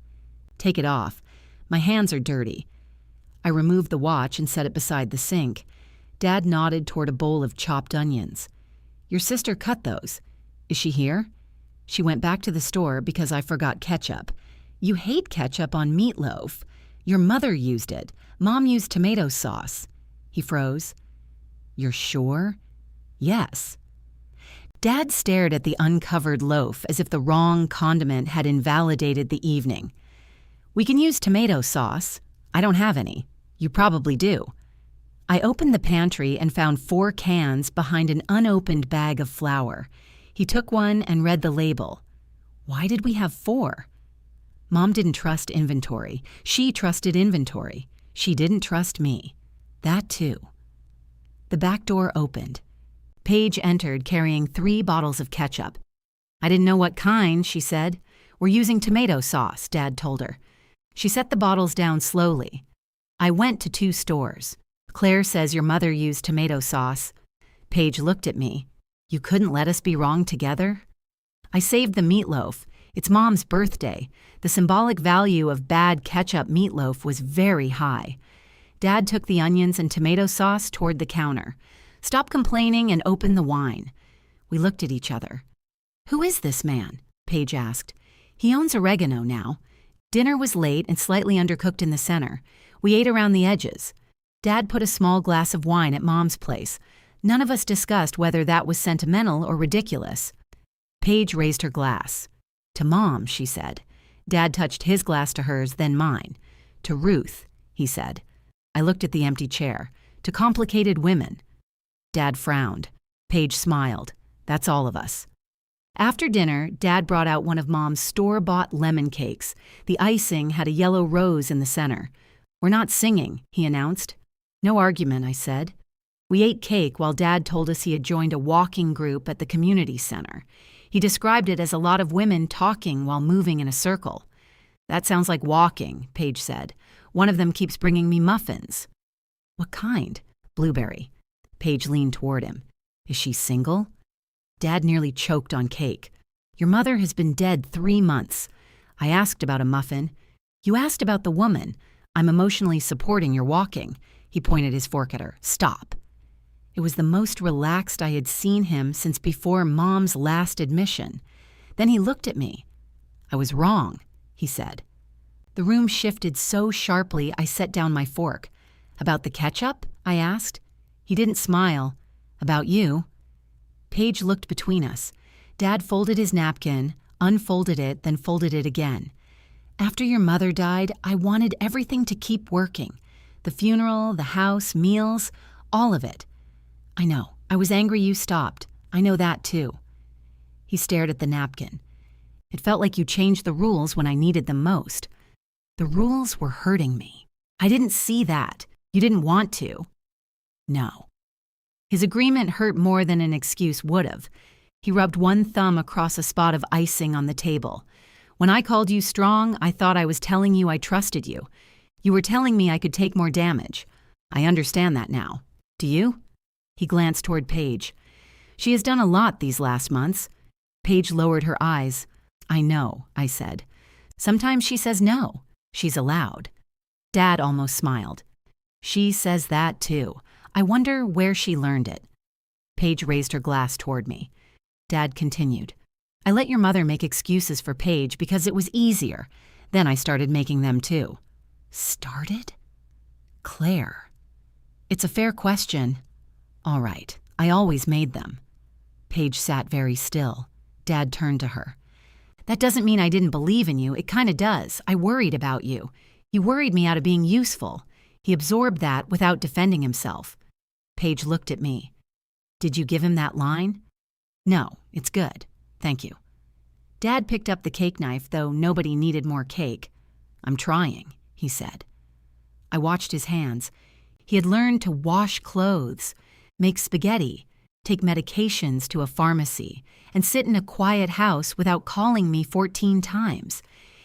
"Take it off. My hands are dirty." I removed the watch and set it beside the sink. Dad nodded toward a bowl of chopped onions. "Your sister cut those. Is she here?" "She went back to the store because I forgot ketchup." "You hate ketchup on meatloaf." "Your mother used it. Mom used tomato sauce." He froze. "You're sure?" "Yes." Dad stared at the uncovered loaf as if the wrong condiment had invalidated the evening. "We can use tomato sauce. I don't have any. You probably do." I opened the pantry and found 4 cans behind an unopened bag of flour. He took one and read the label. Why did we have 4? Mom didn't trust inventory. She trusted inventory. She didn't trust me. That too. The back door opened. Paige entered carrying 3 bottles of ketchup. "I didn't know what kind," she said. "We're using tomato sauce," Dad told her. She set the bottles down slowly. "I went to 2 stores. Claire says your mother used tomato sauce." Paige looked at me. "You couldn't let us be wrong together?" "I saved the meatloaf. It's Mom's birthday. The symbolic value of bad ketchup meatloaf was very high." Dad took the onions and tomato sauce toward the counter. "Stop complaining and open the wine." We looked at each other. "Who is this man?" Paige asked. "He owns oregano now." Dinner was late and slightly undercooked in the center. We ate around the edges. Dad put a small glass of wine at Mom's place. None of us discussed whether that was sentimental or ridiculous. Paige raised her glass. "To Mom," she said. Dad touched his glass to hers, then mine. "To Ruth," he said. I looked at the empty chair. "To complicated women." Dad frowned. Paige smiled. "That's all of us." After dinner, Dad brought out one of Mom's store-bought lemon cakes. The icing had a yellow rose in the center. "We're not singing," he announced. "No argument," I said. We ate cake while Dad told us he had joined a walking group at the community center. He described it as a lot of women talking while moving in a circle. That sounds like walking, Paige said. One of them keeps bringing me muffins. What kind? Blueberry. Paige leaned toward him. Is she single? Dad nearly choked on cake. Your mother has been dead 3 months. I asked about a muffin. You asked about the woman. I'm emotionally supporting your walking. He pointed his fork at her. Stop. It was the most relaxed I had seen him since before Mom's last admission. Then he looked at me. I was wrong, he said. The room shifted so sharply I set down my fork. About the ketchup? I asked. He didn't smile. About you? Paige looked between us. Dad folded his napkin, unfolded it, then folded it again. After your mother died, I wanted everything to keep working. The funeral, the house, meals, all of it. I know. I was angry you stopped. I know that too. He stared at the napkin. It felt like you changed the rules when I needed them most. The rules were hurting me. I didn't see that. You didn't want to. No. His agreement hurt more than an excuse would have. He rubbed one thumb across a spot of icing on the table. When I called you strong, I thought I was telling you I trusted you. You were telling me I could take more damage. I understand that now. Do you? He glanced toward Paige. She has done a lot these last months. Paige lowered her eyes. I know, I said. Sometimes she says no. She's allowed. Dad almost smiled. She says that too. I wonder where she learned it. Paige raised her glass toward me. Dad continued. I let your mother make excuses for Paige because it was easier. Then I started making them too. Started? Claire. It's a fair question. All right, I always made them. Paige sat very still. Dad turned to her. That doesn't mean I didn't believe in you. It kind of does. I worried about you. You worried me out of being useful. He absorbed that without defending himself. Paige looked at me. Did you give him that line? No, it's good. Thank you. Dad picked up the cake knife, though nobody needed more cake. I'm trying, he said. I watched his hands. He had learned to wash clothes, make spaghetti, take medications to a pharmacy, and sit in a quiet house without calling me 14 times.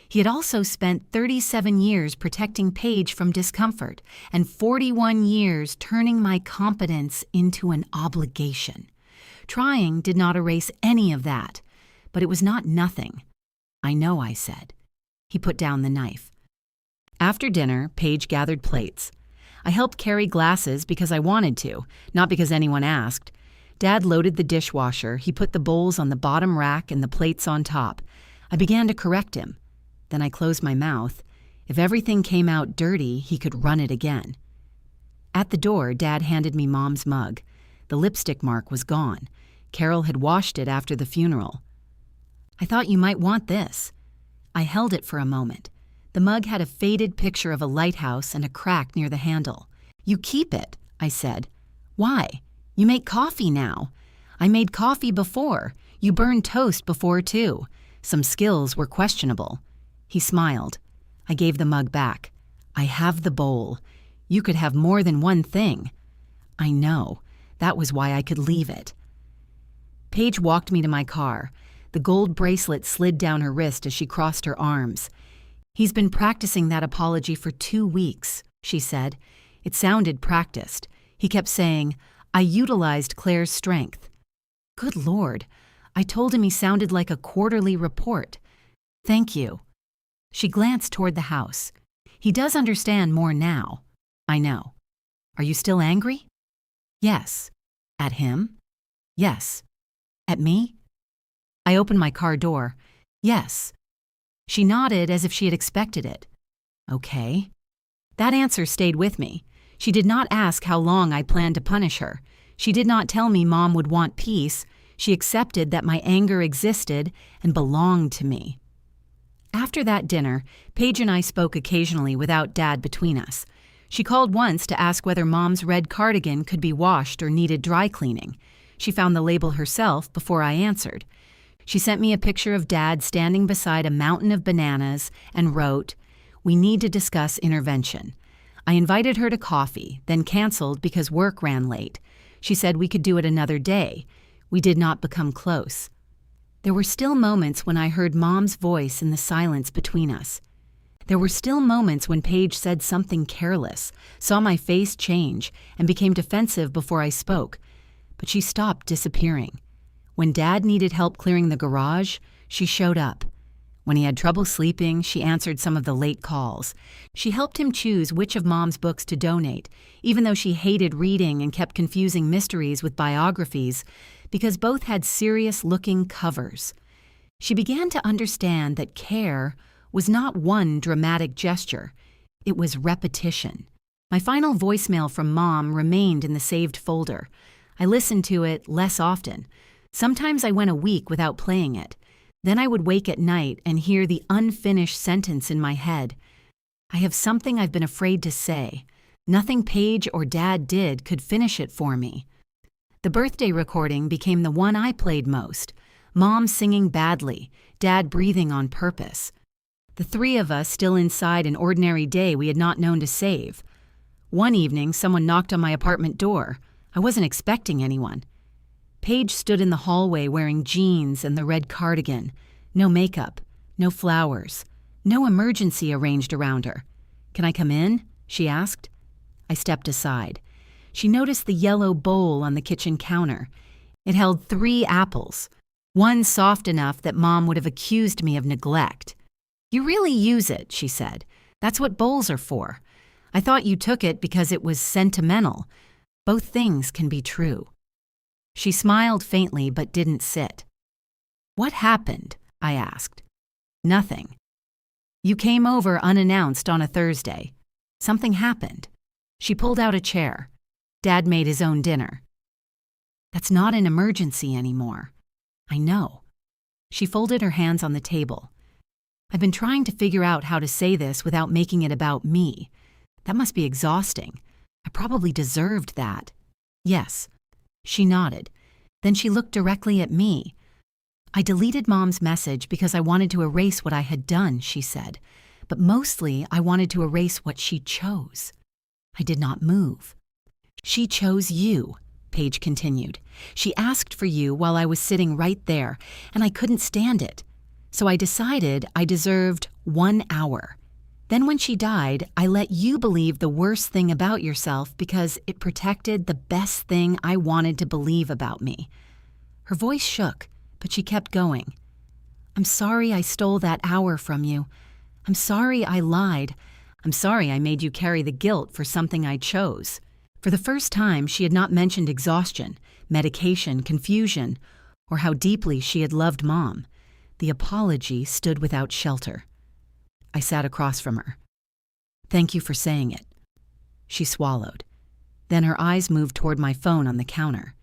He had also spent 37 years protecting Paige from discomfort and 41 years turning my competence into an obligation. Trying did not erase any of that, but it was not nothing. I know, I said. He put down the knife. After dinner, Paige gathered plates. I helped carry glasses because I wanted to, not because anyone asked. Dad loaded the dishwasher. He put the bowls on the bottom rack and the plates on top. I began to correct him. Then I closed my mouth. If everything came out dirty, he could run it again. At the door, Dad handed me Mom's mug. The lipstick mark was gone. Carol had washed it after the funeral. I thought you might want this. I held it for a moment. The mug had a faded picture of a lighthouse and a crack near the handle. You keep it, I said. Why? You make coffee now. I made coffee before. You burned toast before, too. Some skills were questionable. He smiled. I gave the mug back. I have the bowl. You could have more than one thing. I know. That was why I could leave it. Paige walked me to my car. The gold bracelet slid down her wrist as she crossed her arms. He's been practicing that apology for 2 weeks, she said. It sounded practiced. He kept saying, I utilized Claire's strength. Good Lord. I told him he sounded like a quarterly report. Thank you. She glanced toward the house. He does understand more now. I know. Are you still angry? Yes. At him? Yes. At me? I opened my car door. Yes. She nodded as if she had expected it. Okay. That answer stayed with me. She did not ask how long I planned to punish her. She did not tell me Mom would want peace. She accepted that my anger existed and belonged to me. After that dinner, Paige and I spoke occasionally without Dad between us. She called once to ask whether Mom's red cardigan could be washed or needed dry cleaning. She found the label herself before I answered. She sent me a picture of Dad standing beside a mountain of bananas and wrote, "We need to discuss intervention." I invited her to coffee, then canceled because work ran late. She said we could do it another day. We did not become close. There were still moments when I heard Mom's voice in the silence between us. There were still moments when Paige said something careless, saw my face change, and became defensive before I spoke. But she stopped disappearing. When Dad needed help clearing the garage, she showed up. When he had trouble sleeping, she answered some of the late calls. She helped him choose which of Mom's books to donate, even though she hated reading and kept confusing mysteries with biographies, because both had serious-looking covers. She began to understand that care was not one dramatic gesture. It was repetition. My final voicemail from Mom remained in the saved folder. I listened to it less often. Sometimes I went a week without playing it. Then I would wake at night and hear the unfinished sentence in my head. I have something I've been afraid to say. Nothing Paige or Dad did could finish it for me. The birthday recording became the one I played most. Mom singing badly, Dad breathing on purpose. The three of us still inside an ordinary day we had not known to save. One evening, someone knocked on my apartment door. I wasn't expecting anyone. Paige stood in the hallway wearing jeans and the red cardigan. No makeup, no flowers, no emergency arranged around her. "Can I come in?" she asked. I stepped aside. She noticed the yellow bowl on the kitchen counter. It held 3 apples, one soft enough that Mom would have accused me of neglect. "You really use it," she said. "That's what bowls are for. I thought you took it because it was sentimental. Both things can be true." She smiled faintly but didn't sit. "What happened?" I asked. "Nothing. You came over unannounced on a Thursday. Something happened." She pulled out a chair. "Dad made his own dinner." "That's not an emergency anymore." "I know." She folded her hands on the table. "I've been trying to figure out how to say this without making it about me. That must be exhausting. I probably deserved that." "Yes." She nodded. Then she looked directly at me. "I deleted Mom's message because I wanted to erase what I had done," she said. "But mostly I wanted to erase what she chose." I did not move. "She chose you," Paige continued. "She asked for you while I was sitting right there, and I couldn't stand it. So I decided I deserved 1 hour. Then when she died, I let you believe the worst thing about yourself because it protected the best thing I wanted to believe about me." Her voice shook, but she kept going. "I'm sorry I stole that hour from you. I'm sorry I lied. I'm sorry I made you carry the guilt for something I chose." For the first time, she had not mentioned exhaustion, medication, confusion, or how deeply she had loved Mom. The apology stood without shelter. I sat across from her. "Thank you for saying it." She swallowed. Then her eyes moved toward my phone on the counter.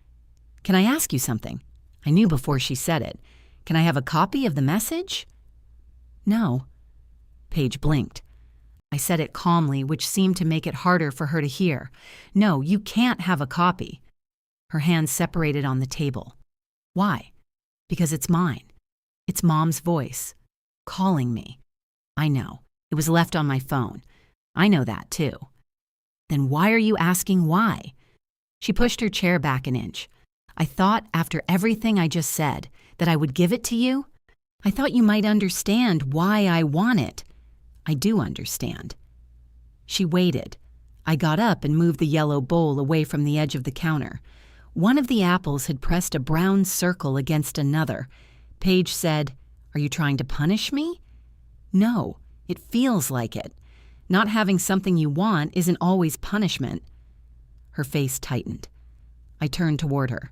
"Can I ask you something?" I knew before she said it. "Can I have a copy of the message?" "No." Paige blinked. I said it calmly, which seemed to make it harder for her to hear. "No, you can't have a copy." Her hands separated on the table. "Why?" "Because it's mine. It's Mom's voice, calling me." "I know. It was left on my phone. I know that, too." "Then why are you asking why?" She pushed her chair back an inch. "I thought, after everything I just said, that I would give it to you. I thought you might understand why I want it." "I do understand." She waited. I got up and moved the yellow bowl away from the edge of the counter. One of the apples had pressed a brown circle against another. Paige said, "Are you trying to punish me?" "No, it feels like it. Not having something you want isn't always punishment." Her face tightened. I turned toward her.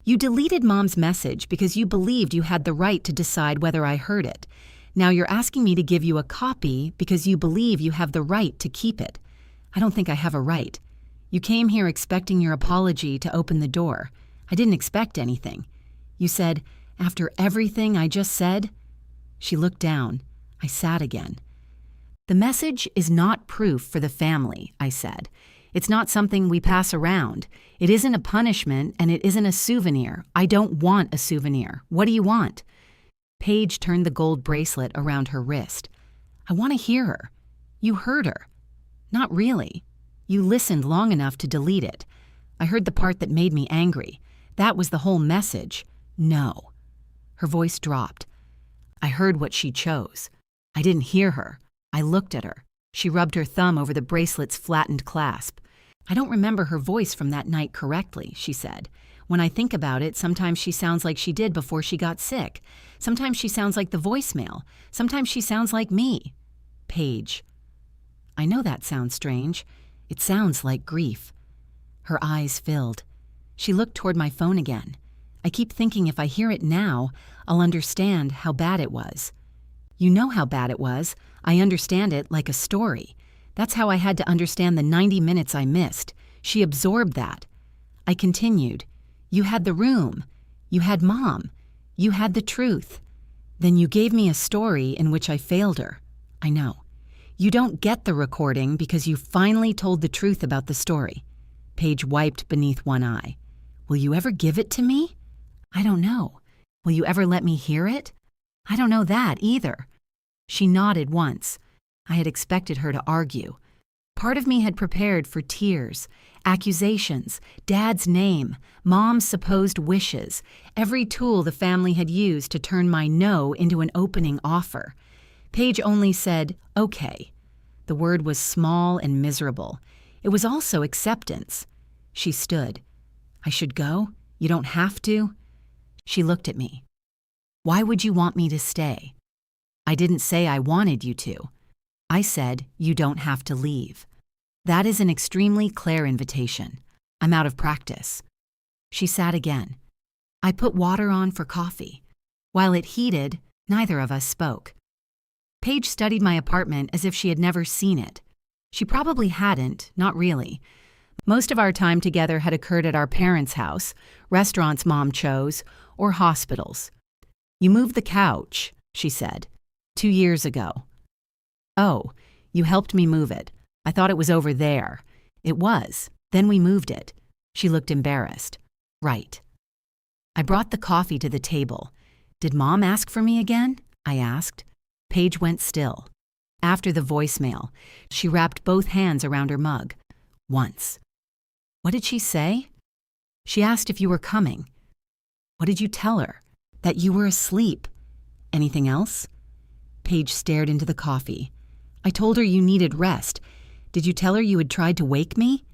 "You deleted Mom's message because you believed you had the right to decide whether I heard it. Now you're asking me to give you a copy because you believe you have the right to keep it. I don't think I have a right. You came here expecting your apology to open the door. I didn't expect anything. You said, 'After everything I just said?'" She looked down. I sat again. "The message is not proof for the family," I said. "It's not something we pass around. It isn't a punishment, and it isn't a souvenir. I don't want a souvenir. What do you want?" Paige turned the gold bracelet around her wrist. "I want to hear her." "You heard her." "Not really. You listened long enough to delete it. I heard the part that made me angry. That was the whole message. No." Her voice dropped. "I heard what she chose. I didn't hear her. I looked at her. She rubbed her thumb over the bracelet's flattened clasp. I don't remember her voice from that night correctly, she said. When I think about it, sometimes she sounds like she did before she got sick. Sometimes she sounds like the voicemail. Sometimes she sounds like me. Paige. I know that sounds strange. It sounds like grief. Her eyes filled. She looked toward my phone again. I keep thinking if I hear it now, I'll understand how bad it was. You know how bad it was. I understand it like a story. That's how I had to understand the 90 minutes I missed. She absorbed that. I continued. You had the room. You had Mom. You had the truth. Then you gave me a story in which I failed her. I know. You don't get the recording because you finally told the truth about the story. Paige wiped beneath one eye. Will you ever give it to me? I don't know. Will you ever let me hear it? I don't know that either. She nodded once. I had expected her to argue. Part of me had prepared for tears, accusations, Dad's name, Mom's supposed wishes, every tool the family had used to turn my no into an opening offer. Paige only said, okay. The word was small and miserable. It was also acceptance. She stood. I should go? You don't have to? She looked at me. Why would you want me to stay? I didn't say I wanted you to. I said, you don't have to leave. That is an extremely clear invitation. I'm out of practice. She sat again. I put water on for coffee. While it heated, neither of us spoke. Paige studied my apartment as if she had never seen it. She probably hadn't, not really. Most of our time together had occurred at our parents' house, restaurants Mom chose, or hospitals. You moved the couch, she said, 2 years ago. Oh, you helped me move it. I thought it was over there. It was. Then we moved it. She looked embarrassed. Right. I brought the coffee to the table. Did Mom ask for me again? I asked. Paige went still. After the voicemail, she wrapped both hands around her mug. Once. What did she say? She asked if you were coming. What did you tell her? That you were asleep. Anything else? Paige stared into the coffee. I told her you needed rest. Did you tell her you had tried to wake me?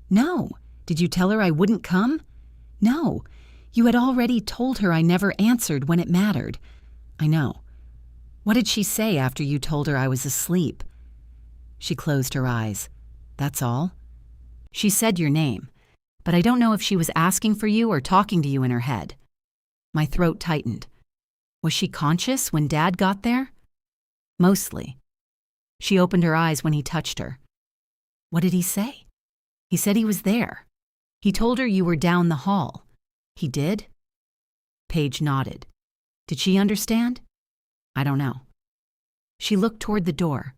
No. Did you tell her I wouldn't come? No. You had already told her I never answered when it mattered. I know. What did she say after you told her I was asleep? She closed her eyes. That's all? She said your name, but I don't know if she was asking for you or talking to you in her head. My throat tightened. Was she conscious when Dad got there? Mostly. She opened her eyes when he touched her. What did he say? He said he was there. He told her you were down the hall. He did? Paige nodded. Did she understand? I don't know. She looked toward the door.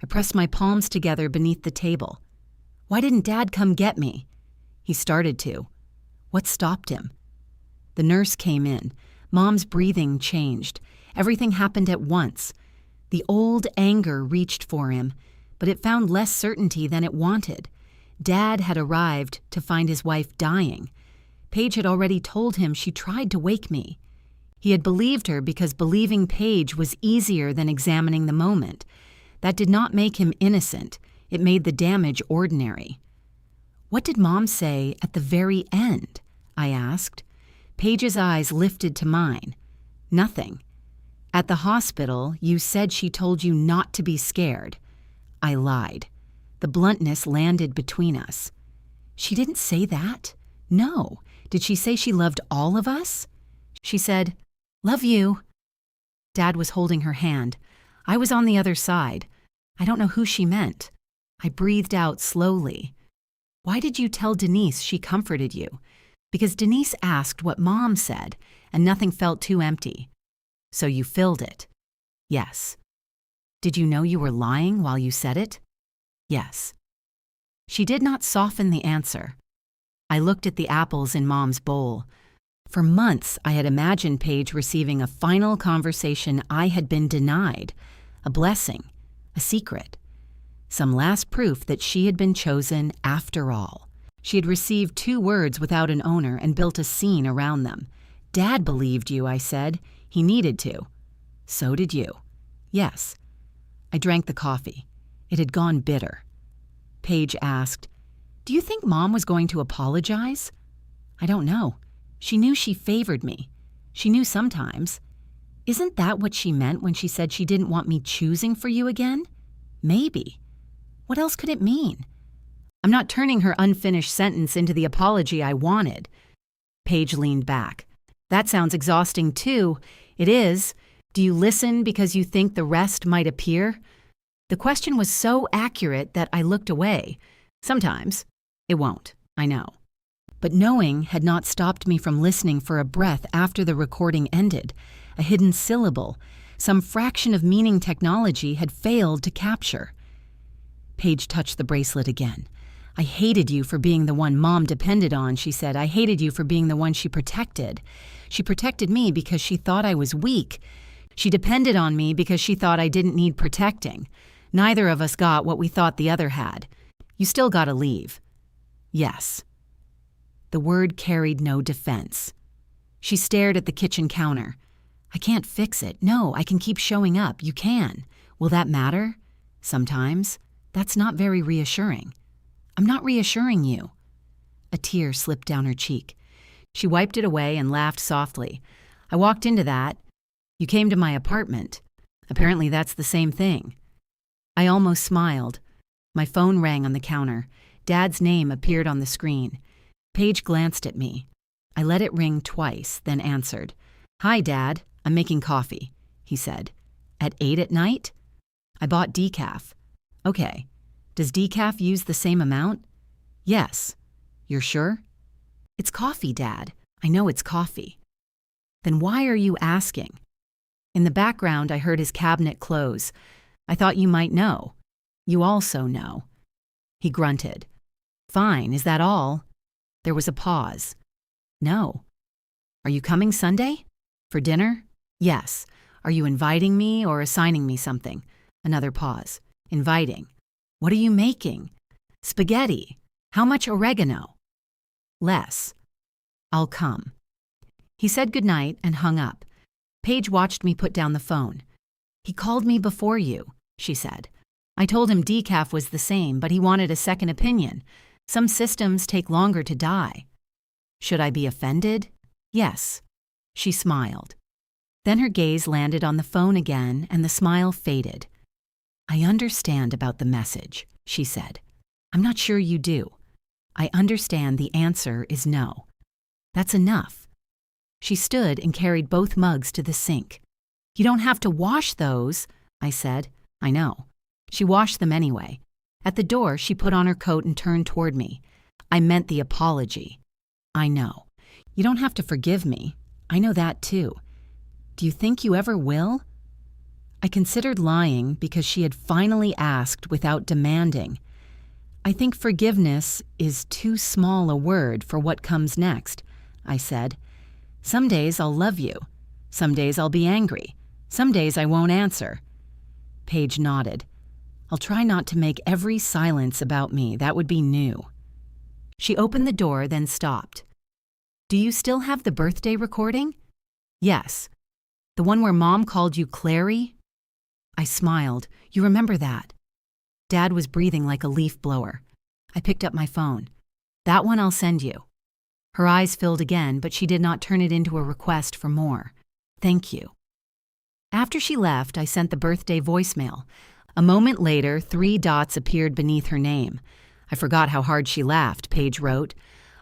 I pressed my palms together beneath the table. Why didn't Dad come get me? He started to. What stopped him? The nurse came in. Mom's breathing changed. Everything happened at once. The old anger reached for him, but it found less certainty than it wanted. Dad had arrived to find his wife dying. Paige had already told him she tried to wake me. He had believed her because believing Paige was easier than examining the moment. That did not make him innocent. It made the damage ordinary. What did Mom say at the very end? I asked. Paige's eyes lifted to mine. Nothing. At the hospital, you said she told you not to be scared. I lied. The bluntness landed between us. She didn't say that. No. Did she say she loved all of us? She said, "Love you." Dad was holding her hand. I was on the other side. I don't know who she meant. I breathed out slowly. Why did you tell Denise she comforted you? Because Denise asked what Mom said, and nothing felt too empty. So you filled it. Yes. Did you know you were lying while you said it? Yes. She did not soften the answer. I looked at the apples in Mom's bowl. For months, I had imagined Paige receiving a final conversation I had been denied, a blessing, a secret, some last proof that she had been chosen after all. She had received 2 words without an owner and built a scene around them. Dad believed you, I said. He needed to. So did you. Yes. I drank the coffee. It had gone bitter. Paige asked, "Do you think Mom was going to apologize?" "I don't know. She knew she favored me. She knew sometimes. Isn't that what she meant when she said she didn't want me choosing for you again? Maybe. What else could it mean?" "I'm not turning her unfinished sentence into the apology I wanted." Paige leaned back. "That sounds exhausting too. It is. Do you listen because you think the rest might appear?" The question was so accurate that I looked away. Sometimes. It won't, I know. But knowing had not stopped me from listening for a breath after the recording ended. A hidden syllable, some fraction of meaning technology had failed to capture. Paige touched the bracelet again. "I hated you for being the one Mom depended on," she said. "I hated you for being the one she protected. She protected me because she thought I was weak. She depended on me because she thought I didn't need protecting. Neither of us got what we thought the other had. You still gotta leave." "Yes." The word carried no defense. She stared at the kitchen counter. "I can't fix it. No, I can keep showing up. You can. Will that matter?" "Sometimes. That's not very reassuring." "I'm not reassuring you." A tear slipped down her cheek. She wiped it away and laughed softly. "I walked into that. You came to my apartment. Apparently that's the same thing." I almost smiled. My phone rang on the counter. Dad's name appeared on the screen. Paige glanced at me. I let it ring twice, then answered. "Hi, Dad. I'm making coffee," he said. "At 8 at night?" "I bought decaf." "Okay. Does decaf use the same amount?" "Yes." "You're sure?" "It's coffee, Dad. I know it's coffee." "Then why are you asking?" In the background, I heard his cabinet close. "I thought you might know. You also know." He grunted. "Fine, is that all?" There was a pause. "No." "Are you coming Sunday? For dinner?" "Yes." "Are you inviting me or assigning me something?" Another pause. "Inviting." "What are you making?" "Spaghetti." "How much oregano?" "Less." "I'll come." He said goodnight and hung up. Paige watched me put down the phone. "He called me before you," she said. "I told him decaf was the same, but he wanted a second opinion. Some systems take longer to die." "Should I be offended?" "Yes." She smiled. Then her gaze landed on the phone again and the smile faded. "I understand about the message," she said. "I'm not sure you do. I understand the answer is no. That's enough." She stood and carried both mugs to the sink. "You don't have to wash those," I said. "I know." She washed them anyway. At the door, she put on her coat and turned toward me. "I meant the apology." "I know. You don't have to forgive me. I know that too. Do you think you ever will?" I considered lying because she had finally asked without demanding. "I think forgiveness is too small a word for what comes next," I said. "Some days I'll love you. Some days I'll be angry. Some days I won't answer." Paige nodded. "I'll try not to make every silence about me. That would be new." She opened the door, then stopped. "Do you still have the birthday recording?" "Yes." "The one where Mom called you Clary?" I smiled. "You remember that?" Dad was breathing like a leaf blower. I picked up my phone. "That one I'll send you." Her eyes filled again, but she did not turn it into a request for more. "Thank you." After she left, I sent the birthday voicemail. A moment later, 3 dots appeared beneath her name. "I forgot how hard she laughed," Paige wrote.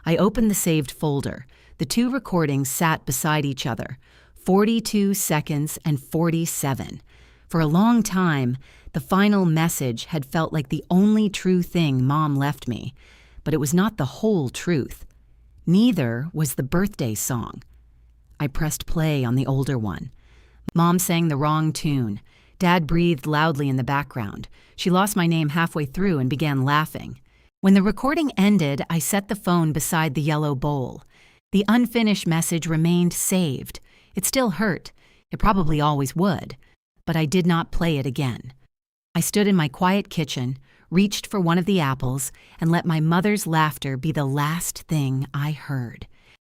I opened the saved folder. The 2 recordings sat beside each other, 42 seconds and 47. For a long time, the final message had felt like the only true thing Mom left me, but it was not the whole truth. Neither was the birthday song. I pressed play on the older one. Mom sang the wrong tune. Dad breathed loudly in the background. She lost my name halfway through and began laughing. When the recording ended, I set the phone beside the yellow bowl. The unfinished message remained saved. It still hurt. It probably always would. But I did not play it again. I stood in my quiet kitchen, reached for one of the apples, and let my mother's laughter be the last thing I heard.